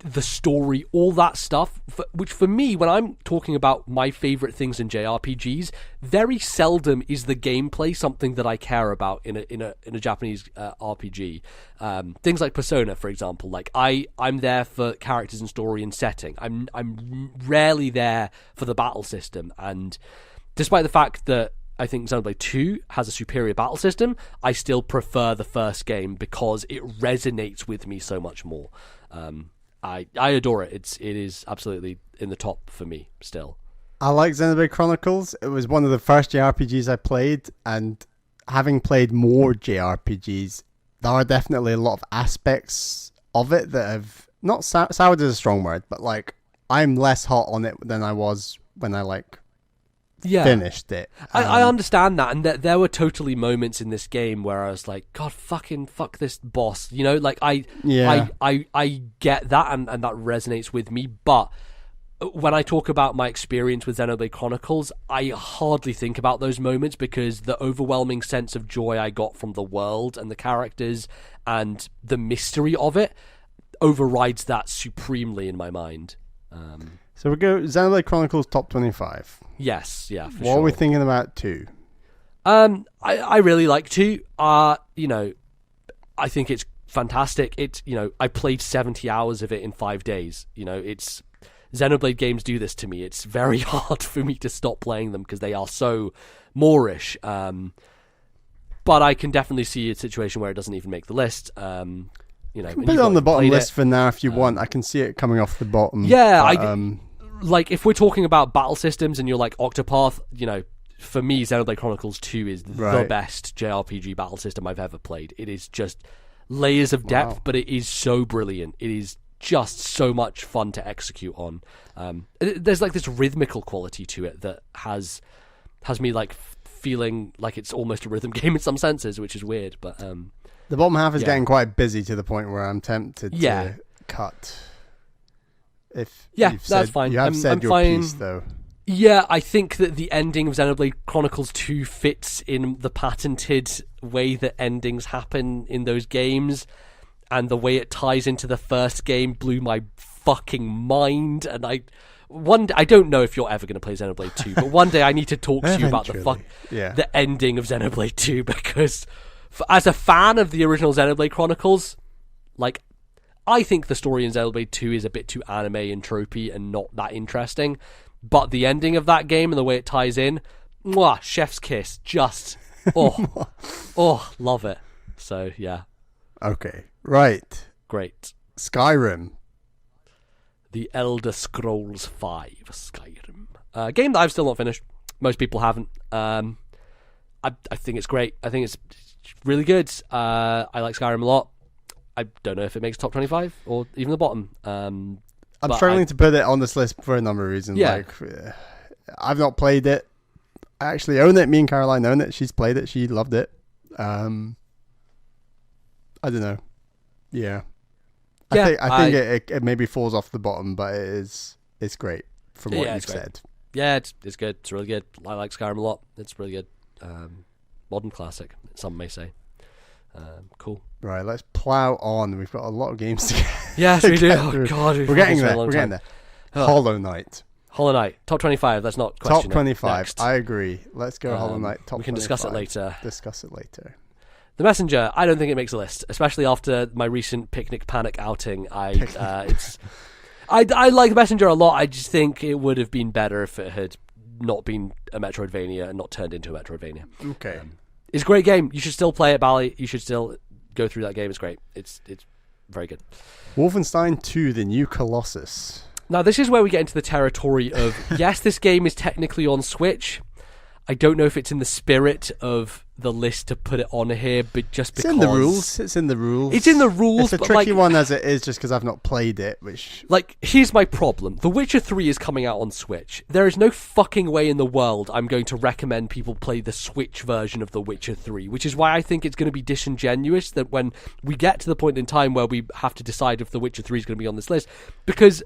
the story, all that stuff, which for me, when I'm talking about my favorite things in JRPGs, very seldom is the gameplay something that I care about in a Japanese RPG. Things like Persona, for example, like I'm there for characters and story and setting. I'm rarely there for the battle system, and despite the fact that I think Xenoblade 2 has a superior battle system, I still prefer the first game because it resonates with me so much more. I adore it. It is absolutely in the top for me still. I like Xenoblade Chronicles. It was one of the first JRPGs I played, and having played more JRPGs, there are definitely a lot of aspects of it that have not soured is a strong word, but like I'm less hot on it than I was when I finished it. I understand that, and there were totally moments in this game where I was like, God, fuck this boss, you know, like I get that, and that resonates with me. But when I talk about my experience with Xenoblade Chronicles, I hardly think about those moments because the overwhelming sense of joy I got from the world and the characters and the mystery of it overrides that supremely in my mind. So we go Xenoblade Chronicles top 25. Yes, yeah, for what sure. are we thinking about 2? I really like 2. I think it's fantastic. I played 70 hours of it in 5 days. It's Xenoblade games do this to me. It's very hard for me to stop playing them because they are so Moorish. But I can definitely see a situation where it doesn't even make the list. Put it on the bottom list for now if you want. I can see it coming off the bottom. Yeah, like if we're talking about battle systems and you're like Octopath, for me Xenoblade Chronicles 2 is the best JRPG battle system I've ever played. It is just layers of depth, but it is so brilliant. It is just so much fun to execute on. There's like this rhythmical quality to it that has me like feeling like it's almost a rhythm game in some senses, which is weird, but the bottom half is getting quite busy to the point where I'm tempted to cut. That's fine. You have said I'm your fine. piece, though. Yeah, I think that the ending of Xenoblade Chronicles 2 fits in the patented way that endings happen in those games, and the way it ties into the first game blew my fucking mind. And I don't know if you're ever going to play Xenoblade 2, but one day I need to talk to you about the ending of Xenoblade 2, because as a fan of the original Xenoblade Chronicles, like, I think the story in Xenoblade 2 is a bit too anime and tropey and not that interesting, but the ending of that game and the way it ties in, chef's kiss, just Love it. So yeah, Okay, right. great. Skyrim. The Elder Scrolls V Skyrim, game that I've still not finished. Most people haven't. I think it's great. I think it's really good. I like Skyrim a lot. I don't know if it makes top 25 or even the bottom. I'm struggling to put it on this list for a number of reasons. Yeah. Like, I've not played it. I actually own it. Me and Caroline own it. She's played it. She loved it. I don't know. Yeah. I think it maybe falls off the bottom, but it's great from what you've said. Yeah, it's good. It's really good. I like Skyrim a lot. It's really good. Modern classic, some may say. Cool. Right, let's plow on. We've got a lot of games to get. Yes, we do. Oh god, we're getting there. We're getting there. Hollow Knight. Hollow Knight, top 25. That's not question. Top 25. Next. I agree. Let's go Hollow Knight. Top 25. We can discuss it later. The Messenger. I don't think it makes a list, especially after my recent Picnic Panic outing. I like Messenger a lot. I just think it would have been better if it had not been a Metroidvania and not turned into a Metroidvania. Okay. It's a great game. You should still play it, Bally. You should still go through that game. It's great. It's very good. Wolfenstein 2: The New Colossus. Now, this is where we get into the territory of, yes, this game is technically on Switch. I don't know if it's in the spirit of the list to put it on here, but just because... It's in the rules. It's in the rules. It's in the rules, It's a tricky one as it is just because I've not played it, which... Like, here's my problem. The Witcher 3 is coming out on Switch. There is no fucking way in the world I'm going to recommend people play the Switch version of The Witcher 3, which is why I think it's going to be disingenuous that when we get to the point in time where we have to decide if The Witcher 3 is going to be on this list, because...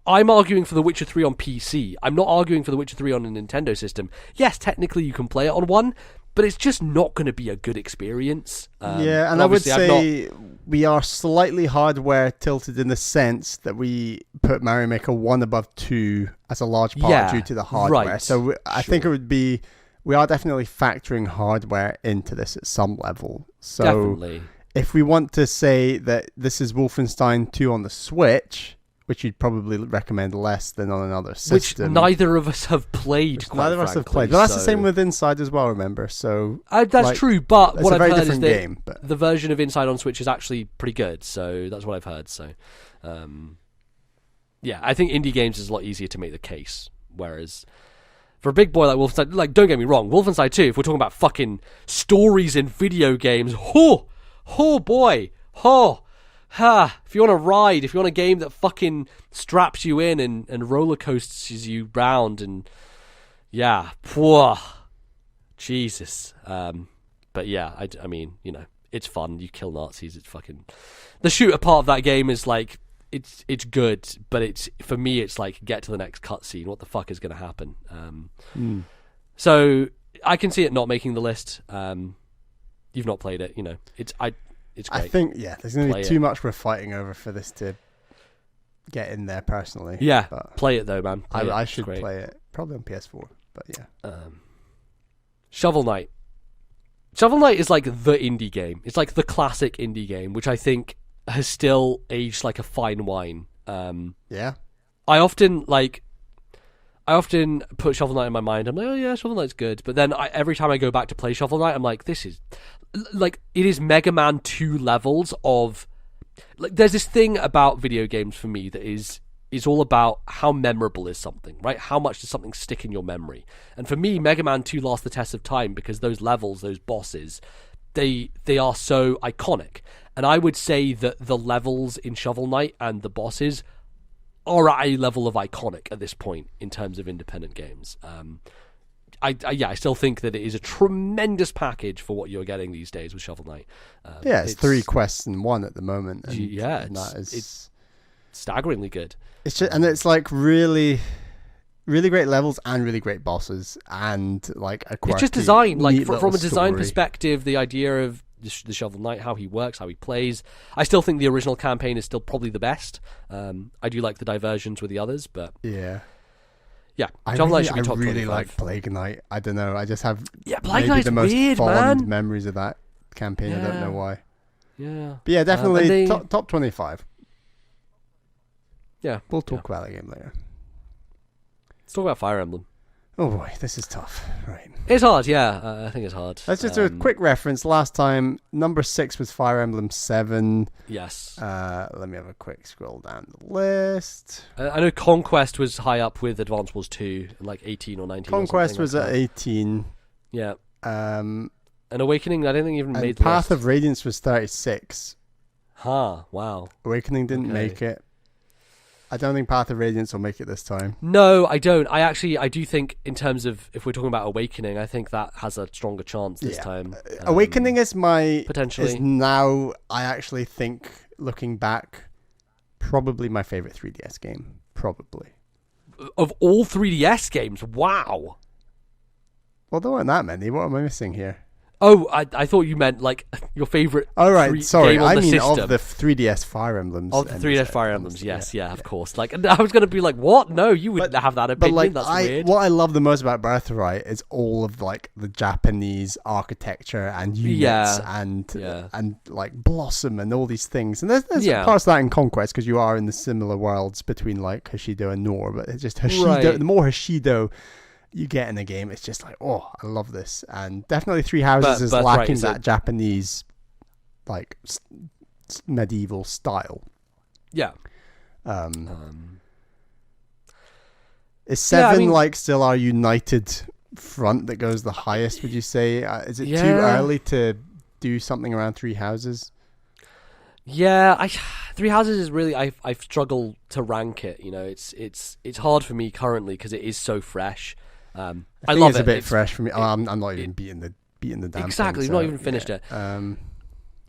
I'm arguing for The Witcher 3 on PC. I'm not arguing for The Witcher 3 on a Nintendo system. Yes, technically you can play it on one, but it's just not going to be a good experience. Yeah, and I would say we are slightly hardware tilted in the sense that we put Mario Maker 1 above 2 as a large part due to the hardware. Right. So I think it would be... We are definitely factoring hardware into this at some level. So definitely. If we want to say that this is Wolfenstein 2 on the Switch... which you'd probably recommend less than on another system. Which neither of us have played, neither of us have played. But that's the same with Inside as well, remember? So that's true, but what I've heard is that the version of Inside on Switch is actually pretty good, so that's what I've heard. So, yeah, I think indie games is a lot easier to make the case, whereas... For a big boy like Wolfenstein, like, don't get me wrong, Wolfenstein 2, if we're talking about fucking stories in video games, boy, if you want a ride, if you want a game that fucking straps you in and roller coasters you round, and yeah, Jesus. But yeah, I mean, you know, it's fun. You kill Nazis. It's fucking... The shooter part of that game is like, it's good, but it's, for me, it's like, get to the next cutscene. What the fuck is going to happen? So I can see it not making the list. You've not played it, you know. It's great. I think, there's going to be too much we're fighting over for this to get in there personally. Yeah, but play it though, man. I should play it. Probably on PS4, but yeah. Shovel Knight. Shovel Knight is like the indie game. It's like the classic indie game, which I think has still aged like a fine wine. Yeah. I often put Shovel Knight in my mind. I'm like, oh yeah, Shovel Knight's good. But then every time I go back to play Shovel Knight, I'm like, this is... Like, it is Mega Man 2 levels of... Like, there's this thing about video games for me that is all about how memorable is something, right? How much does something stick in your memory? And for me, Mega Man 2 lasts the test of time because those levels, those bosses, they are so iconic. And I would say that the levels in Shovel Knight and the bosses are at a level of iconic at this point in terms of independent games. I still think that it is a tremendous package for what you're getting these days with Shovel Knight. It's 3 quests in 1 at the moment. And it's staggeringly good. It's just, and it's like really, really great levels and really great bosses and like a quirky, it's just design. Like from a design story. perspective, the idea of the Shovel Knight, how he works, how he plays. I still think the original campaign is still probably the best. I do like the diversions with the others, but yeah. I really like Plague Knight. I don't know. I just have Plague Knight's the most weird, fond man. memories of that campaign. Yeah. I don't know why. Yeah. But yeah, definitely top 25. Yeah. We'll talk about that game later. Let's talk about Fire Emblem. Oh boy, this is tough. Right. It's hard, yeah. I think it's hard. Let's just do a quick reference. Last time, number 6 was Fire Emblem 7. Yes. Let me have a quick scroll down the list. I know Conquest was high up with Advance Wars 2, like 18 or 19. Conquest or was at 18. Yeah. And And Awakening, I don't think even made the Path list. of Radiance was 36. Wow. Awakening didn't make it. I don't think Path of Radiance will make it this time. No, I don't. I do think, in terms of, if we're talking about Awakening, I think that has a stronger chance this time. Awakening is potentially. is now, I actually think, looking back, probably my favorite 3DS game. Probably. Of all 3DS games, wow. Well, there weren't that many. What am I missing here? Oh, I thought you meant like your favorite. Oh right, sorry. Game on the system. Of the 3DS Fire Emblems. Of the 3DS Fire Emblems, yes, yeah, of course. Like, I was going to be like, what? No, you wouldn't have that opinion. But like, That's weird. What I love the most about Birthright is all of like the Japanese architecture and units and like Blossom and all these things. And there's parts of that in Conquest because you are in the similar worlds between like Hoshido and Nor. But it's just Hoshido. Right. The more Hoshido you get in a game, it's just like, oh, I love this. And definitely Three Houses is lacking that Japanese like medieval style. Yeah. Is 7 like still our united front that goes the highest, would you say? Is it too early to do something around Three Houses? Yeah, Three Houses is really, I've struggled to rank it. You know, it's hard for me currently because it is so fresh. I love it's a bit fresh for me. I'm not even beating the damn exactly. thing, We've not even finished it.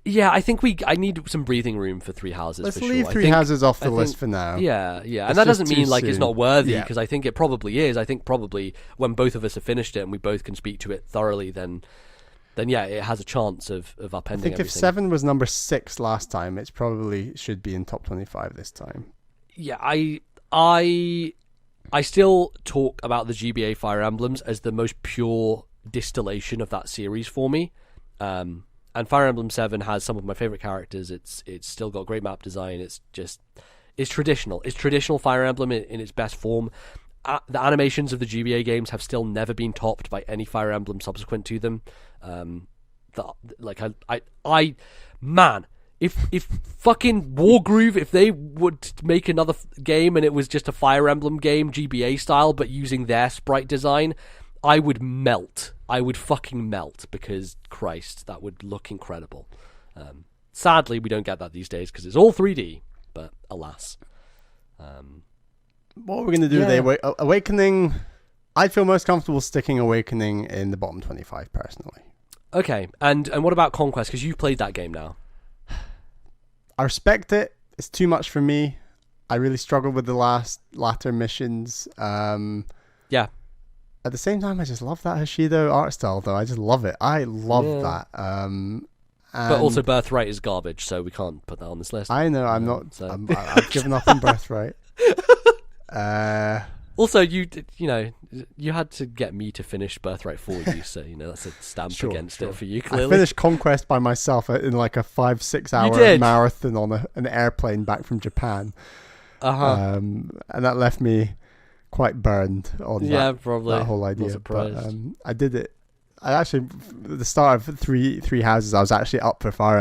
Yeah, I think I need some breathing room for Three Houses. Let's for leave sure. Three Houses off the list for now. Yeah, and that doesn't mean like it's not worthy, Yeah. because I think it probably is. I think probably when both of us have finished it and we both can speak to it thoroughly, then yeah, it has a chance of upending everything. I think if 7 was number 6 last time, it probably should be in top 25 this time. Yeah, I still talk about the GBA Fire Emblems as the most pure distillation of that series for me. And Fire Emblem 7 has some of my favorite characters. It's still got great map design. It's traditional. It's traditional Fire Emblem in its best form. The animations of the GBA games have still never been topped by any Fire Emblem subsequent to them. If fucking Wargroove, if they would make another game and it was just a Fire Emblem game, GBA style, but using their sprite design, I would melt. I would fucking melt, because Christ, that would look incredible. Sadly, we don't get that these days because it's all 3D, but alas. What we're going to do today, Awakening, I'd feel most comfortable sticking Awakening in the bottom 25, personally. Okay, and what about Conquest? Because you've played that game now. I respect it. It's too much for me. I really struggled with the latter missions. Yeah. At the same time, I just love that Hoshido art style, though. I just love it. I love that. But also, Birthright is garbage, so we can't put that on this list. I know. I'm not. So. I've given up on Birthright. Also, you had to get me to finish Birthright for you, so that's a stamp against it for you. Clearly, I finished Conquest by myself in like a 5-6 hour marathon on an airplane back from Japan. And that left me quite burned on that whole idea. Not surprised. But I did it. I actually, at the start of three Houses, I was actually up for Fire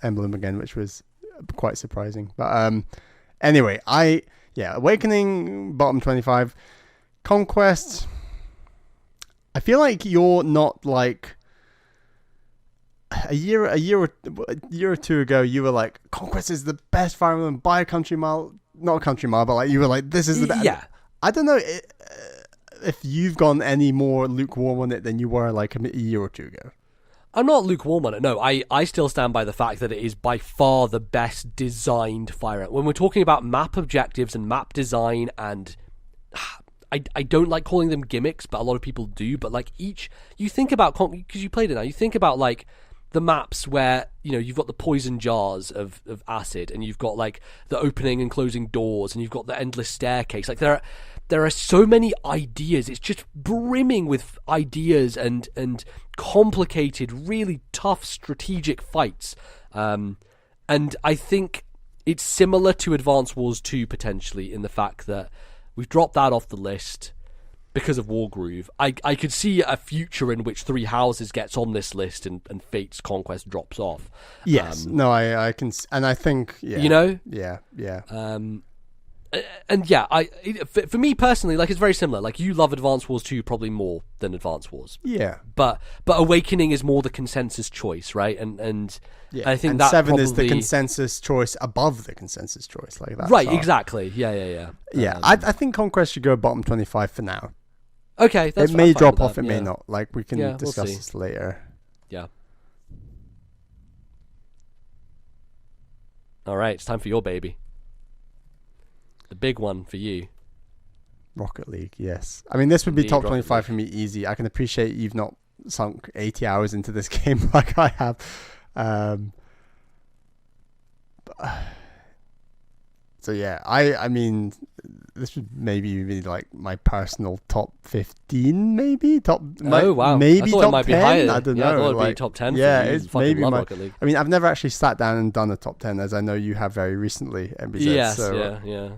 Emblem again, which was quite surprising. But anyway, Awakening, bottom 25. Conquest, I feel like you're not like a year or two ago, you were like, Conquest is the best Fire Emblem by a country mile. Not a country mile, but like you were like, this is the best. Yeah. I don't know if you've gone any more lukewarm on it than you were like a year or two ago. I'm not lukewarm on it. No, I still stand by the fact that it is by far the best designed Fire Emblem. When we're talking about map objectives and map design, and I don't like calling them gimmicks, but a lot of people do. But like you think about, because you played it now, you think about like the maps where you've got the poison jars of acid, and you've got like the opening and closing doors, and you've got the endless staircase. Like there are so many ideas. It's just brimming with ideas and complicated, really tough strategic fights. And I think it's similar to Advance Wars 2 potentially, in the fact that we've dropped that off the list. because of Wargroove. I could see a future in which Three Houses gets on this list and Fate's Conquest drops off. Yes, no, I can, and I think, yeah, you know, yeah. And yeah, for me personally, like, it's very similar. Like, you love Advance Wars 2 probably more than Advance Wars. Yeah. But Awakening is more the consensus choice, right? And yeah. I think and that 7 probably... is the consensus choice above the consensus choice, like that. Right, exactly. Yeah. Yeah, I think Conquest should go bottom 25 for now. Okay, that's it may drop off, that, it may not. Like, we can discuss we'll this later. Yeah. All right, it's time for your baby. The big one for you. Rocket League, yes. I mean, this would be Indeed, top Rocket 25 for me easy. I can appreciate you've not sunk 80 hours into this game like I have. So yeah, I mean, this would maybe be like my personal top 15, maybe top. Wow! Maybe I thought top it might 10. Be higher. I don't know. I thought it'd like, be top 10. Yeah, for you. it's maybe love my. Rocket League. I mean, I've never actually sat down and done a top 10, as I know you have very recently, MBZ. Yes, so yeah.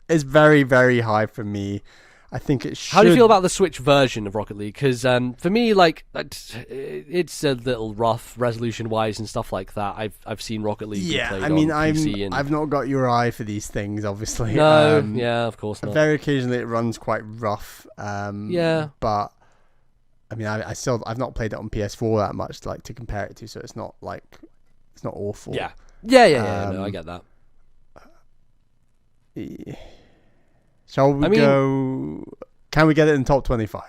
It's very, very high for me. I think it should. How do you feel about the Switch version of Rocket League? Because for me, like, it's a little rough resolution-wise and stuff like that. I've seen Rocket League. Yeah, played I mean, on PC and... I've not got your eye for these things, obviously. No, yeah, of course not. Very occasionally, it runs quite rough. Yeah, but I mean, I've not played it on PS4 that much, like, to compare it to, so it's not like it's not awful. Yeah. No, I get that. Shall we go? Can we get it in top 25?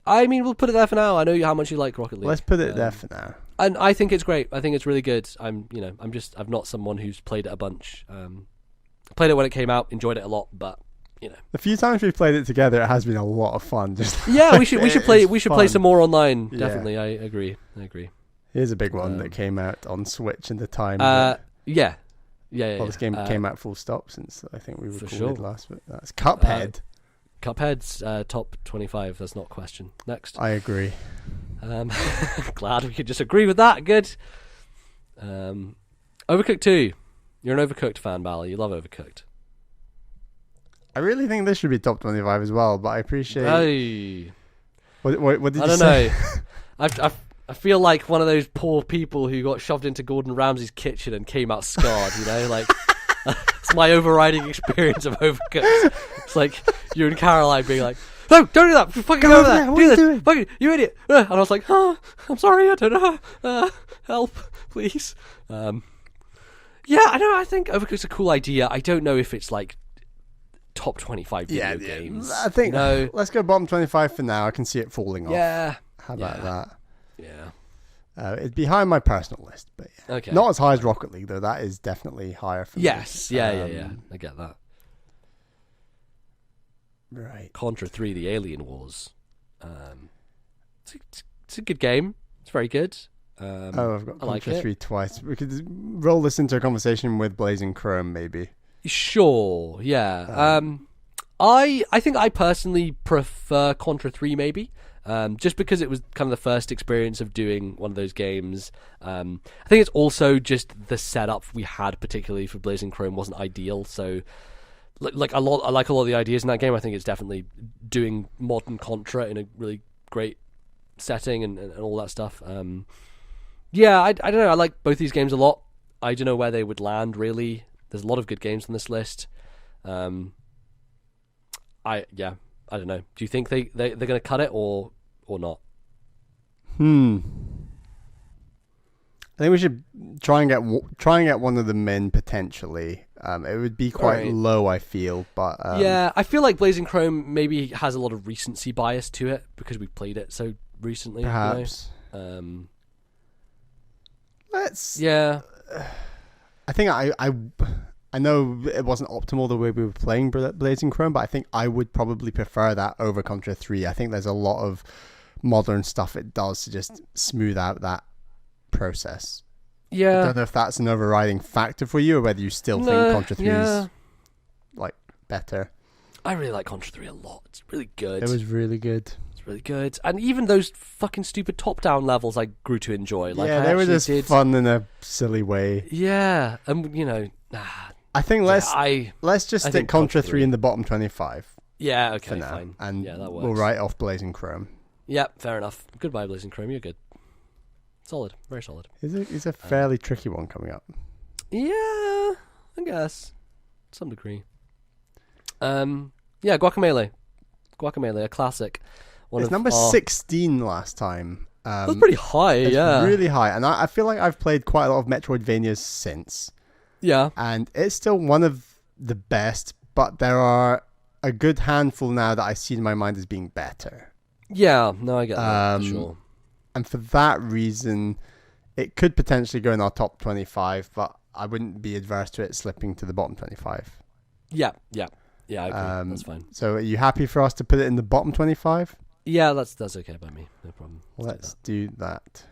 I mean, we'll put it there for now. I know how much you like Rocket League. Let's put it there for now. And I think it's great. I think it's really good. I'm not someone who's played it a bunch. Played it when it came out, enjoyed it a lot, but the few times we've played it together, it has been a lot of fun. Just we should play some more online. Definitely, I agree. Here's a big one that came out on Switch in the time. Yeah. Well, this game came out full stop since I think we recorded last, but that's Cuphead. Cuphead's top 25. That's not a question. Next. I agree. Glad we could just agree with that. Good. Overcooked 2. You're an Overcooked fan, Bally. You love Overcooked. I really think this should be top 25 as well, but I appreciate... Hey. What did you say? I don't know. I feel like one of those poor people who got shoved into Gordon Ramsay's kitchen and came out scarred, like... It's my overriding experience of Overcooked. It's like you and Caroline being like, "No, don't do that! Fucking go over there! What are you doing? Fucking, you idiot!" And I was like, "Oh, I'm sorry, I don't know. Help, please." Yeah, I know. I think Overcooked's a cool idea. I don't know if it's like top 25 video games. I think let's go bottom 25 for now. I can see it falling off. Yeah. How about that? Yeah. It's behind my personal list, but yeah. Okay. Not as high as Rocket League though. That is definitely higher for me. Yes. Yeah. I get that. Right. Contra 3: The Alien Wars. It's a good game. It's very good. I've got Contra 3 it. twice. We could roll this into a conversation with Blazing Chrome, maybe. Sure. Yeah. I think I personally prefer Contra 3 maybe. Just because it was kind of the first experience of doing one of those games. I think it's also just the setup we had, particularly for Blazing Chrome, wasn't ideal. So, I like a lot of the ideas in that game. I think it's definitely doing modern Contra in a really great setting and all that stuff. Yeah, I don't know. I like both these games a lot. I don't know where they would land really. There's a lot of good games on this list. I don't know. Do you think they're going to cut it or not? I think we should try and get one of them in potentially. It would be quite low, I feel, but yeah, I feel like Blazing Chrome maybe has a lot of recency bias to it because we played it so recently. Perhaps. Yeah. I think I know it wasn't optimal the way we were playing Blazing Chrome, but I think I would probably prefer that over Contra 3. I think there's a lot of modern stuff it does to just smooth out that process. Yeah. I don't know if that's an overriding factor for you or whether you still think Contra 3 is like better. I really like Contra 3 a lot. It's really good. It was really good. It's really good. And even those fucking stupid top-down levels I grew to enjoy. Like, they were just fun in a silly way. Yeah. And, I think let's just stick Contra 3 in the bottom 25. Yeah, okay, for now. fine. And yeah, that works. we'll write off Blazing Chrome. Yeah, fair enough. Goodbye, Blazing Chrome. You're good. Solid. Very solid. It's a fairly tricky one coming up. Yeah, I guess. To some degree. Yeah, Guacamelee. Guacamelee, a classic. It's number 16 last time. That's pretty high, it's yeah. really high. And I feel like I've played quite a lot of Metroidvanias since. Yeah. And it's still one of the best, but there are a good handful now that I see in my mind as being better. Yeah, no, I get that, for sure. And for that reason, it could potentially go in our top 25, but I wouldn't be adverse to it slipping to the bottom 25. Yeah, I agree. That's fine. So are you happy for us to put it in the bottom 25? Yeah, that's okay by me. No problem. Let's do that.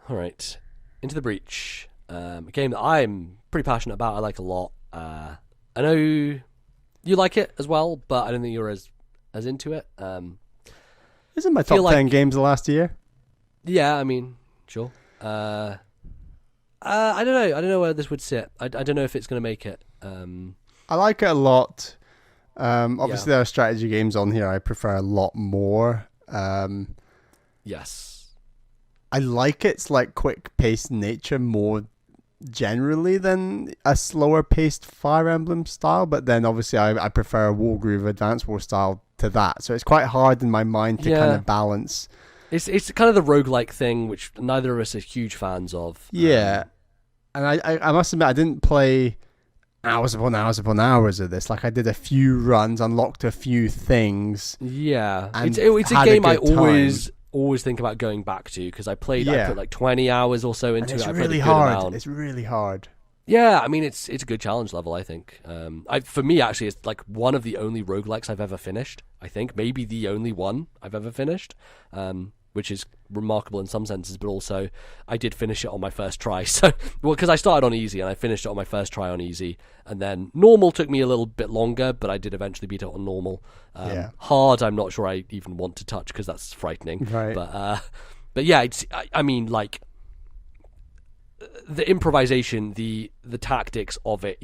All right. Into the Breach. A game that I'm pretty passionate about. I like a lot. I know you like it as well, but I don't think you're as into it. Isn't my top 10 games the last year? Yeah, I mean, sure. I don't know. I don't know where this would sit. I don't know if it's going to make it. I like it a lot. Obviously, there are strategy games on here I prefer a lot more. Yes. I like its like quick-paced nature more generally than a slower-paced Fire Emblem style, but then obviously I prefer a Wargroove Advance War style to that. So it's quite hard in my mind to kind of balance. It's kind of the roguelike thing, which neither of us are huge fans of. Yeah. And I must admit, I didn't play hours upon hours upon hours of this. Like, I did a few runs, unlocked a few things. Yeah. And it's a game I always think about going back to, because I put like 20 hours or so into it. It's really hard. It's really hard. Yeah, I mean, it's a good challenge level, I think. For me, actually, it's like one of the only roguelikes I've ever finished, I think. Maybe the only one I've ever finished, which is remarkable in some senses, but also I did finish it on my first try. So, because I started on easy and I finished it on my first try on easy, and then normal took me a little bit longer, but I did eventually beat it on normal. Hard, I'm not sure I even want to touch because that's frightening. Right. But yeah, I mean, like, the improvisation, the tactics of it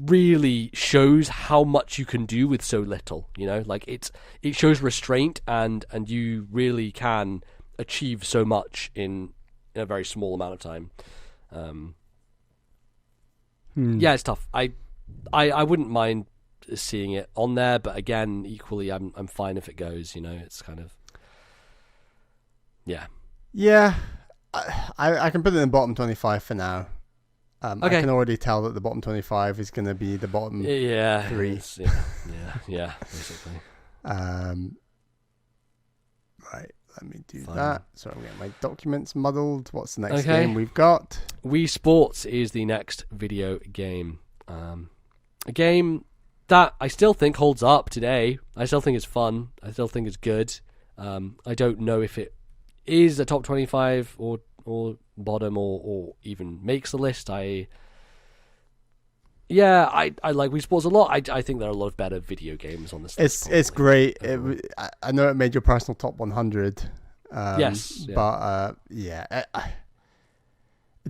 really shows how much you can do with so little, you know? Like, it shows restraint, and you really can achieve so much in a very small amount of time. Yeah, it's tough. I wouldn't mind seeing it on there, but again, equally, I'm fine if it goes, you know? It's kind of... Yeah. Yeah. I can put it in the bottom 25 for now. I can already tell that the bottom 25 is going to be the bottom 3. Yeah, basically. Right, let me do that. So I'm getting my documents muddled. What's the next game we've got? Wii Sports is the next video game. A game that I still think holds up today. I still think it's fun. I still think it's good. I don't know if it is a top 25 or bottom or even makes the list. I like Wii Sports a lot. I think there are a lot of better video games on this list. It's great. I know it made your personal top 100. Yes. But it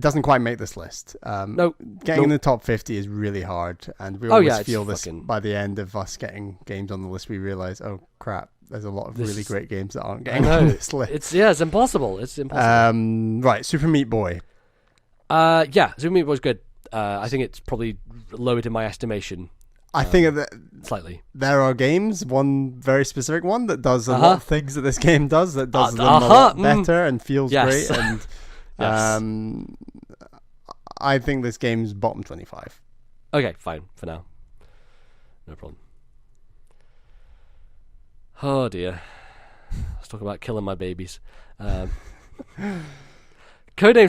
doesn't quite make this list. Getting in the top 50 is really hard, and we always feel this by the end of us getting games on the list. We realize, oh crap, there's a lot of really great games that aren't getting on this list. It's impossible. It's impossible. Right, Super Meat Boy. Super Meat Boy's good. I think it's probably lowered in my estimation. I think that slightly. There are games, one very specific one that does a lot of things that this game does, that does them a lot better and feels great. And I think this game's bottom 25. Okay, fine for now. No problem. Oh dear. Let's talk about killing my babies. Codename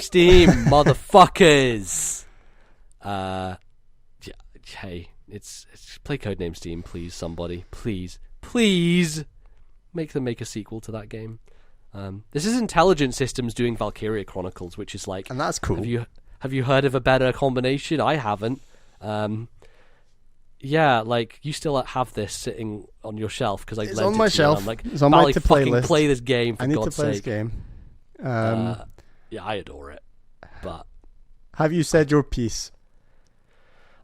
Steam, motherfuckers. Hey, it's play Codename Steam, please. Somebody, please make them make a sequel to that game. This is Intelligent Systems doing Valkyria Chronicles, which is like, and that's cool. Have you heard of a better combination? I haven't. Yeah, like, you still have this sitting on your shelf because I lent it on my shelf. I'm like, it's on my fucking playlist. Play this game for I need God's to play sake. this game. Yeah, I adore it. But have you said your piece?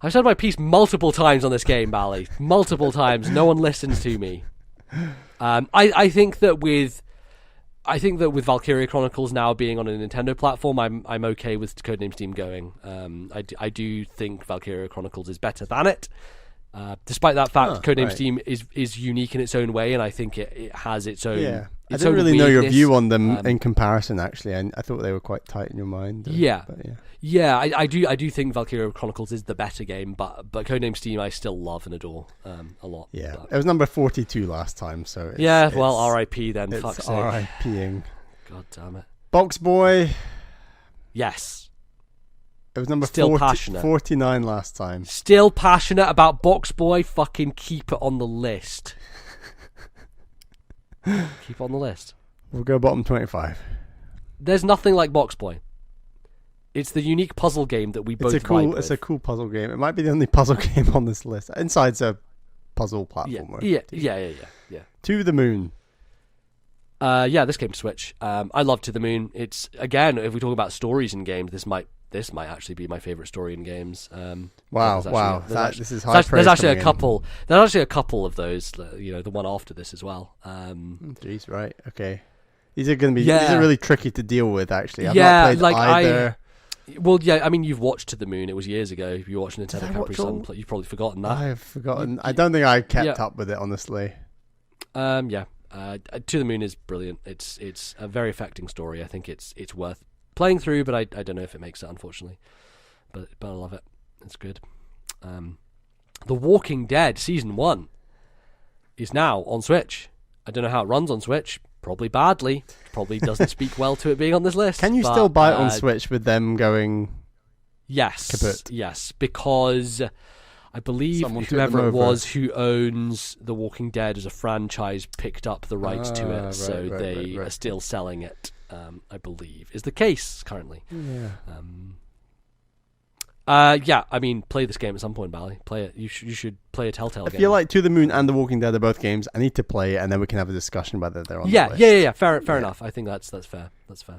I've said my piece multiple times on this game, Bally. Multiple times. No one listens to me. I think that with Valkyria Chronicles now being on a Nintendo platform, I'm okay with Codenames Steam going. I do think Valkyria Chronicles is better than it. Despite that fact, Codenames Steam is unique in its own way, and I think it has its own. Yeah, its I didn't own really know your weirdness. view on them in comparison. Actually, I thought they were quite tight in your mind. I do think Valkyria Chronicles is the better game, but Codenames Steam I still love and adore a lot. Yeah, but. it was number 42 last time, so well, R.I.P. then. Fuck's It's sake. R.I.P.ing. God damn it. Box Boy. Yes. It was number Still passionate. 49 last time. Still passionate about Box Boy. Fucking keep it on the list. Keep it on the list. We'll go bottom 25. There's nothing like Box Boy. It's the unique puzzle game that we both vibe with. It's a cool puzzle game. It might be the only puzzle game on this list. Inside's a puzzle platformer. Yeah. To the Moon. This game's Switch. I love To the Moon. It's, again, if we talk about stories in games, this might actually be my favorite story in games. Wow. This is high praise. There's actually a coming in. couple. There's actually a couple of those. The one after this as well. Jeez, right, okay. These are going to be. These are really tricky to deal with. Actually, I've not played either. I mean, you've watched To the Moon. It was years ago. If you watched Nintendo Capri Sun, you've probably forgotten that. I've forgotten. I don't think I kept up with it, honestly. To the Moon is brilliant. It's a very affecting story. I think it's worth playing through, but I don't know if it makes it, unfortunately. But I love it. It's good. The Walking Dead Season 1 is now on Switch. I don't know how it runs on Switch. Probably badly. Probably doesn't speak well to it being on this list. Can you still buy it on Switch with them going? Yes. Kaput? Yes, because I believe whoever it was who owns The Walking Dead as a franchise picked up the rights to it, so they are still selling it. I believe is the case currently. I mean, play this game at some point, Bally. Play it. You should play a Telltale game. I feel like To the Moon and The Walking Dead are both games I need to play, and then we can have a discussion whether they're on the list. Yeah. Fair enough. I think that's fair. That's fair.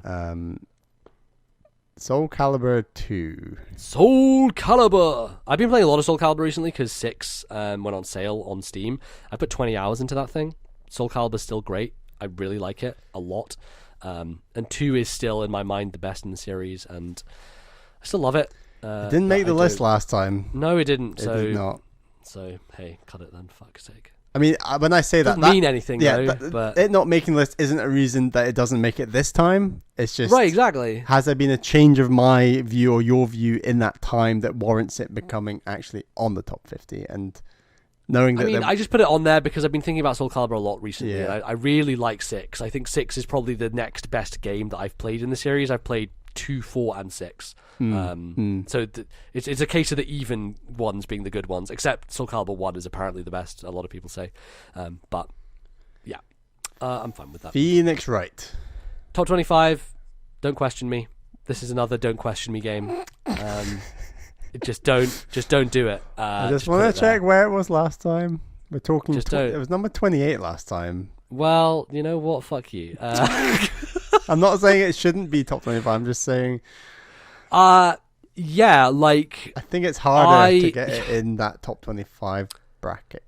Soul Calibur 2. Soul Calibur. I've been playing a lot of Soul Calibur recently because 6 went on sale on Steam. I put 20 hours into that thing. Soul Calibur's still great. I really like it a lot. And 2 is still, in my mind, the best in the series, and I still love it. It didn't make the list last time. No, it didn't. It did not. So, hey, cut it then, fuck's sake. I mean, when I say that... Doesn't mean anything, though. But it not making the list isn't a reason that it doesn't make it this time. It's just... Right, exactly. Has there been a change of my view or your view in that time that warrants it becoming actually on the top 50? And knowing that... I just put it on there because I've been thinking about Soul Calibur a lot recently. Yeah. I really like 6. I think 6 is probably the next best game that I've played in the series. I've played 2, 4, and 6. So it's a case of the even ones being the good ones, except Soul Calibur 1 is apparently the best, a lot of people say. But yeah, I'm fine with that. Phoenix Wright. Top 25, don't question me. This is another don't question me game. Just don't do it. I just want to check where it was last time. We're talking... It was number 28 last time. Well, you know what? Fuck you. I'm not saying it shouldn't be top 25. I'm just saying... yeah, like... I think it's harder to get it in that top 25 bracket.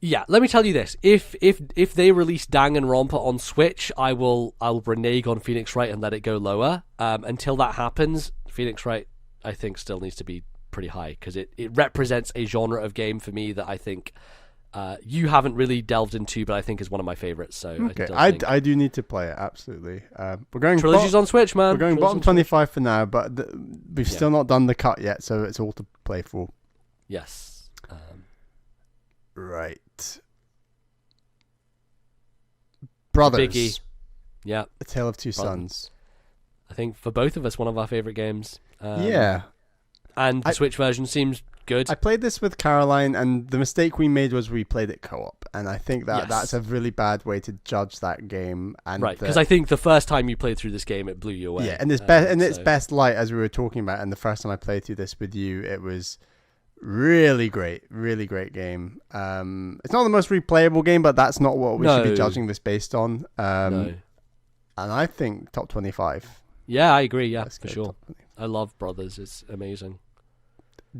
Yeah, let me tell you this. If they release Danganronpa on Switch, I'll renege on Phoenix Wright and let it go lower. Until that happens, Phoenix Wright, I think, still needs to be pretty high, because it represents a genre of game for me that I think... you haven't really delved into, but I think is one of my favorites. So okay, I do need to play it, absolutely. We're going Trilogy's on Switch, man. We're going bottom 25 for now, but we've still not done the cut yet, so it's all to play for. Yes. Right. Brothers. Biggie. Yeah. A Tale of Two Sons. I think for both of us, one of our favorite games. Yeah. And the Switch version seems good. I played this with Caroline, and the mistake we made was we played it co-op, and I think that's a really bad way to judge that game. And right, because I think the first time you played through this game, it blew you away. Yeah, and its best light, as we were talking about, and the first time I played through this with you, it was really great game. It's not the most replayable game, but that's not what we should be judging this based on. And I think top 25. Yeah, I agree. Yeah, for sure. I love Brothers. It's amazing.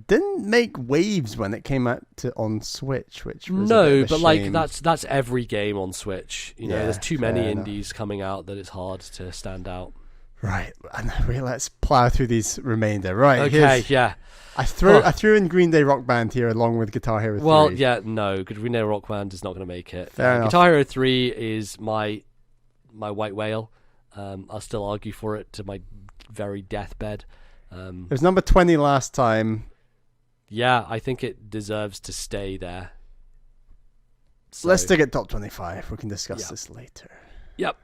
didn't make waves when it came out on Switch, which was a bit no, of a but like shame. that's every game on Switch. You know, Yeah, there's too many fair enough. indies coming out that it's hard to stand out. Right, and let's plow through these remainder. Right, Okay, yeah. I threw in Green Day Rock Band here along with Guitar Hero 3. Well, yeah, no, Green Day Rock Band is not going to make it. Fair enough. Guitar Hero 3 is my white whale. I'll still argue for it to my very deathbed. It was number 20 last time. Yeah, I think it deserves to stay there. So, Let's stick at top 25. We can discuss this later. Yep.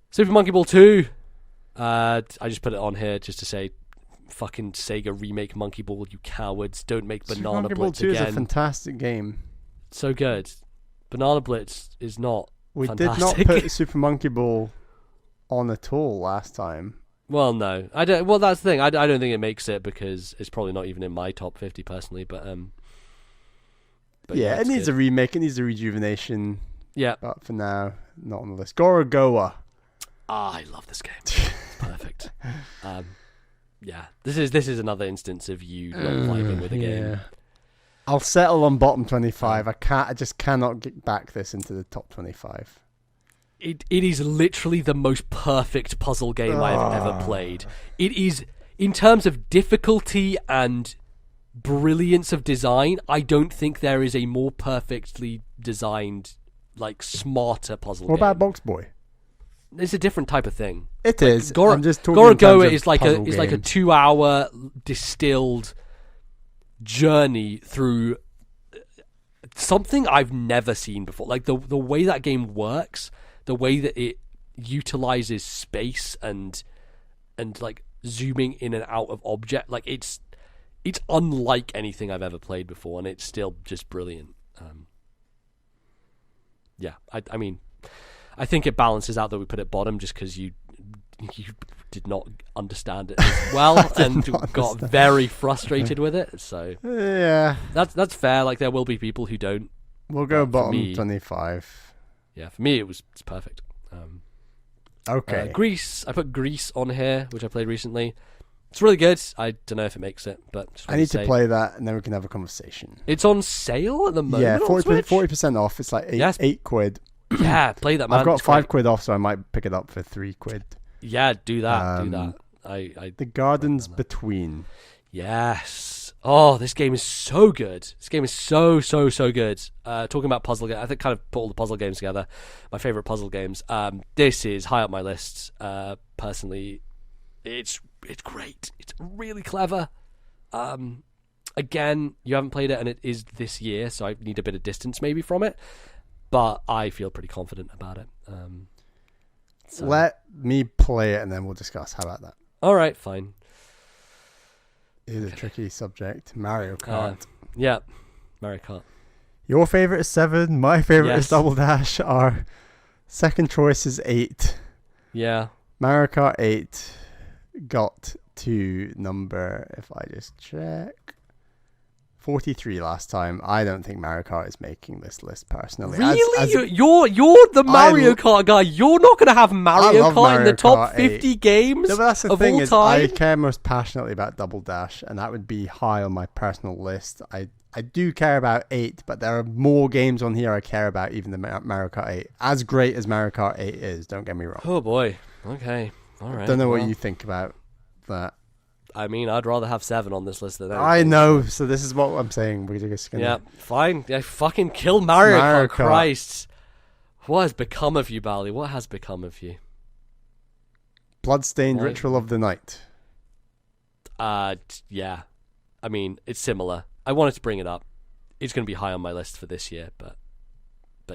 Super Monkey Ball 2. I just put it on here just to say, fucking Sega remake Monkey Ball, you cowards. Don't make Banana Monkey Ball Blitz 2 again. is a fantastic game. So good. Banana Blitz is not We fantastic. did not put Super Monkey Ball on at all last time. Well, no. I don't. Well, that's the thing. I don't think it makes it because it's probably not even in my top 50 personally, but yeah, it it's needs good. a remake. It needs a rejuvenation. Yeah. But for now, not on the list. Gorogoa. I love this game. It's perfect. Yeah. This is another instance of you not vibing with a game. Yeah. I'll settle on bottom 25. I just cannot get back this into the top 25. It is literally the most perfect puzzle game I've ever played. It is, in terms of difficulty and brilliance of design, I don't think there is a more perfectly designed, like, smarter puzzle What game. about Box Boy? It's a different type of thing. It is. I'm just talking Gorogoa in is terms of like a 2-hour distilled journey through something I've never seen before. Like the way that game works, the way that it utilizes space and like zooming in and out of object, like it's unlike anything I've ever played before, and it's still just brilliant. Yeah, I mean, I think it balances out that we put it bottom just because you did not understand it as well and got very frustrated with it. So yeah, that's fair. Like there will be people who don't. We'll go bottom me, 25. Yeah, for me it's perfect. Okay. Grease. I put Grease on here, which I played recently. It's really good. I don't know if it makes it, but just I need to play that and then we can have a conversation. It's on sale at the moment. Yeah, on Switch. 40% off. It's like eight quid. Yeah, play that, man. I've got It's 5 great. quid off, so I might pick it up for 3 quid. Yeah, do that. Do that. The Gardens Between. Yes. Oh, this game is so good. This game is so good. Talking about puzzle games, I think kind of put all the puzzle games together. My favorite puzzle games. This is high up my list. Personally, it's great. It's really clever. Again, you haven't played it, and it is this year, so I need a bit of distance maybe from it. But I feel pretty confident about it. So. Let me play it, and then we'll discuss. How about that? All right, fine. It is a tricky subject. Mario Kart. Yeah, Mario Kart. Your favorite is 7. My favorite Yes. is Double Dash. Our second choice is 8. Yeah. Mario Kart 8 got to number, if I just check, 43 last time. I don't think Mario Kart is making this list personally. Really? You're the Mario Kart guy. You're not going to have Mario Kart in Mario the top Kart 50 games No, but that's the of thing all is, time? I care most passionately about Double Dash, and that would be high on my personal list. I do care about 8, but there are more games on here I care about even than Mario Kart 8. As great as Mario Kart 8 is, don't get me wrong. Oh boy. Okay. All right. Don't know what you think about that. I mean, I'd rather have 7 on this list than anything. I know, so this is what I'm saying. We're just gonna... Yeah, fine. Yeah, fucking kill Mario Mario Kart. Kart. Christ. What has become of you, Bally? What has become of you? Bloodstained Right. Ritual of the Night. Yeah. I mean, it's similar. I wanted to bring it up. It's going to be high on my list for this year, but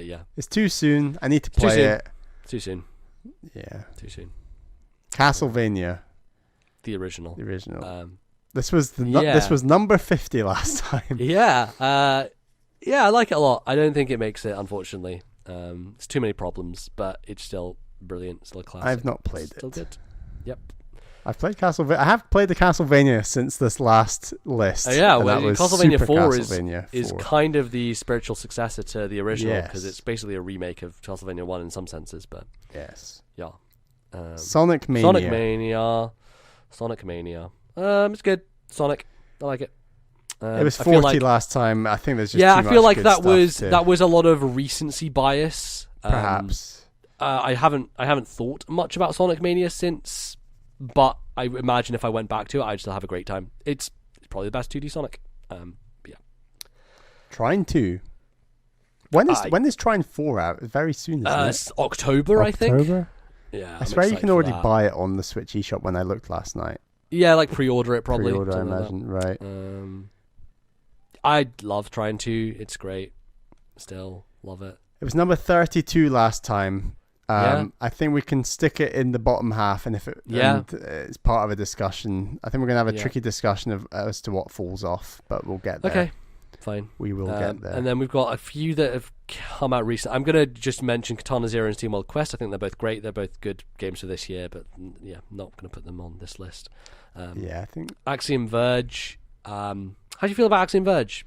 yeah. It's too soon. I need to Too play soon. it. Too soon. Yeah. Too soon. Castlevania, The original. the original. Um, This was yeah. this was number 50 last time. Yeah, I like it a lot. I don't think it makes it, unfortunately. It's too many problems, but it's still brilliant. Still a classic. I've not played Still it. good. Yep. I've played Castlevania. I have played the Castlevania since this last list. Oh, yeah, and well, that was Castlevania Super 4 Castlevania is 4. kind of the spiritual successor to the original because Yes. it's basically a remake of Castlevania 1 in some senses, but Yes. yeah. Sonic Mania. Sonic Mania. It's good. Sonic. I like it. It was I feel 40 like, last time. I think there's just yeah, too I feel much like good that stuff was a lot of recency bias. perhaps. I haven't thought much about Sonic Mania since, but I imagine if I went back to it, I'd still have a great time. It's probably the best 2D Sonic. Yeah. Trine 2. When is Trine 4 out? Very soon, isn't it? It's October, I think. October? Yeah, I swear you can already buy it on the Switch eShop when I looked last night. Yeah, like pre-order it probably. Pre-order, I imagine, right. I love Trine 2. It's great. Still love it. It was number 32 last time. Yeah. I think we can stick it in the bottom half, and if it's part of a discussion. I think we're going to have a tricky discussion as to what falls off, but we'll get there. Okay, fine. We will get there. And then we've got a few that have come out recently. I'm going to just mention Katana Zero and SteamWorld Quest. I think they're both great. They're both good games for this year, but yeah, not going to put them on this list. I think Axiom Verge. How do you feel about Axiom Verge?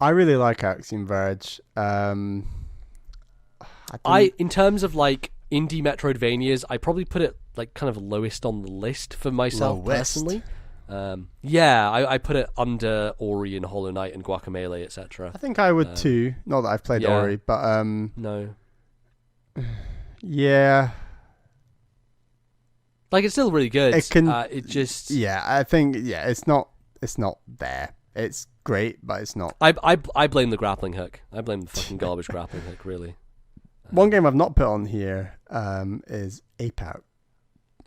I really like Axiom Verge. In terms of like indie Metroidvanias, I probably put it like kind of lowest on the list for myself personally. I put it under Ori and Hollow Knight and Guacamelee, etc. I think I would too. Not that I've played Ori, but no. Yeah. Like it's still really good. It can. It just. Yeah, I think. Yeah, it's not. It's not there. It's great, but it's not. I blame the grappling hook. I blame the fucking garbage grappling hook. Really. One game I've not put on here is Ape Out.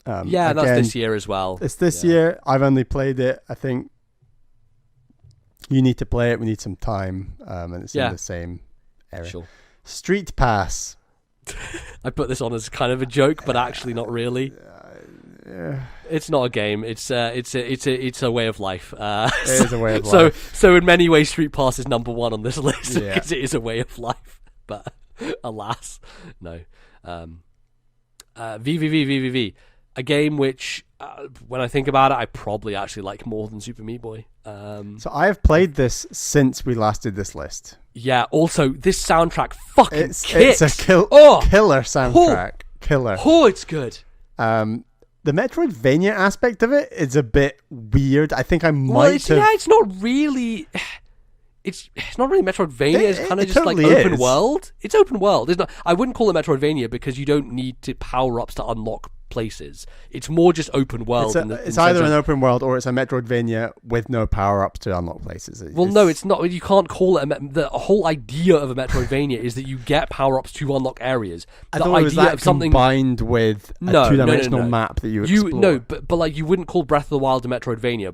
That's this year as well. It's this year. I've only played it. I think you need to play it. We need some time, and it's in the same area. Sure. Street Pass. I put this on as kind of a joke, but actually not really. It's not a game. It's a way of life. It is a way of life. So in many ways, Street Pass is number one on this list because it is a way of life. But alas, no. VVV, a game which, when I think about it, I probably actually like more than Super Meat Boy. So I have played this since we last did this list. Yeah. Also, this soundtrack fucking It's kicks. a killer soundtrack. Killer. Oh, it's good. The Metroidvania aspect of it is a bit weird. I think I might have... Yeah, it's not really... It's not really Metroidvania. It's kind of just totally like open is. world. It's open world. It's not. I wouldn't call it Metroidvania because you don't need to power ups to unlock places. It's more just open world. It's either an open world or it's a Metroidvania with no power ups to unlock places. No, it's not. You can't call it the whole idea of a Metroidvania is that you get power ups to unlock areas. I thought it was that combined with a two-dimensional map that you explore. No, but like you wouldn't call Breath of the Wild a Metroidvania.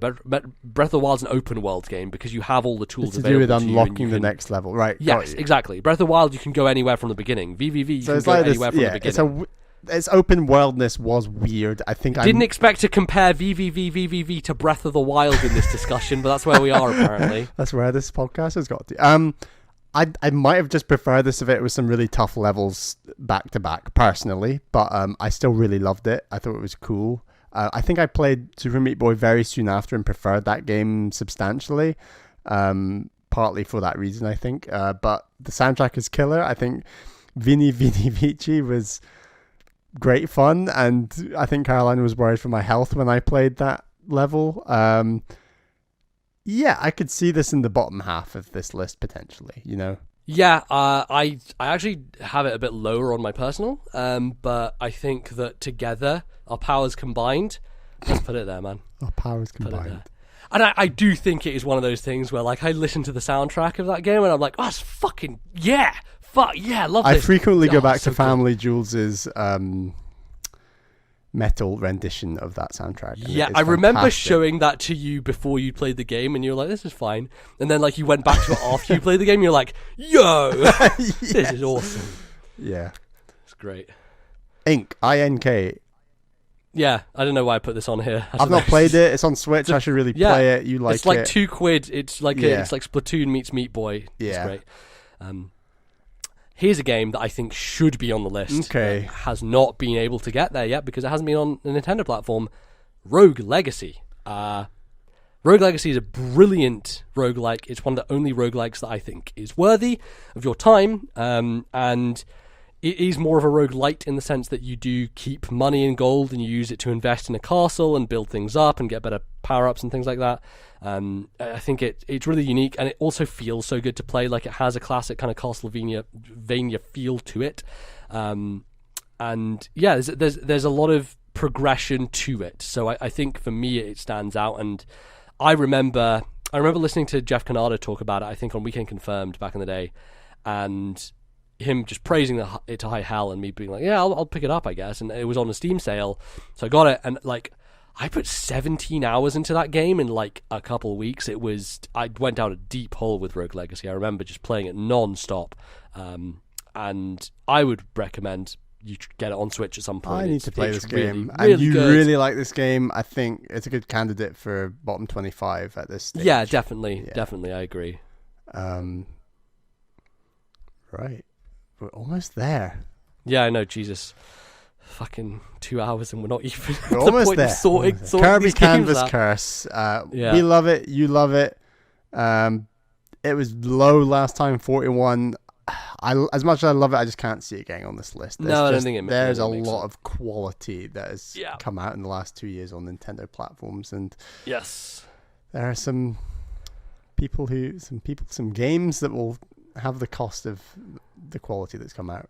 Breath of the Wild's an open world game because you have all the tools available to do with to unlocking the next level, right? Yes, exactly. Breath of the Wild, you can go anywhere from the beginning. VVV, you can go anywhere from the beginning. Its open worldness was weird. I think I didn't expect to compare VVV to Breath of the Wild in this discussion, but that's where we are apparently. That's where this podcast has got to. I might have just preferred this if it was some really tough levels back to back personally, but I still really loved it. I thought it was cool. I think I played Super Meat Boy very soon after and preferred that game substantially. Partly for that reason, I think. But the soundtrack is killer. I think Vini Vini Vici was great fun, and I think Caroline was worried for my health when I played that level. I could see this in the bottom half of this list potentially, you know? Yeah, I actually have it a bit lower on my personal, but I think that together, our powers combined, let's put it there, man. Our powers combined. And I do think it is one of those things where, like, I listen to the soundtrack of that game and I'm like, oh, it's fucking, love this. I frequently go back to Family Jules's metal rendition of that soundtrack. Yeah, I remember showing that to you before you played the game and you were like, this is fine. And then, like, you went back to it after you played the game and you're like, yo, this is awesome. Yeah. It's great. Ink, I-N-K. Yeah, I don't know why I put this on here. I've not played it. It's on Switch. I should really play it. You like it. It's like £2. It's like it's like Splatoon meets Meat Boy. Yeah. It's great. Here's a game that I think should be on the list. Okay. Has not been able to get there yet because it hasn't been on the Nintendo platform. Rogue Legacy. Rogue Legacy is a brilliant roguelike. It's one of the only roguelikes that I think is worthy of your time. And it is more of a roguelite in the sense that you do keep money and gold and you use it to invest in a castle and build things up and get better power-ups and things like that. I think it's really unique, and it also feels so good to play. Like, it has a classic kind of Castlevania feel to it. And yeah, there's a lot of progression to it. So I think for me it stands out. And I remember listening to Jeff Canada talk about it, I think on Weekend Confirmed back in the day, and him just praising it to high hell, and me being like, yeah, I'll pick it up, I guess. And it was on a Steam sale, so I got it, and like, I put 17 hours into that game in like a couple of weeks. I went down a deep hole with Rogue Legacy. I remember just playing it non-stop, and I would recommend you get it on Switch at some point. I need to play this game. Really and you good. Really like this game. I think it's a good candidate for bottom 25 at this stage. Yeah, definitely. I agree. Right. We're almost there. Yeah, I know, Jesus. Fucking 2 hours and we're not even we're at the almost point there. of sorting Kirby these Canvas games out. Curse. We love it. You love it. It was low last time, 41. As much as I love it, I just can't see it getting on this list. I don't think there's a makes lot sense. of quality that has come out in the last 2 years on Nintendo platforms, and yes, there are some games that will have the cost of the quality that's come out.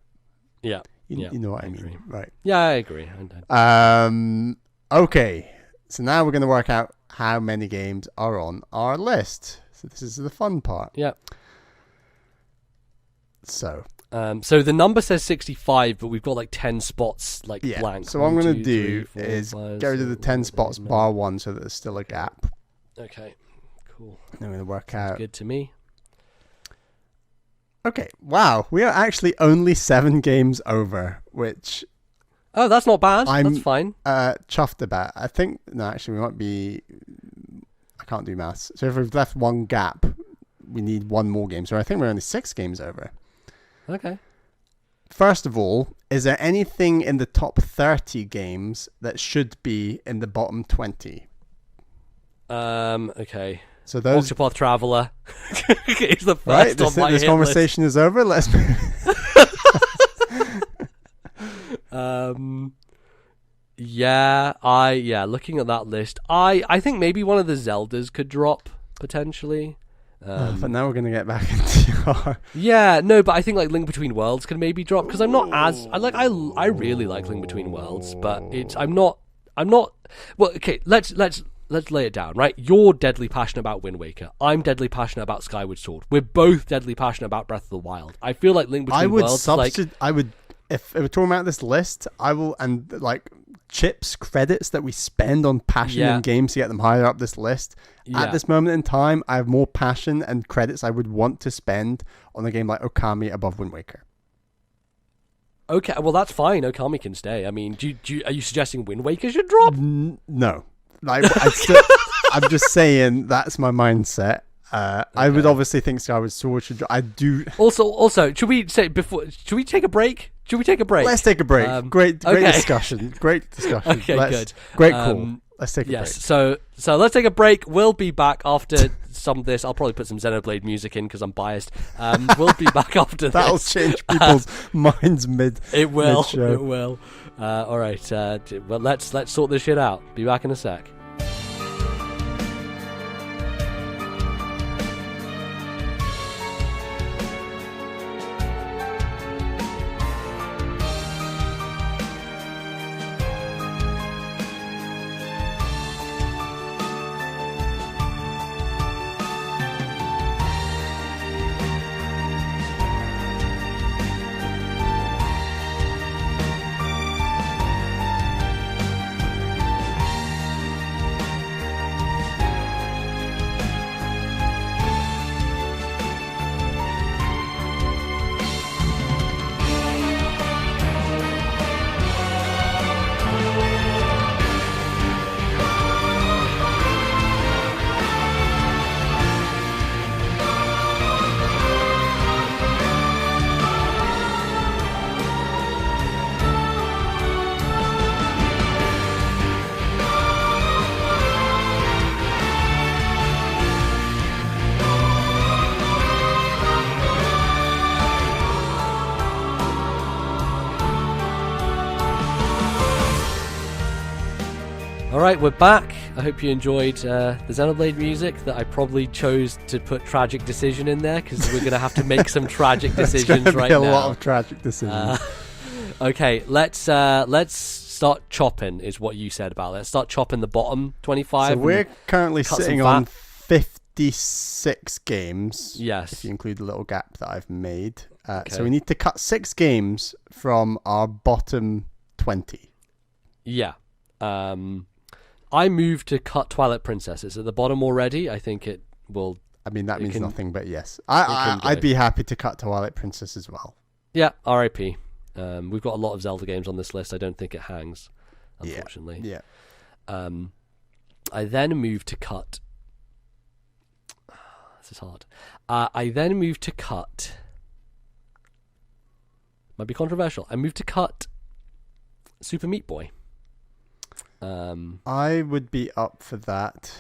Yeah, you know what I mean, agree. Right? Yeah, I agree. Okay, so now we're going to work out how many games are on our list. So this is the fun part. Yeah. So the number says 65, but we've got like 10 spots blank. So what I'm going to do is get rid of the 10 spots bar 1 so that there's still a gap. Okay, cool. I'm going to work out. Good to me. Okay, wow. We are actually only 7 games over, which... Oh, that's not bad. That's fine. Chuffed about. I think... No, actually, we might be... I can't do maths. So if we've left one gap, we need one more game. So I think we're only 6 games over. Okay. First of all, is there anything in the top 30 games that should be in the bottom 20? Okay. So those Octopath Traveler is the first right. on my This hit conversation is over. Let's. Looking at that list, I think maybe one of the Zeldas could drop potentially. But now we're gonna get back into but I think like Link Between Worlds can maybe drop, because I'm not as I really like Link Between Worlds, but I'm not well, okay, let's lay it down, right? You're deadly passionate about Wind Waker. I'm deadly passionate about Skyward Sword. We're both deadly passionate about Breath of the Wild. I feel like Link Between Worlds if we're talking about this list, I will, and like chips, credits that we spend on passion in games to get them higher up this list. At this moment in time, I have more passion and credits I would want to spend on a game like Okami above Wind Waker. Okay, well that's fine. Okami can stay. I mean, are you suggesting Wind Waker should drop? No, I'm just saying that's my mindset. I would obviously think Skyward Sword should drop. I do. Also, should we take a break? Let's take a break. Great discussion. Great discussion. Okay, good. Great call. Let's take a break. So let's take a break. We'll be back after some of this. I'll probably put some Xenoblade music in because I'm biased. We'll be back after this. That'll change people's minds mid. It will. Mid-show. It will. All right. Well, let's sort this shit out. Be back in a sec. All right, we're back. I hope you enjoyed the Xenoblade music that I probably chose to put Tragic Decision in there because we're going to have to make some tragic decisions right now. A lot of tragic decisions. Okay, let's start chopping is what you said about it. Let's start chopping the bottom 25. So we're currently sitting on 56 games. Yes. If you include the little gap that I've made. Okay. So we need to cut 6 games from our bottom 20. Yeah. I moved to cut Twilight Princess. It's at the bottom already. I think it will... I mean, that means nothing, but yes. I'd be happy to cut Twilight Princess as well. Yeah, RIP. We've got a lot of Zelda games on this list. I don't think it hangs, unfortunately. Yeah. I then moved to cut... This is hard. I then moved to cut... Might be controversial. I moved to cut Super Meat Boy. I would be up for that.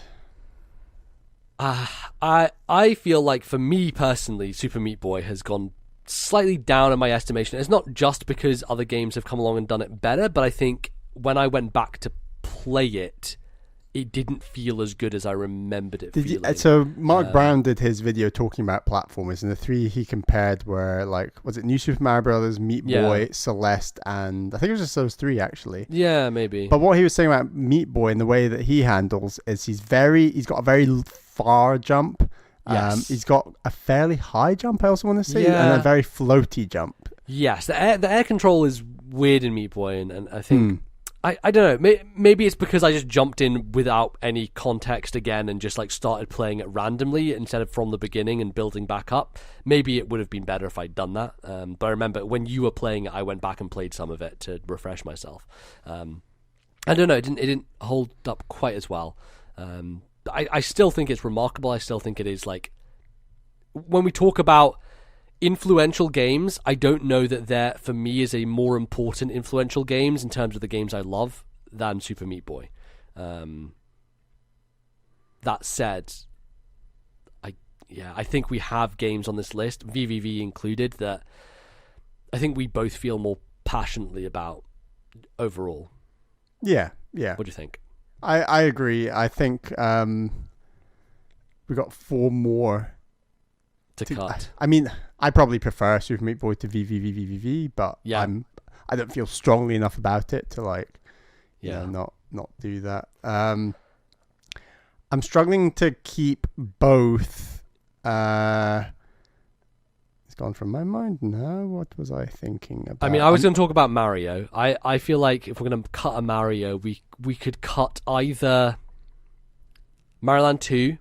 I feel like for me personally, Super Meat Boy has gone slightly down in my estimation. It's not just because other games have come along and done it better, but I think when I went back to play it, it didn't feel as good as I remembered it feeling. So Mark Brown did his video talking about platformers, and the 3 he compared were was it New Super Mario Brothers, Meat Boy, Celeste, and I think it was just those 3 actually. Yeah, maybe. But what he was saying about Meat Boy and the way that he handles is he's got a very far jump. Yes. He's got a fairly high jump, I also want to say, and a very floaty jump. Yes, the air control is weird in Meat Boy, and I think... I don't know. Maybe it's because I just jumped in without any context again and just started playing it randomly instead of from the beginning and building back up. Maybe it would have been better if I'd done that. But I remember when you were playing it, I went back and played some of it to refresh myself. I don't know. It didn't hold up quite as well. I still think it's remarkable. I still think it is when we talk about influential games, I don't know that there, for me, is a more important influential games in terms of the games I love than Super Meat Boy. That said, I think we have games on this list, VVV included, that I think we both feel more passionately about overall. Yeah. What do you think? I agree. I think we got 4 more to cut. I mean, I probably prefer Super Meat Boy to VVVVVV, but I don't feel strongly enough about it to not do that. I'm struggling to keep both. It's gone from my mind now. What was I thinking about? I mean, I was going to talk about Mario. I feel like if we're going to cut a Mario, we could cut either Mario Land 2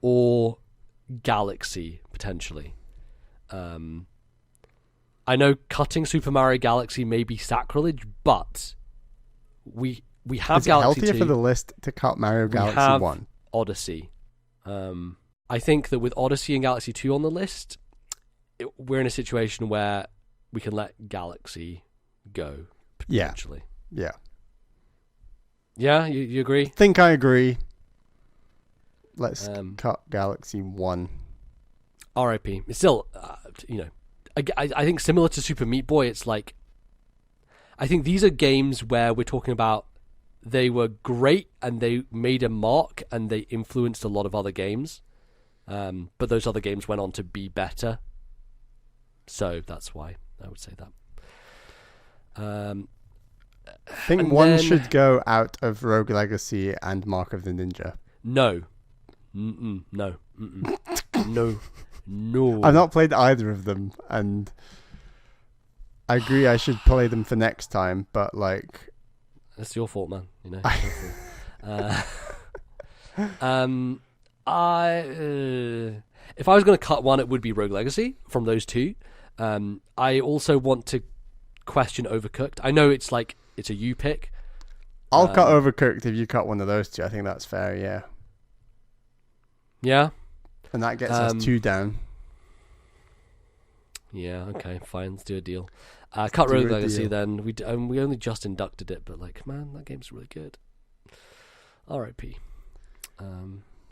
or Galaxy, potentially. I know cutting Super Mario Galaxy may be sacrilege, but we have Is Galaxy 2. Is it healthier for the list to cut Mario Galaxy 1? We have Odyssey. I think that with Odyssey and Galaxy 2 on the list, we're in a situation where we can let Galaxy go, potentially. Yeah. Yeah, you agree? I think I agree. Let's cut Galaxy 1. RIP. It's still, I think similar to Super Meat Boy, it's I think these are games where we're talking about they were great and they made a mark and they influenced a lot of other games. But those other games went on to be better. So that's why I would say that. I think one should go out of Rogue Legacy and Mark of the Ninja. No. No. No. I've not played either of them, and I agree I should play them for next time, but that's your fault, man. If I was going to cut one, it would be Rogue Legacy from those 2. I also want to question Overcooked. I know it's a you pick. I'll cut Overcooked if you cut one of those 2. I think that's fair, yeah. Yeah? And that gets us 2 down. Yeah, okay, fine. Let's do a deal. Cut Rogue Legacy then. We only just inducted it, but man, that game's really good. R.I.P.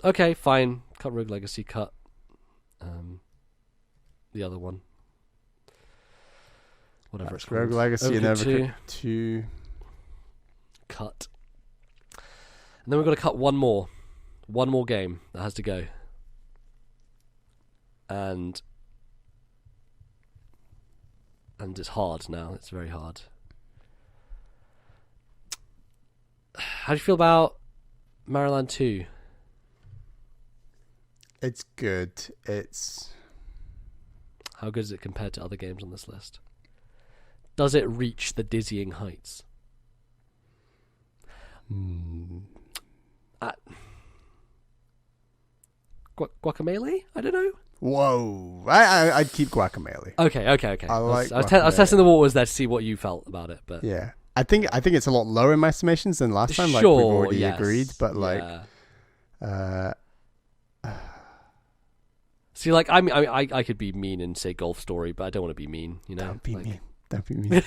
Okay, fine. Cut Rogue Legacy. Cut the other one. Whatever it's called. Rogue Legacy and Overcooked 2. Cut. And then we've got to cut one more game that has to go. And it's hard now. It's very hard. How do you feel about Mario Land 2? It's good. It's... How good is it compared to other games on this list? Does it reach the dizzying heights? Guacamelee? I don't know. Whoa. I'd keep Guacamelee. Okay. I was testing the waters there to see what you felt about it, but yeah. I think it's a lot lower in my estimations than last time. Like sure, we've already yes. agreed, but like, see, like I could be mean and say Golf Story, but I don't want to be mean. You know, don't be mean. Don't be mean.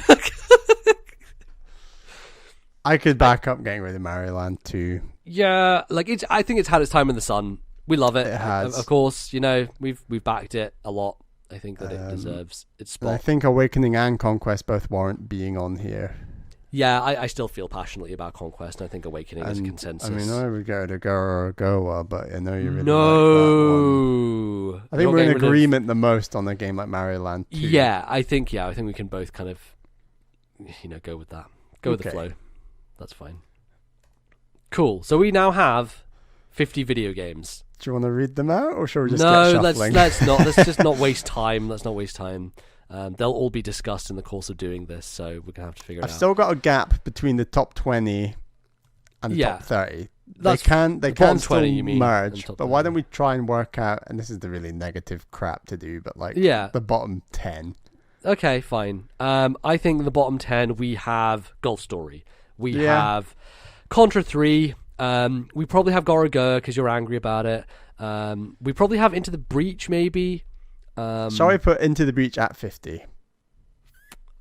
I could back up getting rid of Mario Land 2. Yeah, like I think it's had its time in the sun. We love it. It has. Of course, you know, we've backed it a lot. I think that it deserves its spot. I think Awakening and Conquest both warrant being on here. Yeah, I still feel passionately about Conquest, and I think Awakening is a consensus. I mean, I would go to Goa, but I know you really like that one. I think You're we're in getting rid agreement the most on a game like Mario Land 2. Yeah, I think we can both kind of, you know, go with that. Go with the flow. That's fine. Cool. So we now have 50 video games. Do you want to read them out, or shall we just get shuffling? let's not. Let's just not waste time. Let's not waste time. They'll all be discussed in the course of doing this, so we're gonna have to figure it out. I've still got a gap between the top 20 and the top 30. They can still 20, you mean, merge, but why don't we try and work out? And this is the really negative crap to do, but like the bottom 10. Okay, fine. I think the bottom 10 we have Golf Story. We have Contra 3. We probably have Gorogoa because you're angry about it. We probably have Into the Breach, maybe. Shall we put Into the Breach at 50?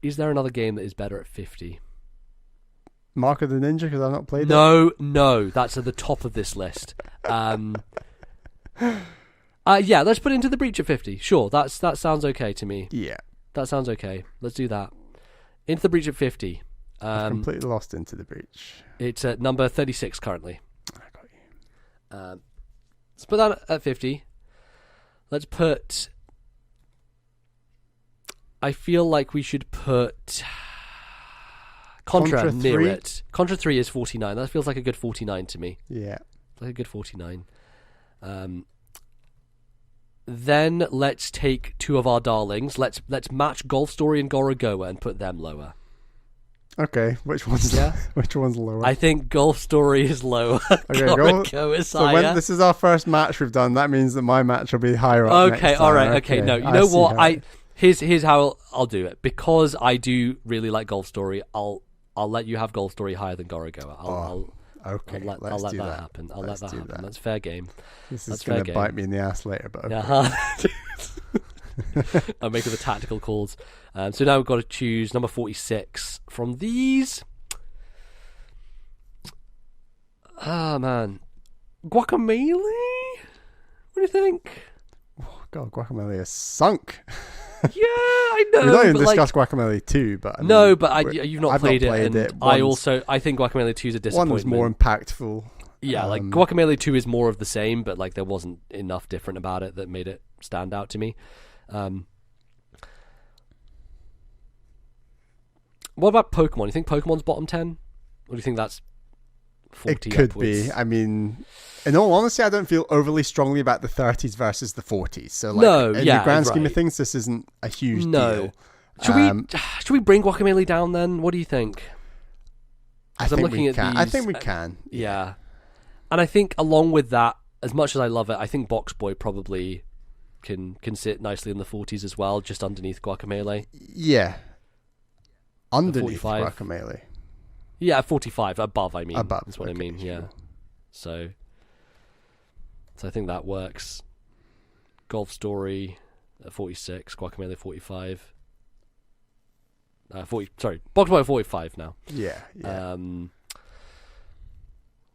Is there another game that is better at 50? Mark of the Ninja, because I've not played it. No, that's at the top of this list. Yeah, let's put Into the Breach at 50. Sure, that sounds okay to me. Yeah. That sounds okay. Let's do that. Into the Breach at 50. I've completely lost Into the Breach. It's at number 36 currently. I got you. Let's put that at 50. Let's put... I feel like we should put Contra near 3? it. Contra 3 is 49. That feels like a good 49 to me. Yeah. Like a good 49. Then let's take two of our darlings. Let's match Golf Story and Gorogoa and put them lower. Okay, which one's lower? I think Golf Story is lower. Okay, Gorogoa is higher. When this is our first match we've done, that means that my match will be higher up. Okay, next all time. right. Okay, no, you know what? Here's how I'll do it. Because I do really like Golf Story, I'll let you have Golf Story higher than Gorogoa. I'll let that happen. I'll let that happen. That's fair game. This is going to bite me in the ass later, but okay. I'm making the tactical calls. So now we've got to choose number 46 from these. Ah, man. Guacamelee? What do you think? Oh, God, Guacamelee is sunk. Yeah, I know. We don't even discuss Guacamelee 2, but you've not played it. I think Guacamelee 2 is a disappointment. One was more impactful. Yeah, like Guacamelee 2 is more of the same, but like there wasn't enough different about it that made it stand out to me. What about Pokemon? You think Pokemon's bottom 10? Or do you think that's 40 It could upwards? be. I mean, in all honesty, I don't feel overly strongly about the 30s versus the 40s. So, like, in the grand scheme of things, this isn't a huge deal. Should we bring Guacamelee down then? What do you think? I think we can. Yeah. And I think along with that, as much as I love it, I think Box Boy probably can sit nicely in the 40s as well, just underneath Guacamelee. Yeah. Underneath Guacamelee. Yeah, 45 above. I mean, above. That's what I mean. Sure. Yeah. So I think that works. Golf Story at 46, Guacamelee 45. Box Boy at 45 now. Yeah.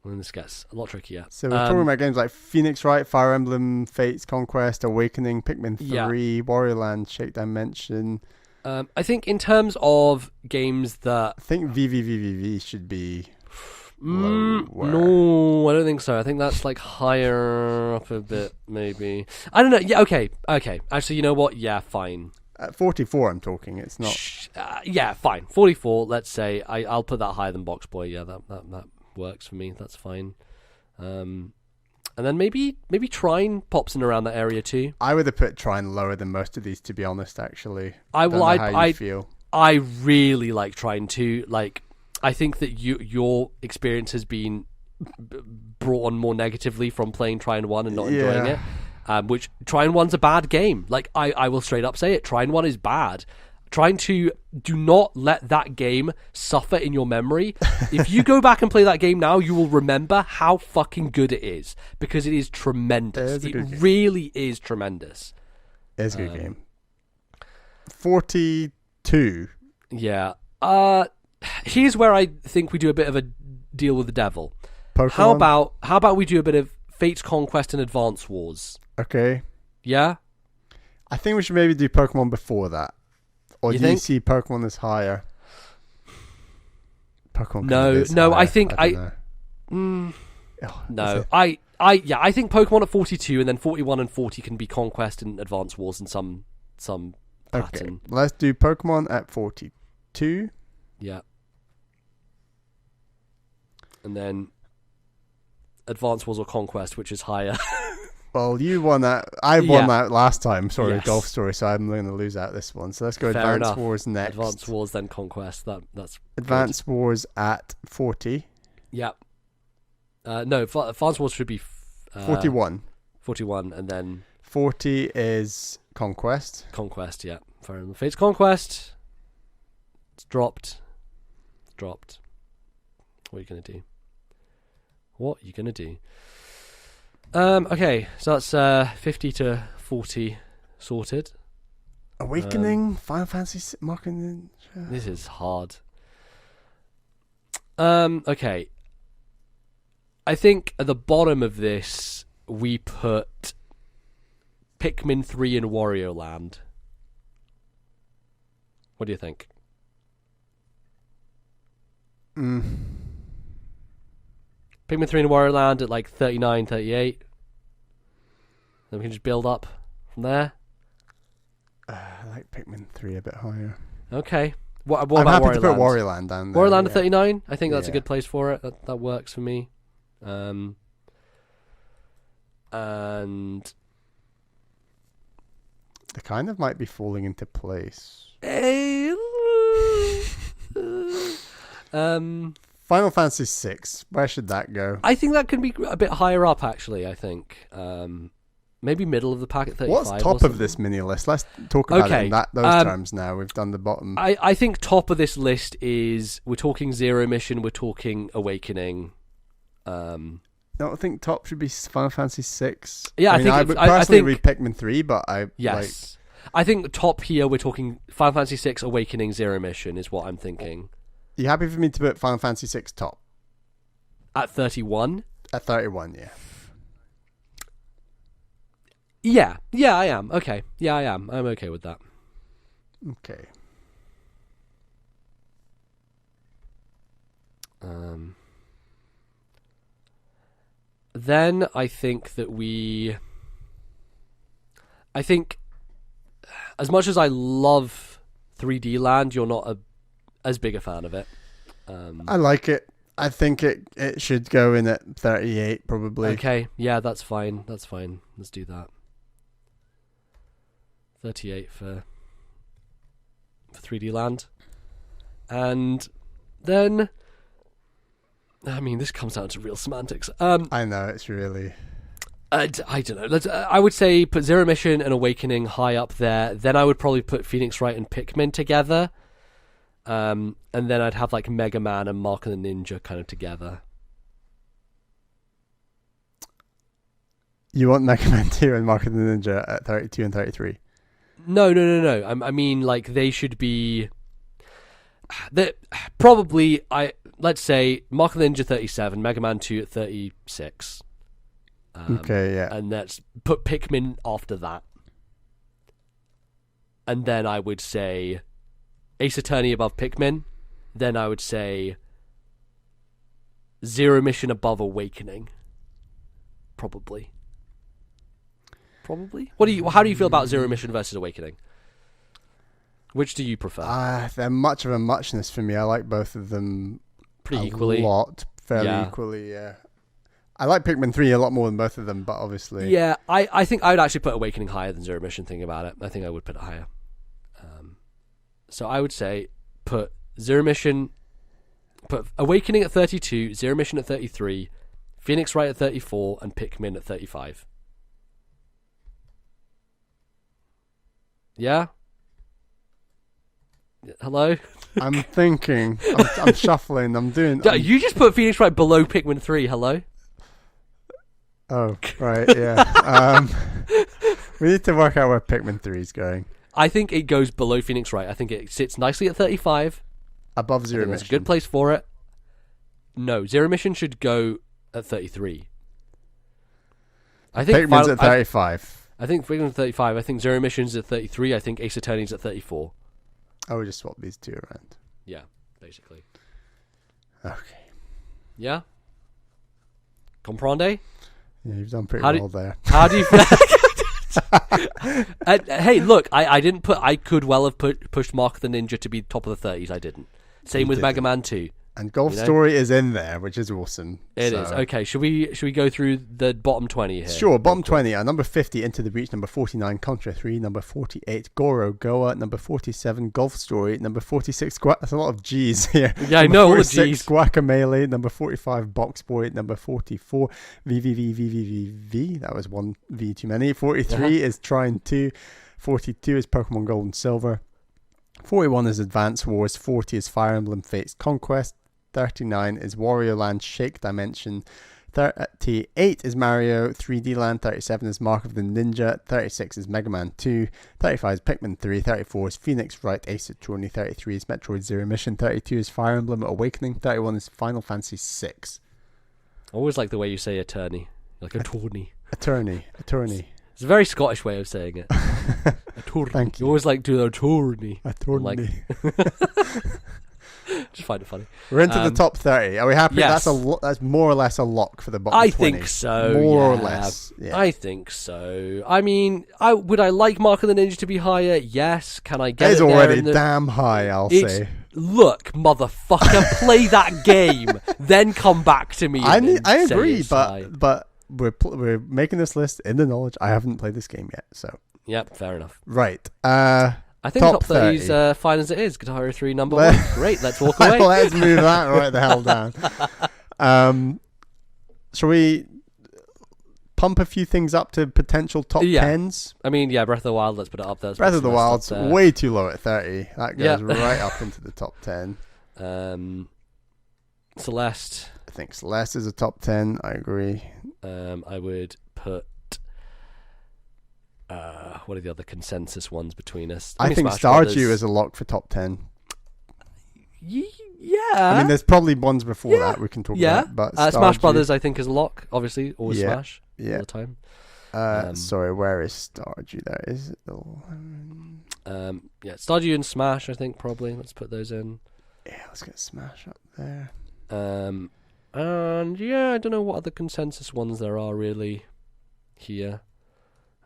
When this gets a lot trickier. So we're talking about games like Phoenix Wright, Fire Emblem, Fates, Conquest, Awakening, Pikmin 3, Warrior Land, Shake Dimension. I think in terms of games that... I think VVVVV should be... lower? No, I don't think so. I think that's like higher up a bit, maybe. I don't know. Yeah, okay. Actually, you know what? Yeah, fine. At 44, I'm talking. It's not. Yeah, fine. 44. Let's say I'll put that higher than Box Boy. Yeah, that works for me. That's fine. And then maybe Trine pops in around that area too. I would have put Trine lower than most of these, to be honest. Actually, I don't know how you feel. I really like Trine too. Like, I think that your experience has been brought on more negatively from playing Trine 1 and not enjoying it. Which Trine 1's a bad game. Like, I will straight up say it. Trine 1 is bad. Trying to do not let that game suffer in your memory. If you go back and play that game now, you will remember how fucking good it is, because it is tremendous. It really is tremendous. It's a good game. 42. Yeah. Here's where I think we do a bit of a deal with the devil. Pokemon? How about we do a bit of Fate's Conquest and Advance Wars? Okay. Yeah? I think we should maybe do Pokemon before that. Or do you see Pokemon as higher? Pokemon no, higher. I think I think Pokemon at 42 and then 41 and 40 can be Conquest and Advance Wars in some pattern. Okay, let's do Pokemon at 42. Yeah. And then Advance Wars or Conquest, which is higher. Well, you won that. I won that last time. Sorry, yes. Golf Story. So I'm going to lose out this one. So let's go Fair Advance enough. Wars next. Advance Wars, then Conquest. That's Advance good. Wars at 40. Yep. No, Advance Wars should be 41. 41, and then 40 is Conquest. Conquest, yeah. Fire Emblem Fates Conquest. It's dropped. What are you gonna do? Okay, so that's 50 to 40 sorted. Awakening, Final Fantasy Marketing. This is hard. Okay. I think at the bottom of this we put Pikmin 3 and Wario Land. What do you think? Pikmin 3 and Wario Land at like 39, 38. Then we can just build up from there. I like Pikmin 3 a bit higher. Okay. What I'm about happy Wario to put Land? Wario Land down there. Wario Land at 39? I think that's a good place for it. That works for me. And they kind of might be falling into place. Final Fantasy 6. Where should that go? I think that can be a bit higher up, actually. I think maybe middle of the pack at 35. What's top of this mini list? Let's talk about it in those terms now. We've done the bottom. I think top of this list is, we're talking Zero Mission, we're talking Awakening. I don't think top should be Final Fantasy 6. Yeah, I would personally read Pikmin 3, but I think top here we're talking Final Fantasy 6, Awakening, Zero Mission is what I'm thinking. You happy for me to put Final Fantasy 6 top? At 31? At 31, yeah. Yeah, I am. Okay. Yeah, I am. I'm okay with that. Okay. Then I think as much as I love 3D Land, you're not as big a fan of it. I like it. I think it should go in at 38 probably. Okay, yeah, that's fine. Let's do that. 38 for 3D Land. And then, I mean, this comes down to real semantics. I know, it's really... I don't know. I would say put Zero Mission and Awakening high up there. Then I would probably put Phoenix Wright and Pikmin together. And then I'd have like Mega Man and Mark and the Ninja kind of together. You want Mega Man 2 and Mark and the Ninja at 32 and 33? No. I mean, like, they should be... Probably, let's say Mark and the Ninja 37, Mega Man 2 at 36. Okay, yeah. And let's put Pikmin after that. And then I would say Ace Attorney above Pikmin. Then I would say Zero Mission above Awakening. Probably. How do you feel about Zero Mission versus Awakening? Which do you prefer? They're much of a muchness for me. I like both of them Pretty equally. Fairly equally, yeah. I like Pikmin 3 a lot more than both of them, but obviously... Yeah, I think I would actually put Awakening higher than Zero Mission, thinking about it. I think I would put it higher. So I would say put Awakening at 32, Zero Mission at 33, Phoenix Wright at 34, and Pikmin at 35. Yeah? Hello? I'm thinking. I'm shuffling. You just put Phoenix Wright below Pikmin 3. Hello? Oh, right, yeah. We need to work out where Pikmin 3 is going. I think it goes below Phoenix Wright. I think it sits nicely at 35. Above Zero Mission. That's a good place for it. No, Zero Mission should go at 33. I think Pikmin's at 35. I think Pikmin's at 35. I think Zero Mission's at 33. I think Ace Attorney's at 34. Oh, we just swapped these two around. Yeah, basically. Okay. Yeah? Comprende? Yeah, you've done pretty well there. How do you feel? Hey, look, I could well have pushed Mark of the Ninja to be top of the 30s. I didn't. Same with Mega Man 2. And Golf Story is in there, which is awesome. It is. Okay, should we go through the bottom 20 here? Sure, bottom 20 are number 50, Into the Breach, number 49, Contra 3, number 48, Goro Goa, number 47, Golf Story, number 46, that's a lot of G's here. Yeah, I know, all the G's. Guacamelee, number 45, Box Boy, number 44, VVVVVV, that was one V too many, 43 is Trine 2, 42 is Pokemon Gold and Silver, 41 is Advance Wars, 40 is Fire Emblem Fates Conquest, 39 is Wario Land Shake Dimension, 38 is Mario 3D Land, 37 is Mark of the Ninja, 36 is Mega Man 2, 35 is Pikmin 3, 34 is Phoenix Wright Ace Attorney, 33 is Metroid Zero Mission, 32 is Fire Emblem Awakening, 31 is Final Fantasy 6. I always like the way you say attorney. Like attorney. Attorney. It's a very Scottish way of saying it. Attorney. Thank you. You always like to attorney. Attorney. Just find it funny. We're into the top 30. Are we happy? Yes. That's more or less a lock for the bottom 20. I think so. More or less. Yeah. I think so. I mean, would I like Mark of the Ninja to be higher? Yes. Can I get it? It's already damn high, I'll say. Look, motherfucker, play that game, then come back to me. I agree, but we're making this list in the knowledge I haven't played this game yet. So. Yep, fair enough. Right. I think top 30 is fine as it is. Guitar Hero 3 number 1. Great, let's walk away. Let's move that right the hell down. Shall we pump a few things up to potential top 10s? I mean, Breath of the Wild, let's put it up there. Breath of the Wild's way too low at 30. That goes right up into the top 10. Celeste. I think Celeste is a top 10. I agree. I would put... what are the other consensus ones between us? I think Stardew is a lock for top 10. Yeah. I mean, there's probably ones before that we can talk about. But Smash Brothers, I think, is a lock. Obviously, always Smash all the time. Sorry, where is Stardew? There is it. Stardew and Smash, I think, probably. Let's put those in. Yeah, let's get Smash up there. And I don't know what other consensus ones there are really here.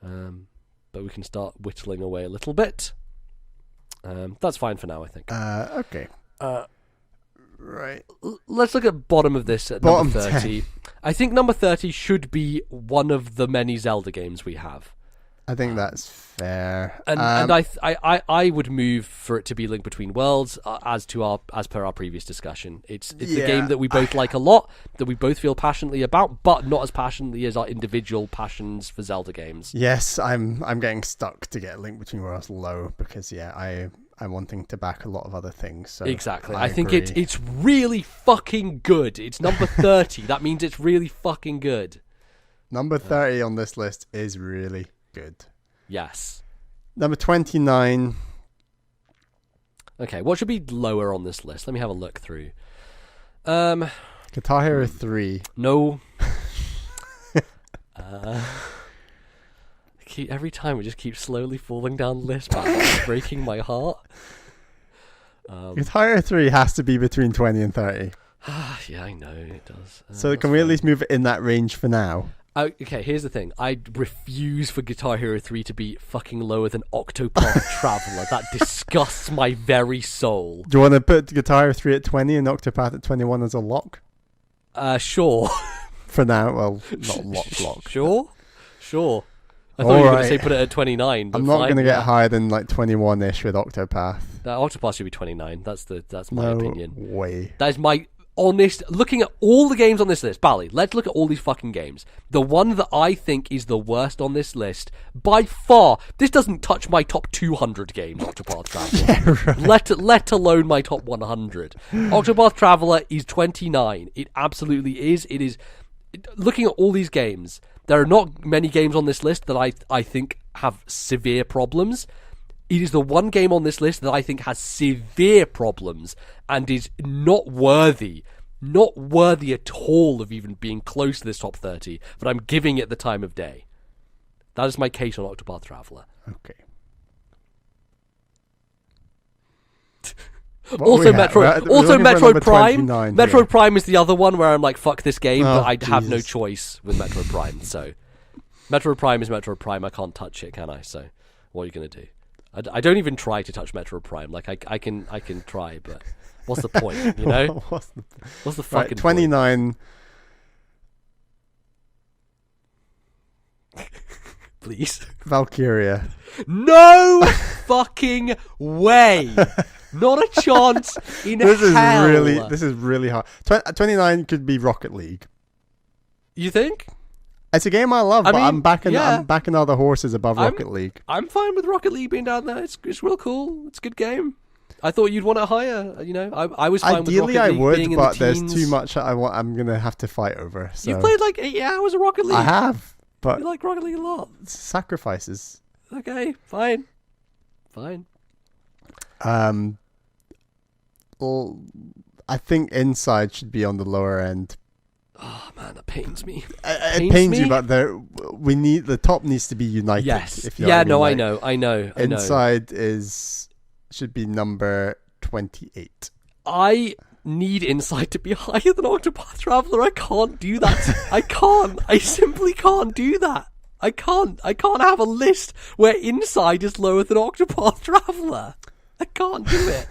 But we can start whittling away a little bit. That's fine for now, I think. Okay. Right. Let's look at bottom of this at bottom number 30. 10. I think number 30 should be one of the many Zelda games we have. I think that's fair. And I would move for it to be Link Between Worlds as per our previous discussion. It's the game that we both like a lot, that we both feel passionately about, but not as passionately as our individual passions for Zelda games. Yes, I'm getting stuck to get Link Between Worlds low because I'm wanting to back a lot of other things. So exactly. I think it's really fucking good. It's number 30. That means it's really fucking good. Number 30 on this list is really good. Yes. Number 29. Okay, what should be lower on this list? Let me have a look through. Guitar Hero 3. No. Every time we just keep slowly falling down the list, breaking my heart. Guitar Hero 3 has to be between 20 and 30. Yeah, I know it does. So can we at least move it in that range for now? Okay, here's the thing. I refuse for Guitar Hero 3 to be fucking lower than Octopath Traveler. That disgusts my very soul. Do you want to put Guitar Hero 3 at 20 and Octopath at 21 as a lock? Sure. For now, well, not lock. Sure. I thought you were going to say put it at 29. But I'm not going to get higher than like 21-ish with Octopath. Octopath should be 29. That's my opinion. No way. That is my honest. Looking at all the games on this list, Bally, let's look at all these fucking games. The one that I think is the worst on this list, by far, this doesn't touch my top 200 games, Octopath Traveler. Yeah, right. Let alone my top 100. Octopath Traveler is 29. It absolutely is. It is. Looking at all these games, there are not many games on this list that I think have severe problems. It is the one game on this list that I think has severe problems and is not worthy at all of even being close to this top 30, but I'm giving it the time of day. That is my case on Octopath Traveler. Okay. Metroid Prime. 29, Metroid Prime is the other one where I'm like, fuck this game, but I have no Jesus. choice with Metroid Prime. So, Metroid Prime is Metroid Prime. I can't touch it, can I? So, what are you gonna do? I don't even try to touch Metroid Prime. Like I can try, but what's the point? You know? What's the fucking right, 29. Point? Please. Valkyria. No fucking way. Not a chance in hell. This is really hard. 29 could be Rocket League. You think? It's a game I love, but I'm backing other horses above I'm Rocket League. I'm fine with Rocket League being down there. It's real cool. It's a good game. I thought you'd want it higher. You know, I was fine Ideally, with Rocket League I would, being but in the there's teens. too much I'm gonna have to fight over. So. You played like 8 hours of Rocket League. I have, but you like Rocket League a lot. Sacrifices. Okay, fine. Well, I think Inside should be on the lower end. Oh man, that pains me. It pains you, but the top needs to be united. Yes. If you know what I mean. I know. Inside should be number 28. I need Inside to be higher than Octopath Traveler. I can't do that. I can't. I simply can't do that. I can't have a list where Inside is lower than Octopath Traveler. I can't do it.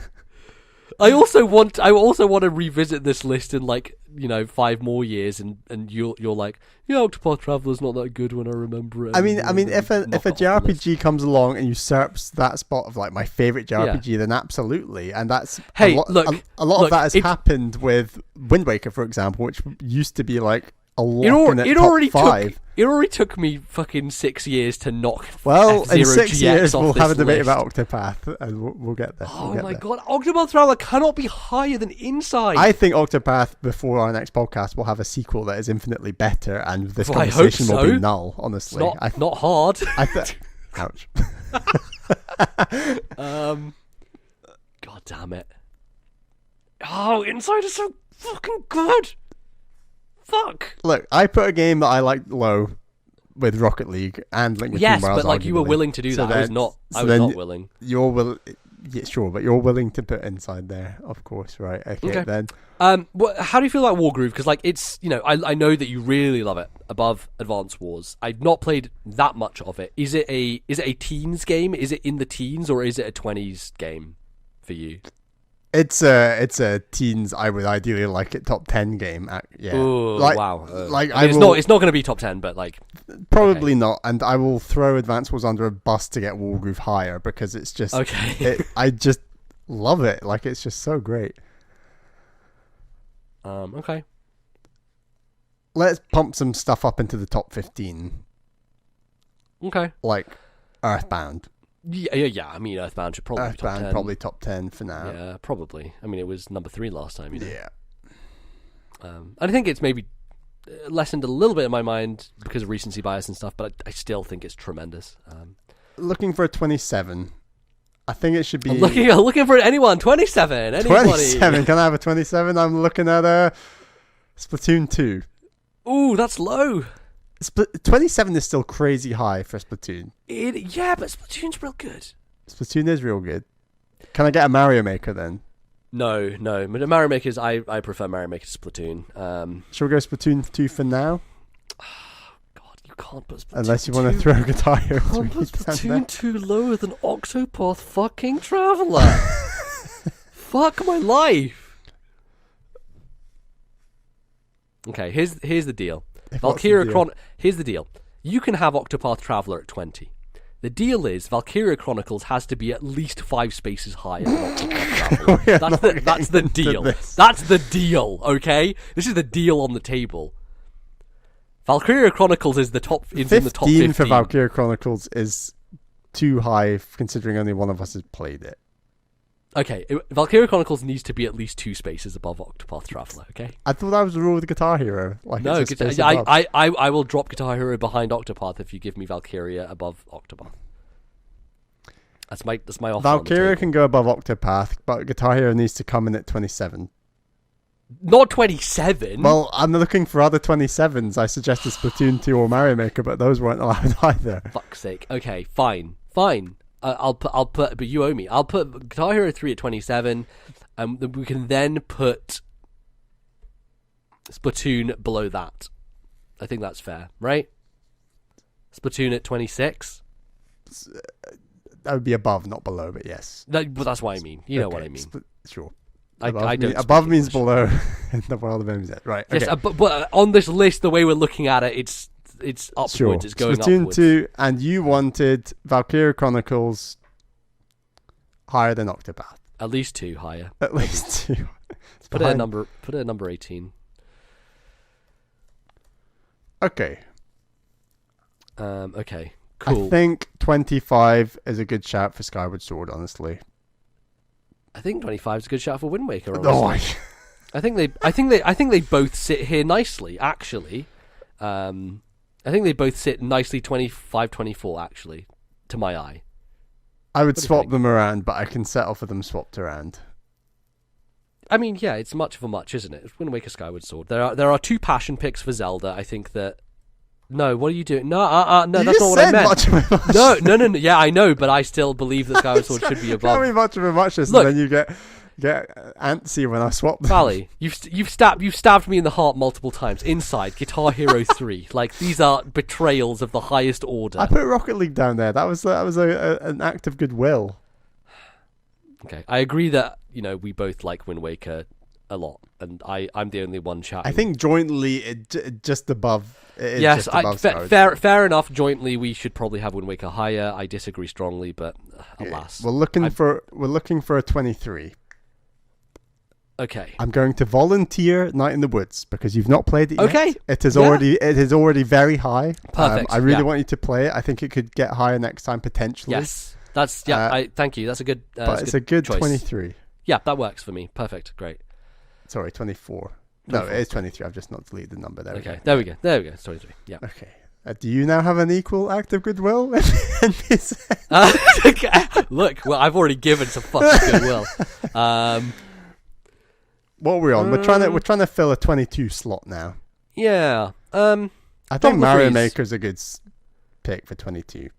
I also want to revisit this list in 5 more years, and you're like, yeah, Octopath Traveler's not that good when I remember it. I mean, if a JRPG comes along and usurps that spot of like my favorite JRPG, then absolutely, and that's a lot of that has happened with Wind Waker, for example, which used to be like a lock in at top 5. It already took me fucking 6 years to knock. Well, in 6 GX years off we'll have a debate list. about Octopath, and we'll get there. Oh my god, Octopath Traveler cannot be higher than Inside. I think Octopath, before our next podcast, will have a sequel that is infinitely better, and this conversation will be null. Honestly, it's not hard. Ouch. God damn it! Oh, Inside is so fucking good. Fuck. Look, I put a game that I liked low with Rocket League and Link Between Worlds. Yes, but you were willing to do that. I was not willing. Yeah, sure, but you're willing to put Inside there, of course, right? Okay. Then. How do you feel about Wargroove? Because it's I know that you really love it above Advance Wars. I've not played that much of it. Is it a teens game? Is it in the teens, or is it a 20s game for you? It's a teens. I would ideally like it top 10 game. Yeah. Ooh, wow. It's not going to be top 10, but probably not. And I will throw Advance Wars under a bus to get Wargroove higher because it's just okay. I just love it. It's just so great. Okay. Let's pump some stuff up into the top 15. Okay. Like Earthbound. Yeah. I mean, Earthbound should probably be top 10. Probably top 10 for now. Yeah, probably. I mean, it was number 3 last time. Yeah. And I think it's maybe lessened a little bit in my mind because of recency bias and stuff, but I still think it's tremendous. Looking for a 27. I think it should be... I'm looking for anyone. 27. Anybody. 27. Can I have a 27? I'm looking at a Splatoon 2. Ooh, that's low. 27 is still crazy high for Splatoon. Yeah, but Splatoon's real good. Splatoon is real good. Can I get a Mario Maker then? No. Mario Maker's, I prefer Mario Maker to Splatoon. Shall we go Splatoon 2 for now? God, you can't put Splatoon Unless you want to throw Guitar Hero 3 can't put down Splatoon there. 2 lower than Octopath fucking Traveler. Fuck my life. Okay, here's the deal. Here's the deal. You can have Octopath Traveler at 20. The deal is Valkyria Chronicles has to be at least 5 spaces higher than Octopath Traveler. That's the deal. That's the deal, okay? This is the deal on the table. Valkyria Chronicles is in the top 15. 15 for Valkyria Chronicles is too high considering only one of us has played it. Okay, Valkyria Chronicles needs to be at least 2 spaces above Octopath Traveler, okay? I thought that was the rule with Guitar Hero. Like No, it's a space above. I will drop Guitar Hero behind Octopath if you give me Valkyria above Octopath. That's my offer. Valkyria can go above Octopath, but Guitar Hero needs to come in at 27. Not 27. Well, I'm looking for other 27s. I suggested Splatoon 2 or Mario Maker, but those weren't allowed either. Fuck's sake. Okay, fine. I'll put, but you owe me. I'll put Guitar Hero 3 at 27, and we can then put Splatoon below that. I think that's fair, right? Splatoon at 26. That would be above, not below, but yes. But that's what I mean. You know what I mean. Sure. Above means below in the world of MZ. Right. Okay. Yes, but on this list, the way we're looking at it, it's upwards. Sure. It's going Splatoon upwards. 2, and you wanted Valkyria Chronicles higher than Octopath. At least 2 higher. At least 2. Put it at number 18. Okay. Okay. Cool. I think 25 is a good shout for Skyward Sword, honestly. I think 25 is a good shout for Wind Waker. No, Honestly. I think they both sit here nicely. Actually, I think they both sit nicely 25, 24. Actually, to my eye. I would swap them around, but I can settle for them swapped around. I mean, yeah, it's much of a much, isn't it? Wind Waker, Skyward Sword. There are 2 passion picks for Zelda. I think that. No, what are you doing? No, you that's not what I meant. Much of a No. Yeah, I know, but I still believe that Skyward Sword should be above. Tell me much of a muchness, and then you get antsy when I swap them. Bally, you've stabbed me in the heart multiple times. Inside Guitar Hero 3, like these are betrayals of the highest order. I put Rocket League down there. That was an act of goodwill. Okay, I agree that we both like Wind Waker a lot, and I'm the only one chatting. I think jointly it just above. Yes, fair enough. Jointly, we should probably have Wind Waker higher. I disagree strongly, but alas, we're looking for a 23. Okay, I'm going to volunteer Night in the Woods because you've not played it yet. Okay, it is already very high. Perfect. I really want you to play it. I think it could get higher next time potentially. Yes, I thank you. That's a good. But it's a good choice. 23. Yeah, that works for me. Perfect. Great. Sorry, 24. No, it is 23. I've just not deleted the number there. Okay, there we go. It's 23. Yeah. Okay. Do you now have an equal act of goodwill? Okay. Look, well, I've already given some fucking goodwill. What are we on? We're trying to fill a 22 slot now. Yeah. I think Mario Maker's a good pick for 22.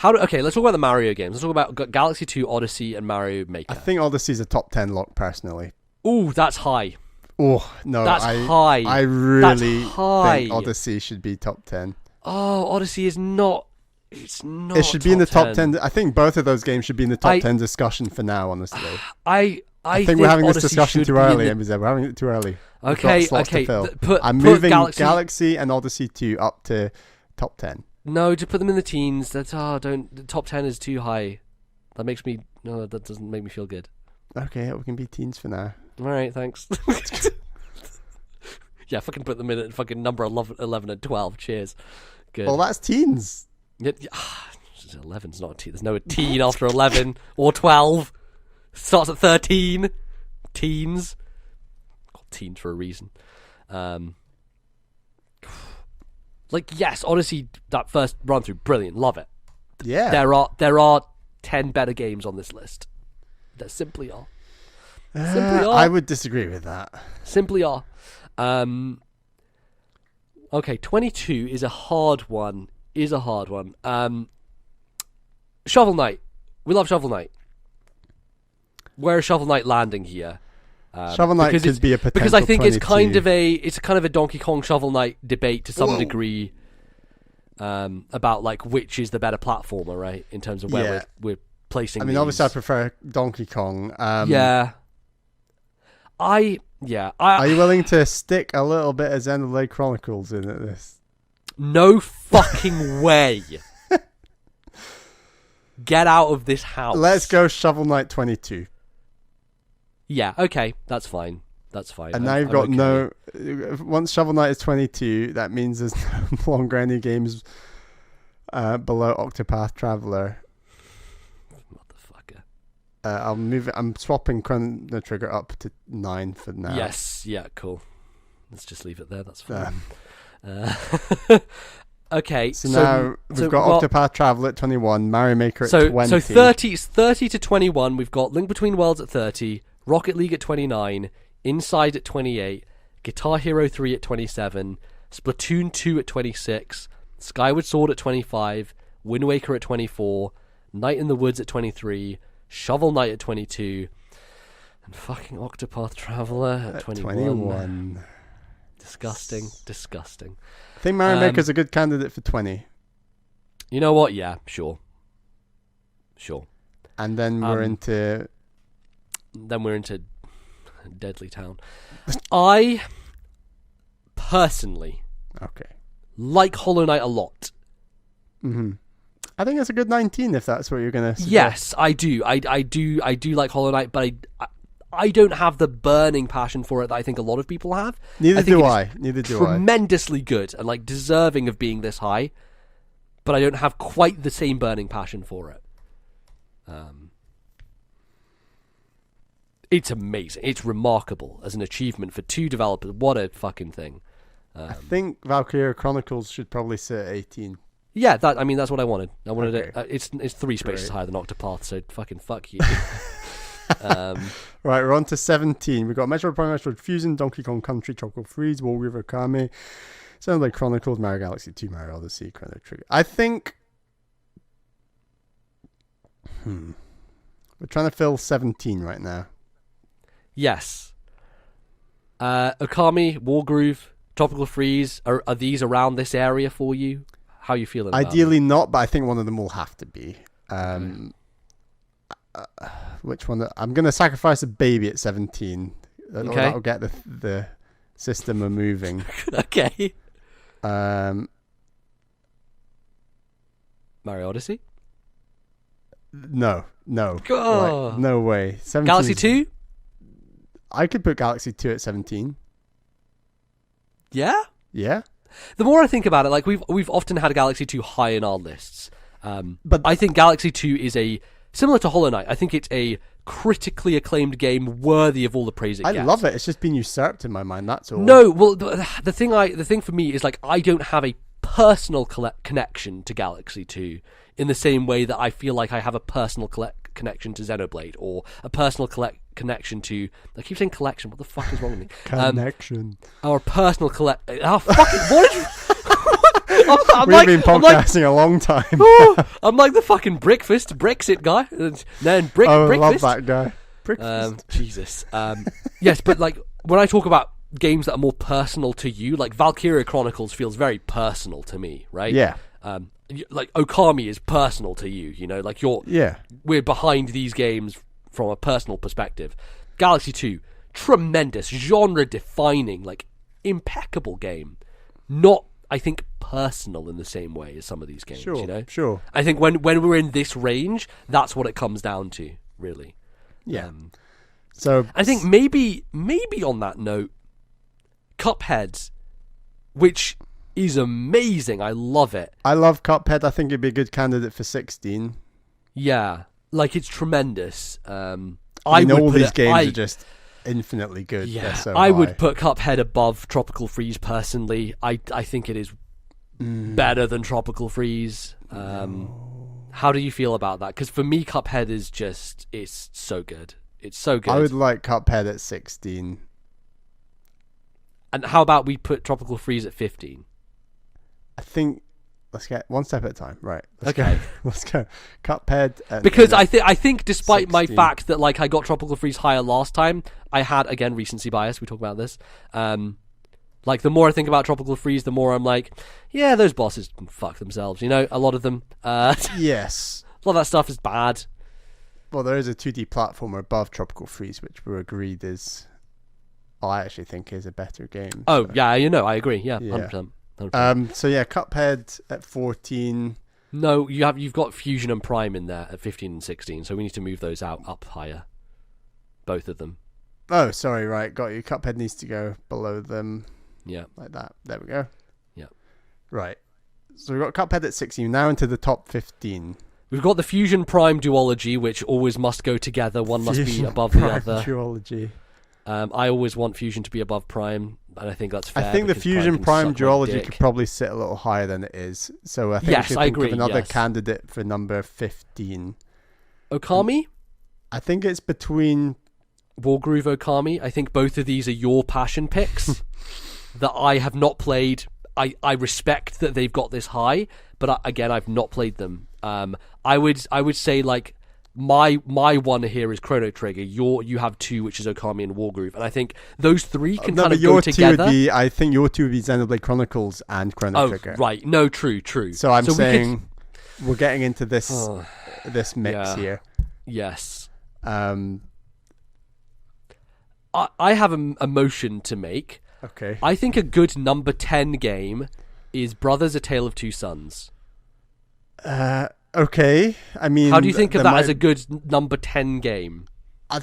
Okay, let's talk about the Mario games. Let's talk about Galaxy 2, Odyssey, and Mario Maker. I think Odyssey's a top 10 lock, personally. Ooh, that's high. Oh, no. That's high. I really think Odyssey should be top 10. Oh, Odyssey is not... It's not. It should be in the top 10. I think both of those games should be in the top 10 discussion for now, honestly. I think we're having this discussion too early, MZ. We're having it too early. Okay. I'm moving Galaxy and Odyssey 2 up to top 10. No, to put them in the teens. That's the top 10 is too high. That doesn't make me feel good. Okay, we can be teens for now. All right, thanks. Yeah, fucking put them in at fucking number 11 and 12. Cheers. Good. Well, that's teens. 11's not a teen. There's no teen after 11 or 12. Starts at 13. Teens. Called teens for a reason. Yes, Odyssey, that first run through, brilliant, love it. Yeah. There are 10 better games on this list. There simply are. I would disagree with that. Simply are. Okay, 22 is a hard one. Shovel Knight. We love Shovel Knight. where is Shovel Knight landing here? Shovel Knight could be a potential because I think 22. it's kind of a Donkey Kong Shovel Knight debate to some degree, about like which is the better platformer, right? In terms of where we're placing. I mean, obviously, I prefer Donkey Kong. Are you willing to stick a little bit of Xenoblade Chronicles in at this? No fucking way. Get out of this house. Let's go Shovel Knight 22. Yeah, okay, that's fine. And now you've got once Shovel Knight is 22, that means there's no longer any games below Octopath Traveler. Motherfucker. I'm swapping Chrono Trigger up to 9 for now. Yes, yeah, cool. Let's just leave it there, that's fine. Okay, so now we've got Octopath Traveler at 21, Mario Maker at 20. So 30 to 21, we've got Link Between Worlds at 30, Rocket League at 29, Inside at 28, Guitar Hero 3 at 27, Splatoon 2 at 26, Skyward Sword at 25, Wind Waker at 24, Night in the Woods at 23, Shovel Knight at 22, and fucking Octopath Traveler at 21. Disgusting. I think Mario Maker's a good candidate for 20. You know what? Yeah, sure. And then we're into Deadly Town. I personally like Hollow Knight a lot. Mm-hmm. I think it's a good 19 if that's what you're going to suggest. Yes, I do. I do like Hollow Knight, but I don't have the burning passion for it that I think a lot of people have. Neither do I. Tremendously good and like deserving of being this high, but I don't have quite the same burning passion for it. It's amazing. It's remarkable as an achievement for two developers. What a fucking thing. I think Valkyria Chronicles should probably sit at 18. Yeah, that's what I wanted. I wanted it. It's 3 spaces higher than Octopath, so fucking fuck you. Right, we're on to 17. We've got Metroid Prime, Metroid Fusion, Donkey Kong Country, Tropical Freeze, War River Kami, Xenoblade Chronicles, Mario Galaxy 2, Mario Odyssey, Chrono Trigger. I think we're trying to fill 17 right now. Yes. Okami, Wargroove, Tropical Freeze, are these around this area for you? How are you feeling about Ideally not, but I think one of them will have to be. Which one? I'm going to sacrifice a baby at 17. That'll get the system moving. Okay. Mario Odyssey? No. Oh. Like, no way. Galaxy 2? I could put Galaxy 2 at 17. Yeah? Yeah. The more I think about it, like we've often had Galaxy 2 high in our lists. But I think Galaxy 2 is similar to Hollow Knight. I think it's a critically acclaimed game worthy of all the praise it gets. I love it. It's just been usurped in my mind. That's all. No, well, the thing for me is like I don't have a personal connection to Galaxy 2 in the same way that I feel like I have a personal connection to Xenoblade or a personal connection to. I keep saying collection. What the fuck is wrong with me? Connection. Or personal Oh fucking what? Did you... We've been podcasting a long time. I'm like the fucking Brexit guy. I love that guy. Jesus. Yes, but like when I talk about games that are more personal to you, like Valkyria Chronicles feels very personal to me, right? Yeah. Like Okami is personal to you, you know, like we're behind these games from a personal perspective. Galaxy 2, tremendous, genre defining, like impeccable game. Not, I think, personal in the same way as some of these games, you know? Sure. I think when we're in this range, that's what it comes down to, really. Yeah. So I think maybe on that note, Cuphead, which is amazing. I love it. I love Cuphead. I think it'd be a good candidate for 16. Yeah. Like, it's tremendous. All these games are just infinitely good. Yeah, so I would put Cuphead above Tropical Freeze personally. I think it is better than Tropical Freeze. How do you feel about that? Because for me, Cuphead is it's so good. It's so good. I would like Cuphead at 16. And how about we put Tropical Freeze at 15? I think let's get one step at a time. Right. Okay. Let's go. Cuphead. Because I think despite 16. my fact that like I got Tropical Freeze higher last time, I had again recency bias. We talk about this. Like the more I think about Tropical Freeze, the more I'm like, yeah, those bosses can fuck themselves. You know, a lot of them. Yes. A lot of that stuff is bad. Well, there is a 2D platformer above Tropical Freeze, which we're agreed is, I actually think is a better game. Oh so. yeah, you know, I agree. Yeah, 100%. 100%. So yeah, Cuphead at 14. No, you've got Fusion and Prime in there at 15 and 16, so we need to move those up higher. Both of them. Oh, sorry, right, got you. Cuphead needs to go below them. Yeah. Like that. There we go. Yeah. Right. So we've got Cuphead at 16. Now into the top 15. We've got the Fusion Prime duology, which always must go together. One must be above the other. Duology. I always want Fusion to be above Prime, and I think that's fair. I think the Fusion Prime duology dick. could probably sit a little higher than it is. So I think Yes, we should I think agree, of another yes. candidate for number 15. Okami? I think it's between... Wargroove Okami. I think both of these are your passion picks that I have not played. I respect that they've got this high, but again, I've not played them. I would say like my one here is Chrono Trigger. You have two, which is Okami and Wargroove, and I think those three can kind of go together. I think your two would be Xenoblade Chronicles and Chrono Trigger. Right. No, true. So I'm saying we're getting into this this mix here. Yes. I have a motion to make. Okay. I think a good number 10 game is Brothers: A Tale of Two Sons. Okay. I mean, how do you think of that as a good number 10 game? I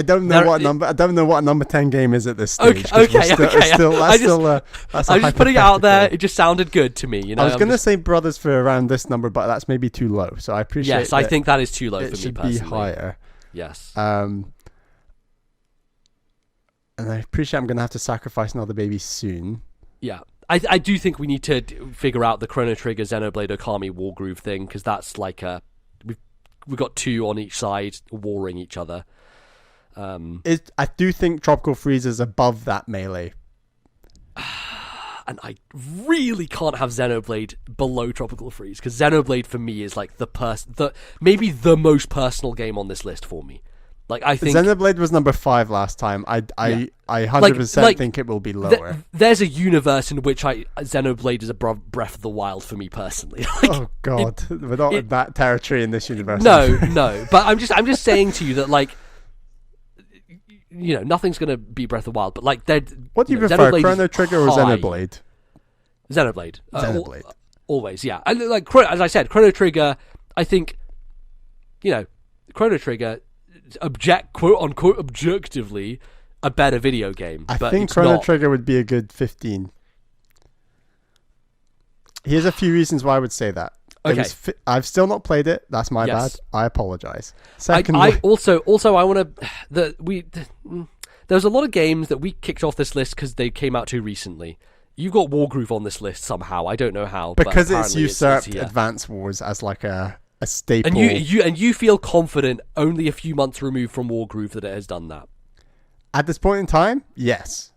don't know what number. I don't know what a number 10 game is at this stage. Okay. I'm just putting it out there. It just sounded good to me. You know, I was going to say Brothers for around this number, but that's maybe too low. So I appreciate. Yes, I think that is too low for me personally. personally. It should be higher. Yes. And I appreciate I'm going to have to sacrifice another baby soon. Yeah. I do think we need to figure out the Chrono Trigger, Xenoblade, Okami, Wargroove thing, because that's like we've got two on each side warring each other. I do think Tropical Freeze is above that melee. And I really can't have Xenoblade below Tropical Freeze, because Xenoblade for me is like maybe the most personal game on this list for me. Like I think Xenoblade was number 5 last time. I 100% think it will be lower. There's a universe in which Xenoblade is above Breath of the Wild for me personally. Like, oh God, we're not in that territory in this universe. No. But I'm just saying to you that like, you know, nothing's gonna be Breath of the Wild. But like, what do you prefer, Chrono Trigger or Xenoblade? Xenoblade. Xenoblade. Always, yeah. And like as I said, Chrono Trigger. I think, you know, Chrono Trigger. Quote unquote objectively a better video game. I think Chrono Trigger would be a good 15. Here's a few reasons why I would say that. Okay. I've still not played it. That's my bad. I apologize. Secondly, I also I want to there's a lot of games that we kicked off this list because they came out too recently. You got Wargroove on this list somehow. I don't know how, because it's usurped Advance Wars as like a staple. And you feel confident only a few months removed from Wargroove that it has done that. At this point in time, yes.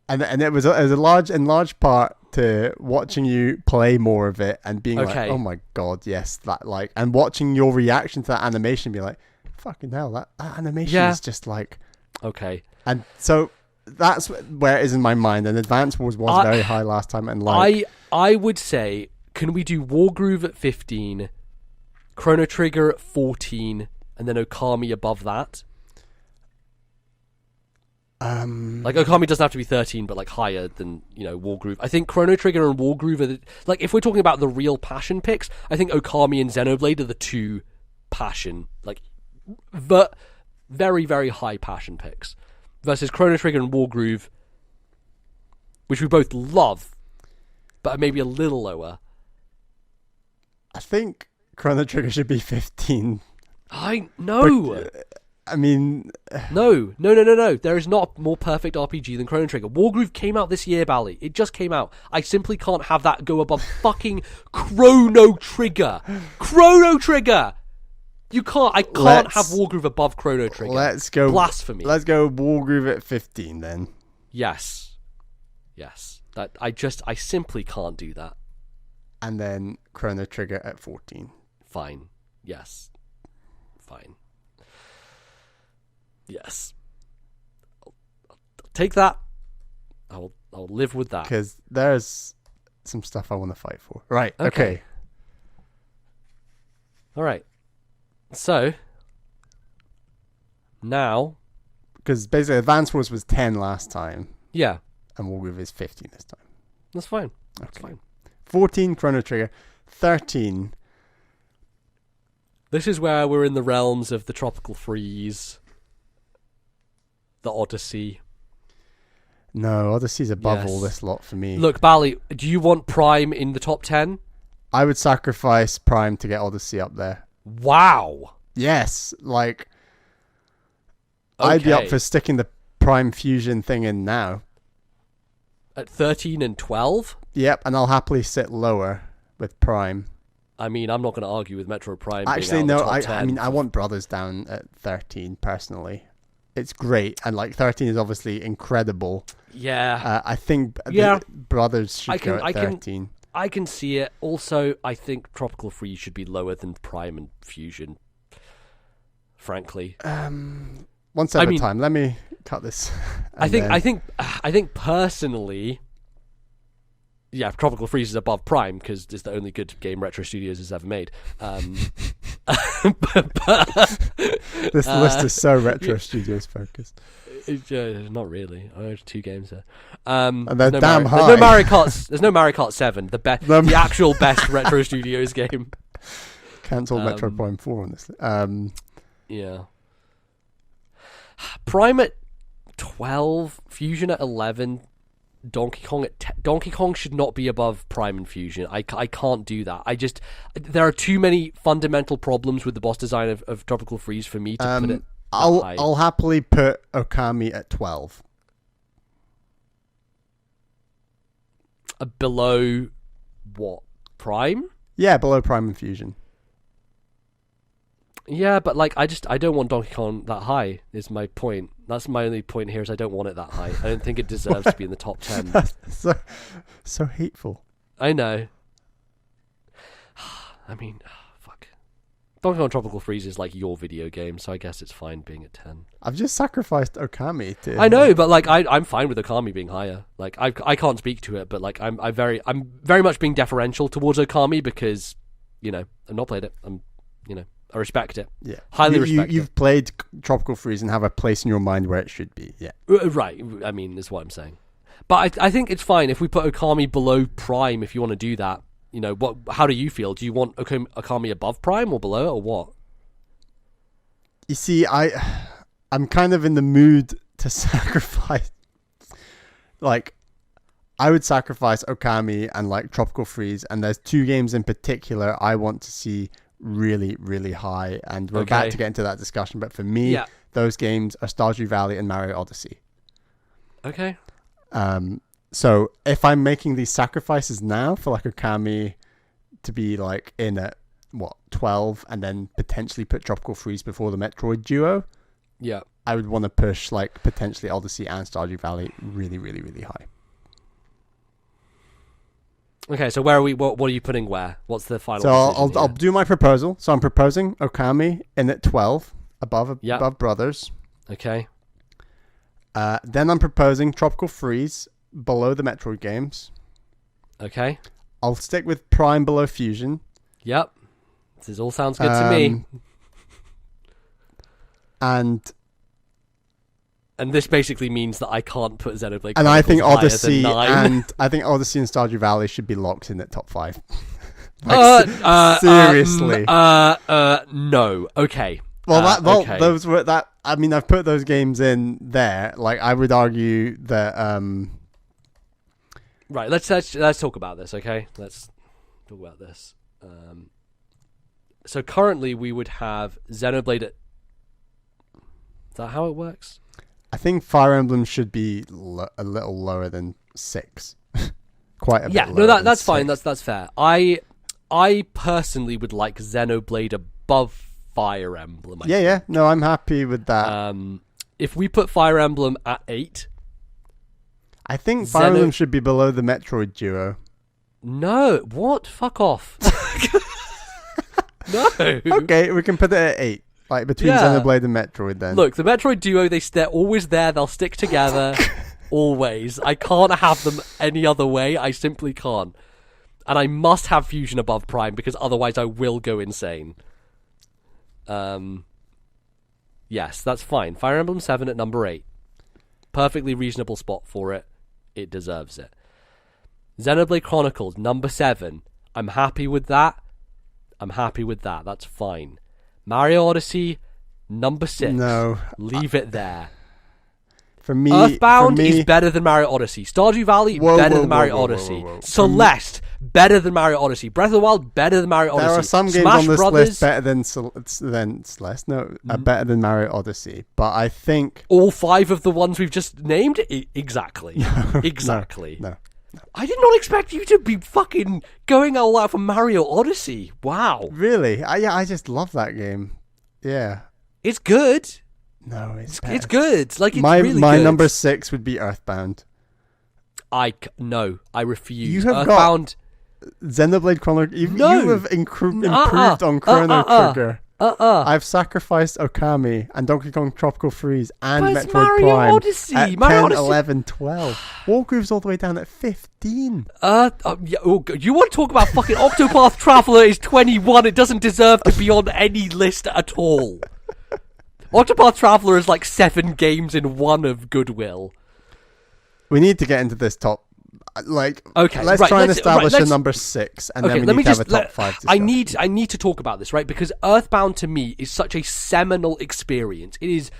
And it was a large part to watching you play more of it and being like, oh my God, yes, that like, and watching your reaction to that animation, be like, fucking hell, that animation is just like, okay. And so that's where it is in my mind. And Advance Wars was very high last time, and like, I would say, can we do Wargroove at 15? Chrono Trigger at 14, and then Okami above that. Like Okami doesn't have to be 13, but like higher than, you know, Wargroove. I think Chrono Trigger and Wargroove are like, if we're talking about the real passion picks, I think Okami and Xenoblade are the two passion, like, but very very high passion picks, versus Chrono Trigger and Wargroove, which we both love, but maybe a little lower. I think Chrono Trigger should be 15. I know. But, I mean... No. There is not a more perfect RPG than Chrono Trigger. Wargroove came out this year, Bally. It just came out. I simply can't have that go above fucking Chrono Trigger. Chrono Trigger! You can't. I can't have Wargroove above Chrono Trigger. Let's go... Blasphemy. Let's go Wargroove at 15 then. Yes. I simply can't do that. and then Chrono Trigger at 14. Fine. Yes. Fine. Yes. I'll take that. I'll live with that. Because there's some stuff I want to fight for. Right. Okay. All right. So now, because basically Advance Wars was 10 last time. Yeah. And Wargroove is 15 this time. That's fine. Okay. That's fine. 14 Chrono Trigger. 13. This is where we're in the realms of the Tropical Freeze, the Odyssey. No, Odyssey's above all this lot for me. Look, Bally, do you want Prime in the top 10? I would sacrifice Prime to get Odyssey up there. Wow. Yes, like Okay. I'd be up for sticking the Prime Fusion thing in now. At 13 and 12? Yep, and I'll happily sit lower with Prime. I mean, I'm not going to argue with Metro Prime. Actually, being out no, in the top 10. I mean, I want Brothers down at 13 personally. It's great, and like 13 is obviously incredible. Yeah. I think Brothers should go at 13. I can see it. Also, I think Tropical Freeze should be lower than Prime and Fusion. Frankly. One step at a time. Let me cut this. I think personally, yeah, Tropical Freeze is above Prime because it's the only good game Retro Studios has ever made. This list is so Retro Studios focused. Not really. There's 2 games there. And they're damn high. There's no Mario Kart 7, the actual best Retro Studios game. Cancelled Metro Prime 4 on this. Yeah. Prime at 12, Fusion at 11, Donkey Kong at 10. Donkey Kong should not be above Prime and Fusion. I can't do that. There are too many fundamental problems with the boss design of Tropical Freeze for me to put it. I'll happily put Okami at 12. Below what? Prime? Yeah, below Prime and Fusion. Yeah, but like I don't want Donkey Kong that high is my point. That's my only point here is I don't want it that high. I don't think it deserves to be in the top 10. so hateful. I know. I mean, fuck. Donkey Kong Tropical Freeze is like your video game, so I guess it's fine being at 10. I've just sacrificed Okami to... I know, but like I'm fine with Okami being higher. Like I can't speak to it, but like I'm very much being deferential towards Okami because, I've not played it. I respect it. Yeah. Highly respect it. You've played Tropical Freeze and have a place in your mind where it should be. Yeah. Right. I mean, is what I'm saying. But I think it's fine if we put Okami below Prime if you want to do that. How do you feel? Do you want Okami above Prime or below it or what? You see, I'm kind of in the mood to sacrifice. Like, I would sacrifice Okami and like Tropical Freeze, and there's 2 games in particular I want to see really, really high, and we're about to get into that discussion, but for me, those games are Stardew Valley and Mario Odyssey. Okay. So if I'm making these sacrifices now for like Okami to be like in at 12 and then potentially put Tropical Freeze before the Metroid duo, I would want to push like potentially Odyssey and Stardew Valley really, really, really high. Okay, so where are we? What are you putting where? What's the final? So I'll do my proposal. So I'm proposing Okami in at 12, above Brothers. Okay. Then I'm proposing Tropical Freeze below the Metroid games. Okay. I'll stick with Prime below Fusion. Yep. This all sounds good to me. And this basically means that I can't put Xenoblade Chronicles and I think Odyssey and Stardew Valley should be locked in at top 5. Seriously. No. Okay. Well, okay. those were that. I mean, I've put those games in there. Like, I would argue that. Right. Let's talk about this. Okay. Let's talk about this. So currently we would have Xenoblade at. Is that how it works? I think Fire Emblem should be a little lower than 6. Quite a bit lower. Yeah, no, that's fine. That's fair. I personally would like Xenoblade above Fire Emblem. Yeah. No, I'm happy with that. If we put Fire Emblem at 8, I think Fire Emblem should be below the Metroid duo. No, what? Fuck off. No. Okay, we can put it at 8. Like between Xenoblade and Metroid then. Look, the Metroid duo, they're always there. They'll stick together. Always. I can't have them any other way. I simply can't. And I must have Fusion above Prime because otherwise I will go insane. Yes, that's fine. Fire Emblem 7 at number 8. Perfectly reasonable spot for it. It deserves it. Xenoblade Chronicles, number 7. I'm happy with that. That's fine. Mario Odyssey, number 6. No. Leave it there. For me, Earthbound is better than Mario Odyssey. Stardew Valley, better than Mario Odyssey. Celeste, better than Mario Odyssey. Breath of the Wild, better than Mario Odyssey. There are some games Smash on this Brothers, list better than Celeste. No, better than Mario Odyssey. But I think all 5 of the ones we've just named. Exactly. Exactly. No. I did not expect you to be fucking going all out for Mario Odyssey. Wow. Really? I just love that game. Yeah. It's good. No, it's good. Like, it's my really my good. number 6 would be Earthbound. No, I refuse. You have Earthbound. got Xenoblade Chronicles. You have improved on Chrono Trigger. I've sacrificed Okami and Donkey Kong Tropical Freeze and But it's Metroid Mario Prime Odyssey. at Mario 10, Odyssey. 11, 12. Wargroove's all the way down at 15. You want to talk about fucking Octopath Traveler is 21. It doesn't deserve to be on any list at all. Octopath Traveler is like 7 games in one of Goodwill. We need to get into this top. Okay, let's try and establish a number 6, and then we need to have a top 5 discussion. I need to talk about this, right? Because Earthbound to me is such a seminal experience. It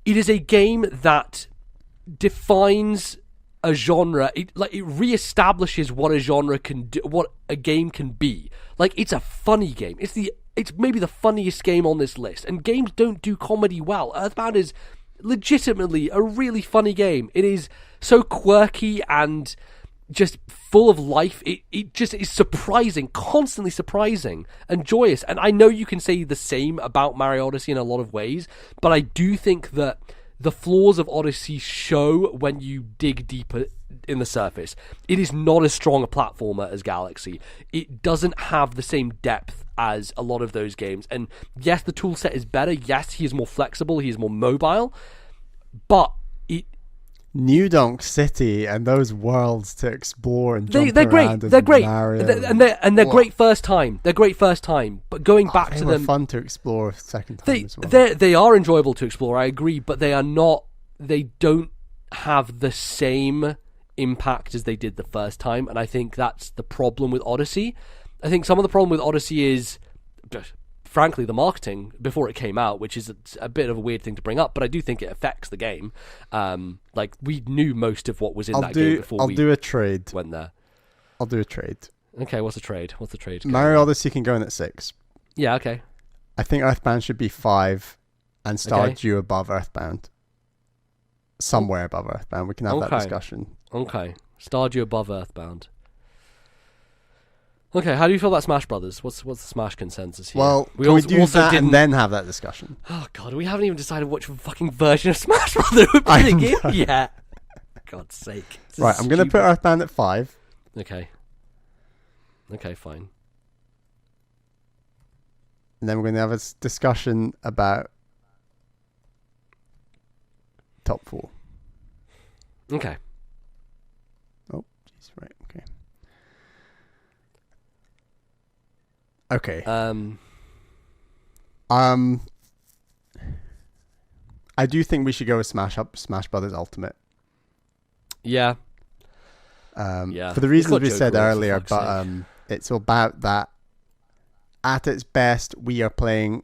is a game that defines a genre. It reestablishes what a genre can do, what a game can be. Like, it's a funny game. It's maybe the funniest game on this list, and games don't do comedy well. Earthbound is legitimately a really funny game. It is so quirky and just full of life. It just is surprising, constantly surprising and joyous. And I know you can say the same about Mario Odyssey in a lot of ways, but I do think that the flaws of Odyssey show when you dig deeper in the surface. It is not as strong a platformer as Galaxy. It doesn't have the same depth as a lot of those games. And yes, the tool set is better. Yes, he is more flexible. He is more mobile. But New Donk City and those worlds to explore and jump they're around. They're great. Mario. They're great first time. They're great first time. But going back to them, fun to explore second time as well. They are enjoyable to explore. I agree, but they are not. They don't have the same impact as they did the first time, and I think that's the problem with Odyssey. I think some of the problem with Odyssey is, frankly, the marketing before it came out, which is a bit of a weird thing to bring up, but I do think it affects the game. Like, we knew most of what was in that game before we do a trade. Went there. I'll do a trade. Okay, what's the trade? Mario Odyssey can go in at 6. Yeah, okay. I think Earthbound should be 5 and Stardew above Earthbound. Somewhere above Earthbound. We can have that discussion. Okay. Stardew above Earthbound. Okay, how do you feel about Smash Brothers? What's the Smash consensus here? Well, we do that and then have that discussion? Oh god, we haven't even decided which fucking version of Smash Brothers we're putting in yet. God's sake. Right, I'm going to put Earthbound at 5. Okay, fine. And then we're going to have a discussion about top 4. Okay. Oh, jeez, right, okay. Okay. I do think we should go with Smash Brothers Ultimate. Yeah. For the reasons we said earlier, but it's about that. At its best, we are playing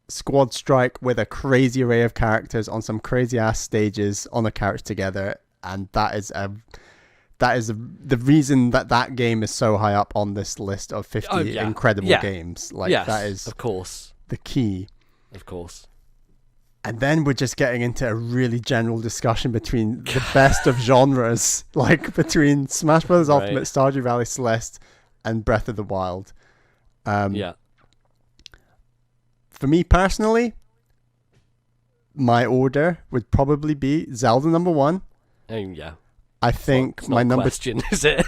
Squad Strike with a crazy array of characters on some crazy ass stages on a couch together, and that is the reason that game is so high up on this list of 50 incredible games. That is, of course, the key. Of course. And then we're just getting into a really general discussion between the best of genres, like between Smash Bros. Ultimate, Stardew Valley, Celeste, and Breath of the Wild. For me personally, my order would probably be Zelda number 1. Oh yeah. I think it's my not a number question, is it?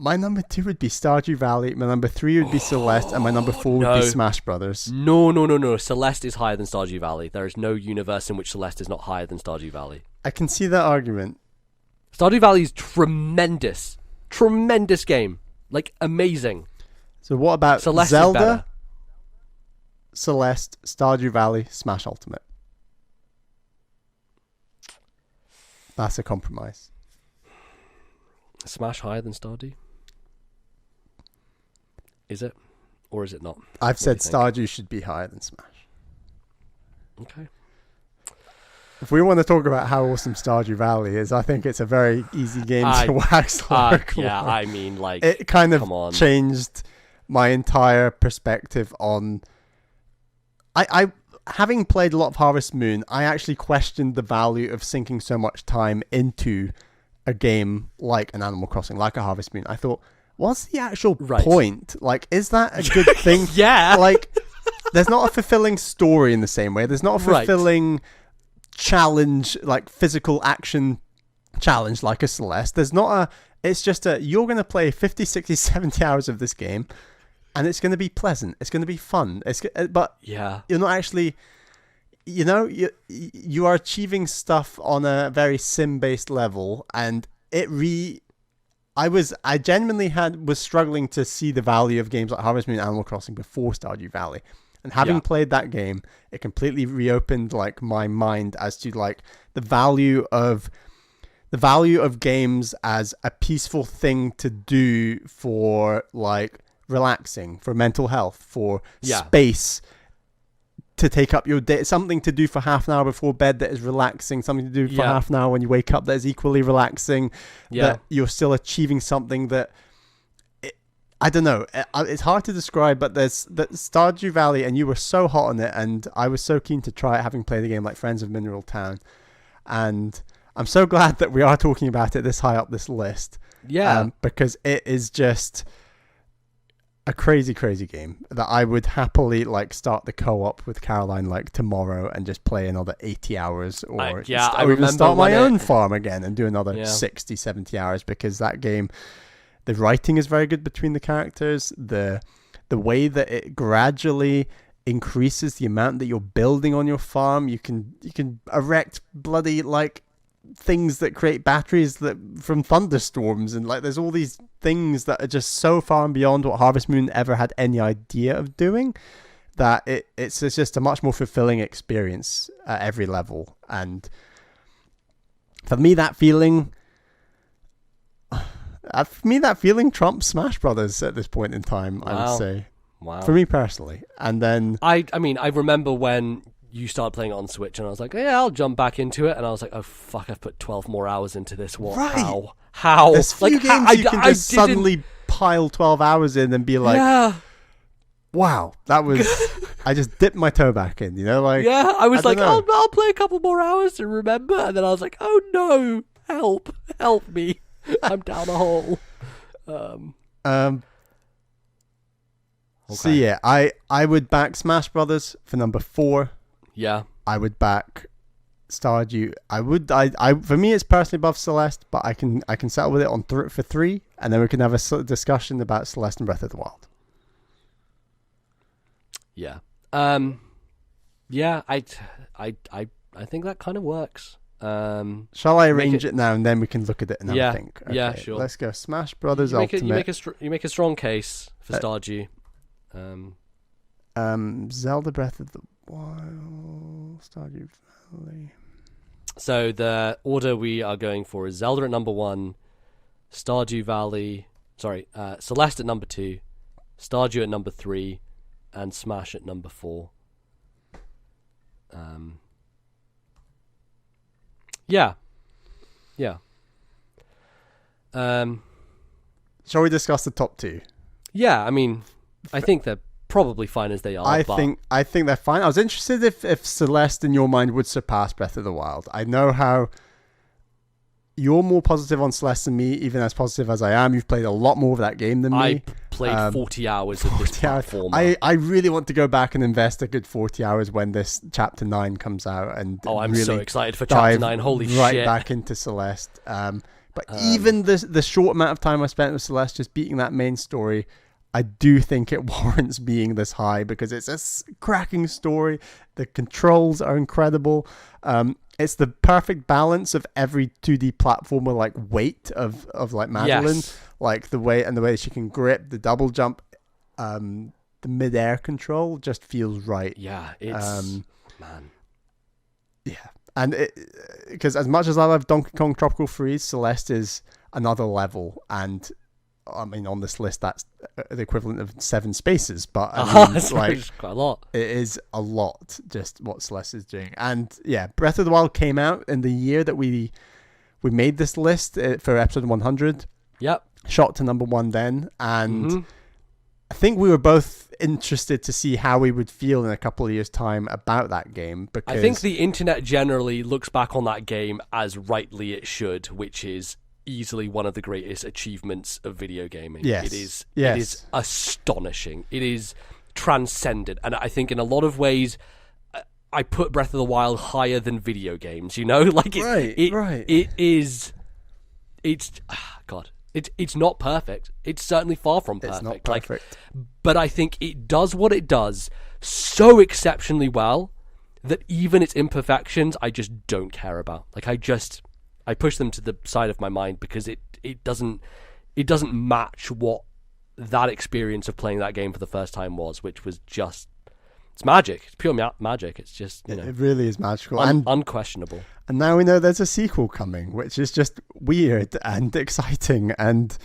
My number 2 would be Stardew Valley. My number 3 would be Celeste, and my number 4 would be Smash Brothers. No. Celeste is higher than Stardew Valley. There is no universe in which Celeste is not higher than Stardew Valley. I can see that argument. Stardew Valley is tremendous game, like amazing. So what about Celeste Zelda, Celeste, Stardew Valley, Smash Ultimate? That's a compromise. Smash higher than Stardew? Is it? Or is it not? I've said Stardew should be higher than Smash. Okay. If we want to talk about how awesome Stardew Valley is, I think it's a very easy game to wax lyrical. Yeah, I mean, like... It kind of changed my entire perspective on... I having played a lot of Harvest Moon, I actually questioned the value of sinking so much time into a game like an Animal Crossing, like a Harvest Moon. I thought, what's the actual point? Like, is that a good thing? Yeah. Like, there's not a fulfilling story in the same way. There's not a fulfilling challenge, like physical action challenge like a Celeste. There's not a... It's just you're going to play 50, 60, 70 hours of this game, and it's going to be pleasant. It's going to be fun. But you're not actually... You know, you are achieving stuff on a very sim-based level, and I genuinely was struggling to see the value of games like Harvest Moon and Animal Crossing before Stardew Valley. And having played that game, it completely reopened like my mind as to like the value of games as a peaceful thing to do for like relaxing, for mental health, for space to take up your day, something to do for half an hour before bed that is relaxing, something to do for half an hour when you wake up that is equally relaxing, that you're still achieving something that... I don't know. It's hard to describe, but there's that Stardew Valley, and you were so hot on it, and I was so keen to try it, having played a game like Friends of Mineral Town. And I'm so glad that we are talking about it this high up this list. Yeah. Because it is just a crazy, crazy game that I would happily like start the co-op with Caroline like tomorrow and just play another 80 hours or even start my own farm again and do another 60, 70 hours, because that game... The writing is very good between the characters. The way that it gradually increases the amount that you're building on your farm. You can erect bloody like things that create batteries from thunderstorms, and like there's all these things that are just so far and beyond what Harvest Moon ever had any idea of doing, that it's just a much more fulfilling experience at every level. And for me, that feeling trumps Smash Brothers at this point in time. I would say, for me personally. And then I mean, I remember when you started playing it on Switch, and I was like, yeah, I'll jump back into it. And I was like, oh fuck, I've put 12 more hours into this. What? Right. How? There's few games you can just suddenly pile 12 hours in and be like, wow, that was... I just dipped my toe back in, you know? Like, I was like, I'll play a couple more hours to remember. And then I was like, oh no, help me. I'm down a hole. Okay. So yeah, I would back Smash Brothers for number 4. Yeah. I would back Stardew. I for me it's personally above Celeste, but I can settle with it on for 3, and then we can have a discussion about Celeste and Breath of the Wild. Yeah. Yeah, I think that kind of works. Shall I arrange it now, and then we can look at it and have a think? Okay, yeah, sure. Let's go. Smash Brothers Ultimate. You make a strong case for Stardew. Zelda Breath of the Wild, Stardew Valley. So the order we are going for is Zelda at number 1, Stardew Valley. Celeste at number 2, Stardew at number 3, and Smash at number 4. Yeah. Shall we discuss the top 2? Yeah, I mean, I think they're probably fine as they are. I think they're fine. I was interested if Celeste in your mind would surpass Breath of the Wild. I know how you're more positive on Celeste than me, even as positive as I am. You've played a lot more of that game than me. I played 40 hours of this platformer. I really want to go back and invest a good 40 hours when this Chapter 9 comes out. And I'm really so excited for Chapter 9. Holy shit. Right shit. back into Celeste. But even the short amount of time I spent with Celeste just beating that main story, I do think it warrants being this high because it's a cracking story. The controls are incredible. It's the perfect balance of every 2D platformer like weight of like Madeline, Yes. like the way she can grip, the double jump, the mid-air control just feels right. Yeah, it's man. Yeah, and because as much as I love Donkey Kong Tropical Freeze, Celeste is another level, and I mean on this list that's the equivalent of 7 spaces, but I mean, That's like quite a lot. it is a lot just what Celeste is doing. And yeah, Breath of the Wild came out in the year that we made this list for episode 100. Yep. Shot to number 1 then, and I think we were both interested to see how we would feel in a couple of years' time about that game. Because I think the internet generally looks back on that game as rightly it should, which is easily one of the greatest achievements of video gaming. Yes. It is. Yes. It is astonishing. It is transcendent, and I think in a lot of ways, I put Breath of the Wild higher than video games. You know, like Right. It is. It's God. It's not perfect. It's certainly far from perfect. It's not perfect. But I think it does what it does so exceptionally well that even its imperfections, I just don't care about. Like I push them to the side of my mind because it doesn't match what that experience of playing that game for the first time was, which was just it's magic. It's pure magic. It's just it really is magical and unquestionable. And now we know there's a sequel coming, which is just weird and exciting. And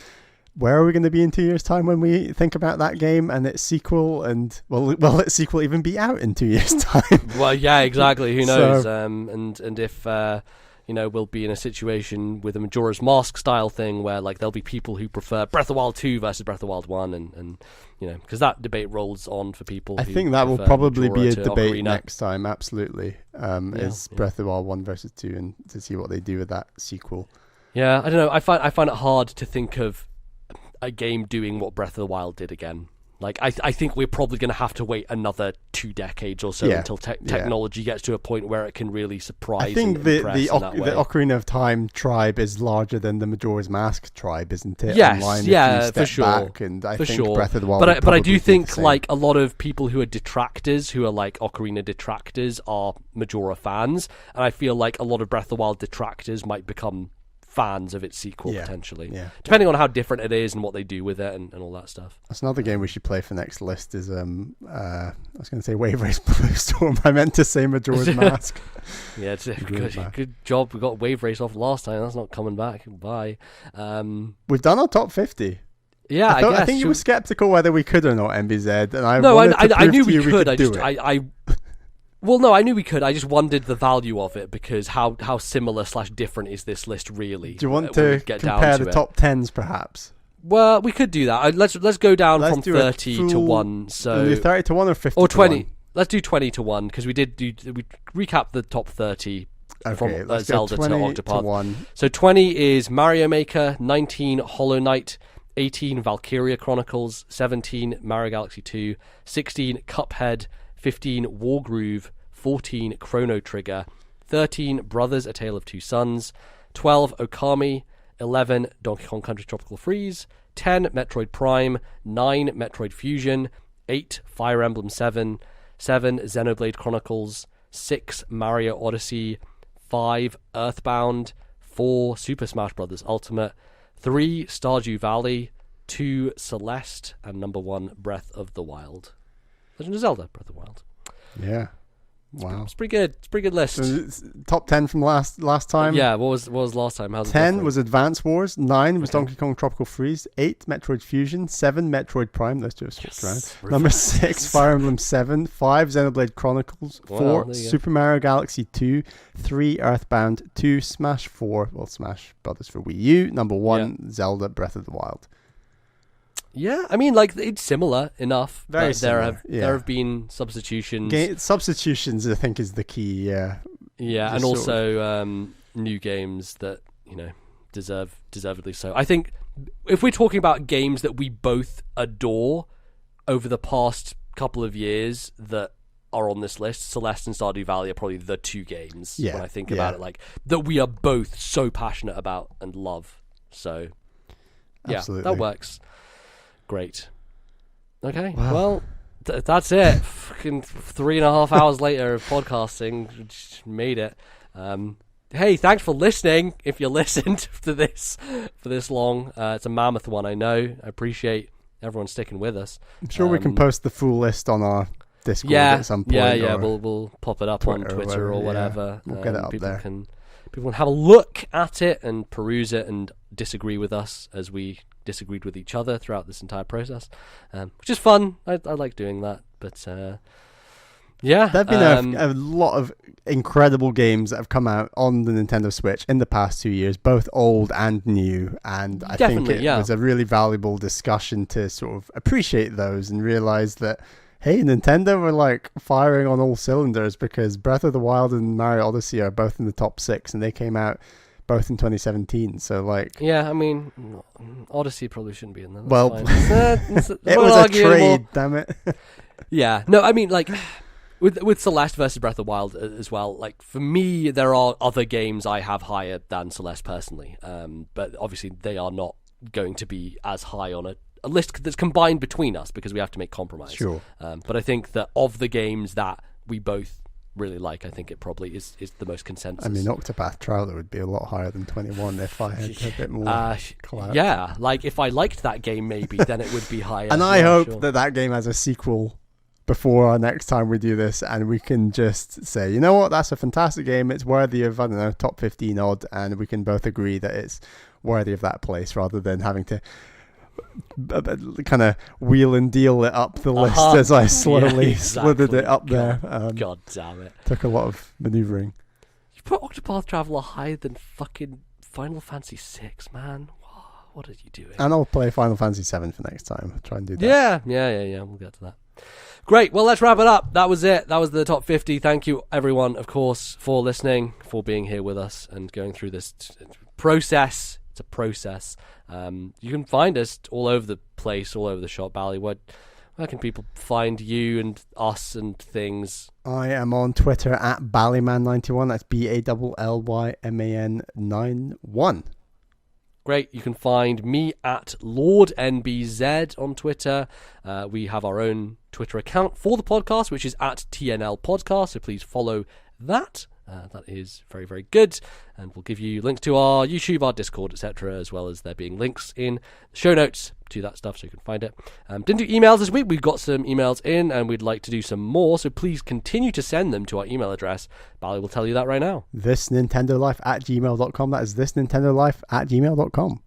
where are we going to be in 2 years' time when we think about that game and its sequel? And will its sequel even be out in 2 years' time? Well, yeah, exactly. Who knows? So, and if we'll be in a situation with a Majora's Mask style thing where like there'll be people who prefer Breath of the Wild 2 versus Breath of the Wild 1, and because that debate rolls on for people. I think that will probably be a debate next time. Absolutely, is Breath of the Wild 1 versus 2, and to see what they do with that sequel. Yeah, I don't know. I find it hard to think of a game doing what Breath of the Wild did again. Like, I think we're probably going to have to wait another 2 decades or so until technology gets to a point where it can really surprise. I think the Ocarina of Time tribe is larger than the Majora's Mask tribe, isn't it? Yes, Online, yeah, for sure. Back, and I think Breath of the Wild. But I do be think the same. like a lot of people who are detractors, who are like Ocarina detractors, are Majora fans, and I feel like a lot of Breath of the Wild detractors might become fans of its sequel potentially, depending on how different it is and what they do with it and all that stuff. That's another game we should play for next list. Is I was going to say Wave Race Blue Storm. I meant to say Majora's Mask. Yeah, it's a good job. We got Wave Race off last time. That's not coming back. Bye. We've done our top 50. Yeah, I think you were skeptical whether we could or not, MBZ, and I knew we could. Well, no, I knew we could. I just wondered the value of it because how similar / different is this list really? Do you want to compare the top 10s perhaps? Well, we could do that. Let's go down from 30 to 1. So do 30 to 1 or 50 or 20. To 1? Let's do 20 to 1 because we recap the top 30 from Zelda to Octopath. 1. So 20 is Mario Maker, 19 Hollow Knight, 18 Valkyria Chronicles, 17 Mario Galaxy 2, 16 Cuphead, 15 Wargroove, 14 Chrono Trigger, 13 Brothers: A Tale of Two Sons, 12 Okami, 11 Donkey Kong Country Tropical Freeze, 10 Metroid Prime, 9 Metroid Fusion, 8 Fire Emblem 7, 7 Xenoblade Chronicles, 6 Mario Odyssey, 5 Earthbound, 4 Super Smash Bros. Ultimate, 3 Stardew Valley, 2 Celeste, and number 1 Breath of the Wild. Legend of Zelda: Breath of the Wild. Yeah. Wow. It's pretty good. It's a pretty good list. So top 10 from last time. Yeah, what was last time? How's 10 was Advance Wars, 9 was Donkey Kong Tropical Freeze, 8 Metroid Fusion, 7 Metroid Prime, those two are switched around. Number 6 Fire Emblem 7, 5 Xenoblade Chronicles, 4 Super Mario Galaxy 2, 3 Earthbound, 2 Smash 4, Smash Brothers for Wii U, number 1 Zelda Breath of the Wild. Yeah, I mean, like, it's similar enough. Very similar. There have been substitutions. Substitutions, I think, is the key. Yeah. Yeah, and also new games that deservedly so. I think if we're talking about games that we both adore over the past couple of years that are on this list. Celeste and Stardew Valley are probably the two games Yeah, when I think yeah. about it, like that we are both so passionate about and love. So yeah, Absolutely. that works. Great. Okay, Wow. well, that's it. Fucking 3.5 hours later of podcasting, we just made it. Hey, thanks for listening. If you listened to this for this long, it's a mammoth one, I know. I appreciate everyone sticking with us. I'm sure we can post the full list on our Discord at some point. Yeah, or we'll pop it up Twitter on Twitter or whatever. We'll get it up people there. People can have a look at it and peruse it and disagree with us as we disagreed with each other throughout this entire process, which is fun. I like doing that, but yeah, there have been a lot of incredible games that have come out on the Nintendo Switch in the past 2 years, both old and new, and I think it was a really valuable discussion to sort of appreciate those and realize that, hey, Nintendo were like firing on all cylinders, because Breath of the Wild and Mario Odyssey are both in the top 6, and they came out both in 2017. So like, yeah, I mean, Odyssey probably shouldn't be in there. Well, it was a trade, damn it. Yeah, no, I mean, like with Celeste versus Breath of the Wild as well. Like for me, there are other games I have higher than Celeste personally, but obviously they are not going to be as high on a list that's combined between us because we have to make compromise. Sure. But I think that of the games that we both really like, I think it probably is the most consensus. I mean, Octopath Traveler would be a lot higher than 21 if I had a bit more clout. Yeah, like if I liked that game, maybe then it would be higher. And I hope that game has a sequel before our next time we do this, and we can just say, you know what, that's a fantastic game. It's worthy of, I don't know, top 15 odd, and we can both agree that it's worthy of that place, rather than having to kind of wheel and deal it up the list as I slowly slithered it up there. God damn it. Took a lot of maneuvering. You put Octopath Traveler higher than fucking Final Fantasy 6, man. What are you doing? And I'll play Final Fantasy 7 for next time. I'll try and do that. Yeah. We'll get to that. Great. Well, let's wrap it up. That was it. That was the top 50. Thank you, everyone, of course, for listening, for being here with us and going through this process. It's a process. You can find us all over the place, all over the shop, Bally. Where can people find you and us and things? I am on Twitter at Ballyman91. That's BALLYMAN 91. Great. You can find me at LordNBZ on Twitter. We have our own Twitter account for the podcast, which is at TNL Podcast. So please follow that. That is very, very good. And we'll give you links to our YouTube, our Discord, etc., as well as there being links in the show notes to that stuff so you can find it. Didn't do emails this week. We've got some emails in and we'd like to do some more. So please continue to send them to our email address. Bally will tell you that right now. thisnintendolife@gmail.com. That is thisnintendolife@gmail.com.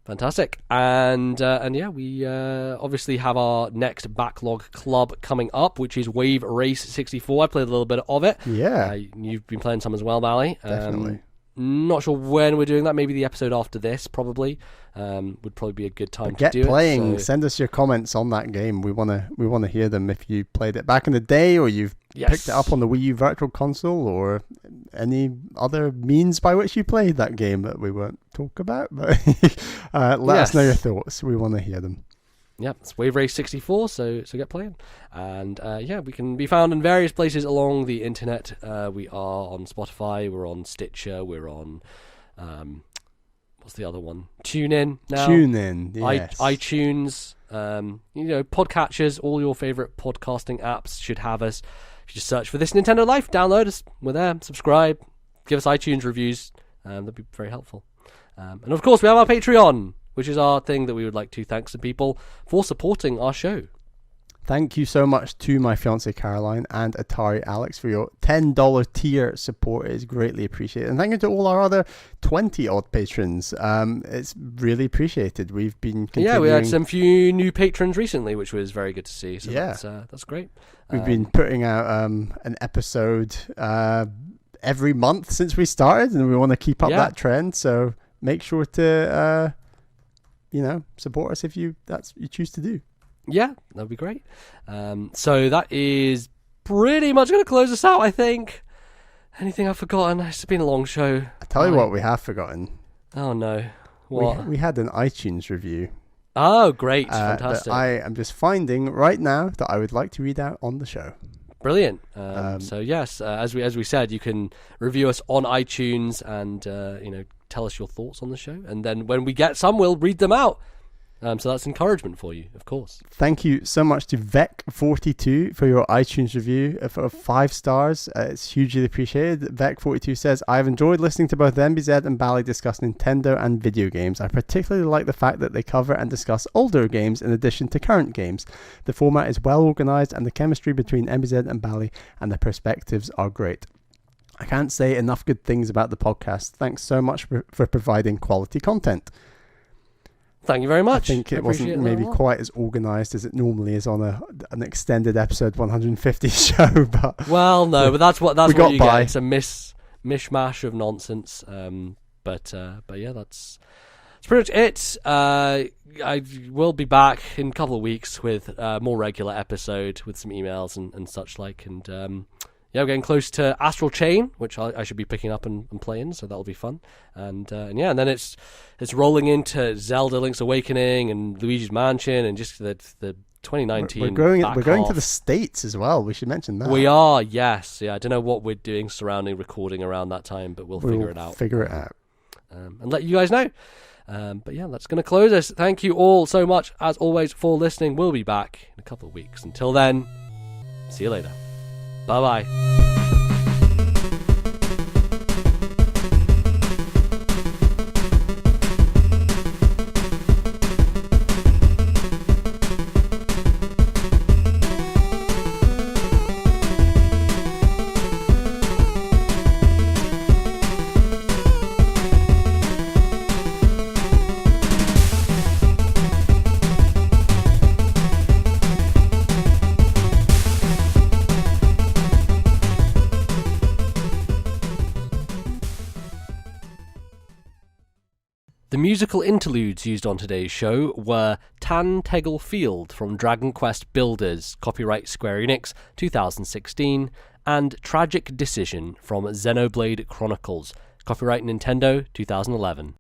Fantastic. And yeah, we obviously have our next backlog club coming up, which is Wave Race 64. I played a little bit of it. Yeah. You've been playing some as well, Bally. Definitely. Not sure when we're doing that. Maybe the episode after this, probably. Would probably be a good time to do it. Get playing. Send us your comments on that game. We wanna hear them if you played it back in the day, or you've picked it up on the Wii U Virtual Console, or any other means by which you played that game that we won't talk about. But let us know your thoughts. We want to hear them. Yeah, it's Wave Race 64, so get playing. And yeah, we can be found in various places along the internet. We are on Spotify, we're on Stitcher, we're on what's the other one? TuneIn now. TuneIn, yes. iTunes, podcatchers, all your favorite podcasting apps should have us. If you just search for This Nintendo Life, download us, we're there, subscribe, give us iTunes reviews, that'd be very helpful. And of course we have our Patreon, which is our thing that we would like to thank some people for supporting our show. Thank you so much to my fiancée Caroline and Atari Alex for your $10 tier support. It is greatly appreciated. And thank you to all our other 20-odd patrons. It's really appreciated. We've been continuing... Yeah, we had some few new patrons recently, which was very good to see. So yeah. That's great. We've been putting out an episode every month since we started, and we want to keep up that trend. So make sure to... support us if you choose to do. Yeah, that'd be great. So that is pretty much going to close us out, I think. Anything I've forgotten? It's been a long show. I tell you what we have forgotten. Oh no. What? We had an iTunes review. Oh, great. Fantastic. That I am just finding right now that I would like to read out on the show. Brilliant. So yes, as we said, you can review us on iTunes and tell us your thoughts on the show, and then when we get some, we'll read them out. So that's encouragement for you, of course. Thank you so much to Vec42 for your iTunes review of 5 stars. It's hugely appreciated. Vec42 says, I've enjoyed listening to both MBZ and Bally discuss Nintendo and video games. I particularly like the fact that they cover and discuss older games in addition to current games. The format is well organized and the chemistry between MBZ and Bally and the perspectives are great. I can't say enough good things about the podcast. Thanks so much for providing quality content. Thank you very much. I think it wasn't maybe quite as organised as it normally is on an extended episode 150 show, but that's what you by. get. It's a mishmash of nonsense. But yeah, that's pretty much it. I will be back in a couple of weeks with a more regular episode with some emails and such like, and we're getting close to Astral Chain, which I should be picking up and playing, so that'll be fun. And then it's rolling into Zelda Link's Awakening and Luigi's Mansion and just the 2019. We're going to the States as well. We should mention that. We are, yes. Yeah, I don't know what we're doing surrounding recording around that time, but we'll figure it out. And let you guys know. But yeah, that's going to close us. Thank you all so much, as always, for listening. We'll be back in a couple of weeks. Until then, see you later. Bye-bye. The musical interludes used on today's show were Tan Tegel Field from Dragon Quest Builders, copyright Square Enix, 2016, and Tragic Decision from Xenoblade Chronicles, copyright Nintendo, 2011.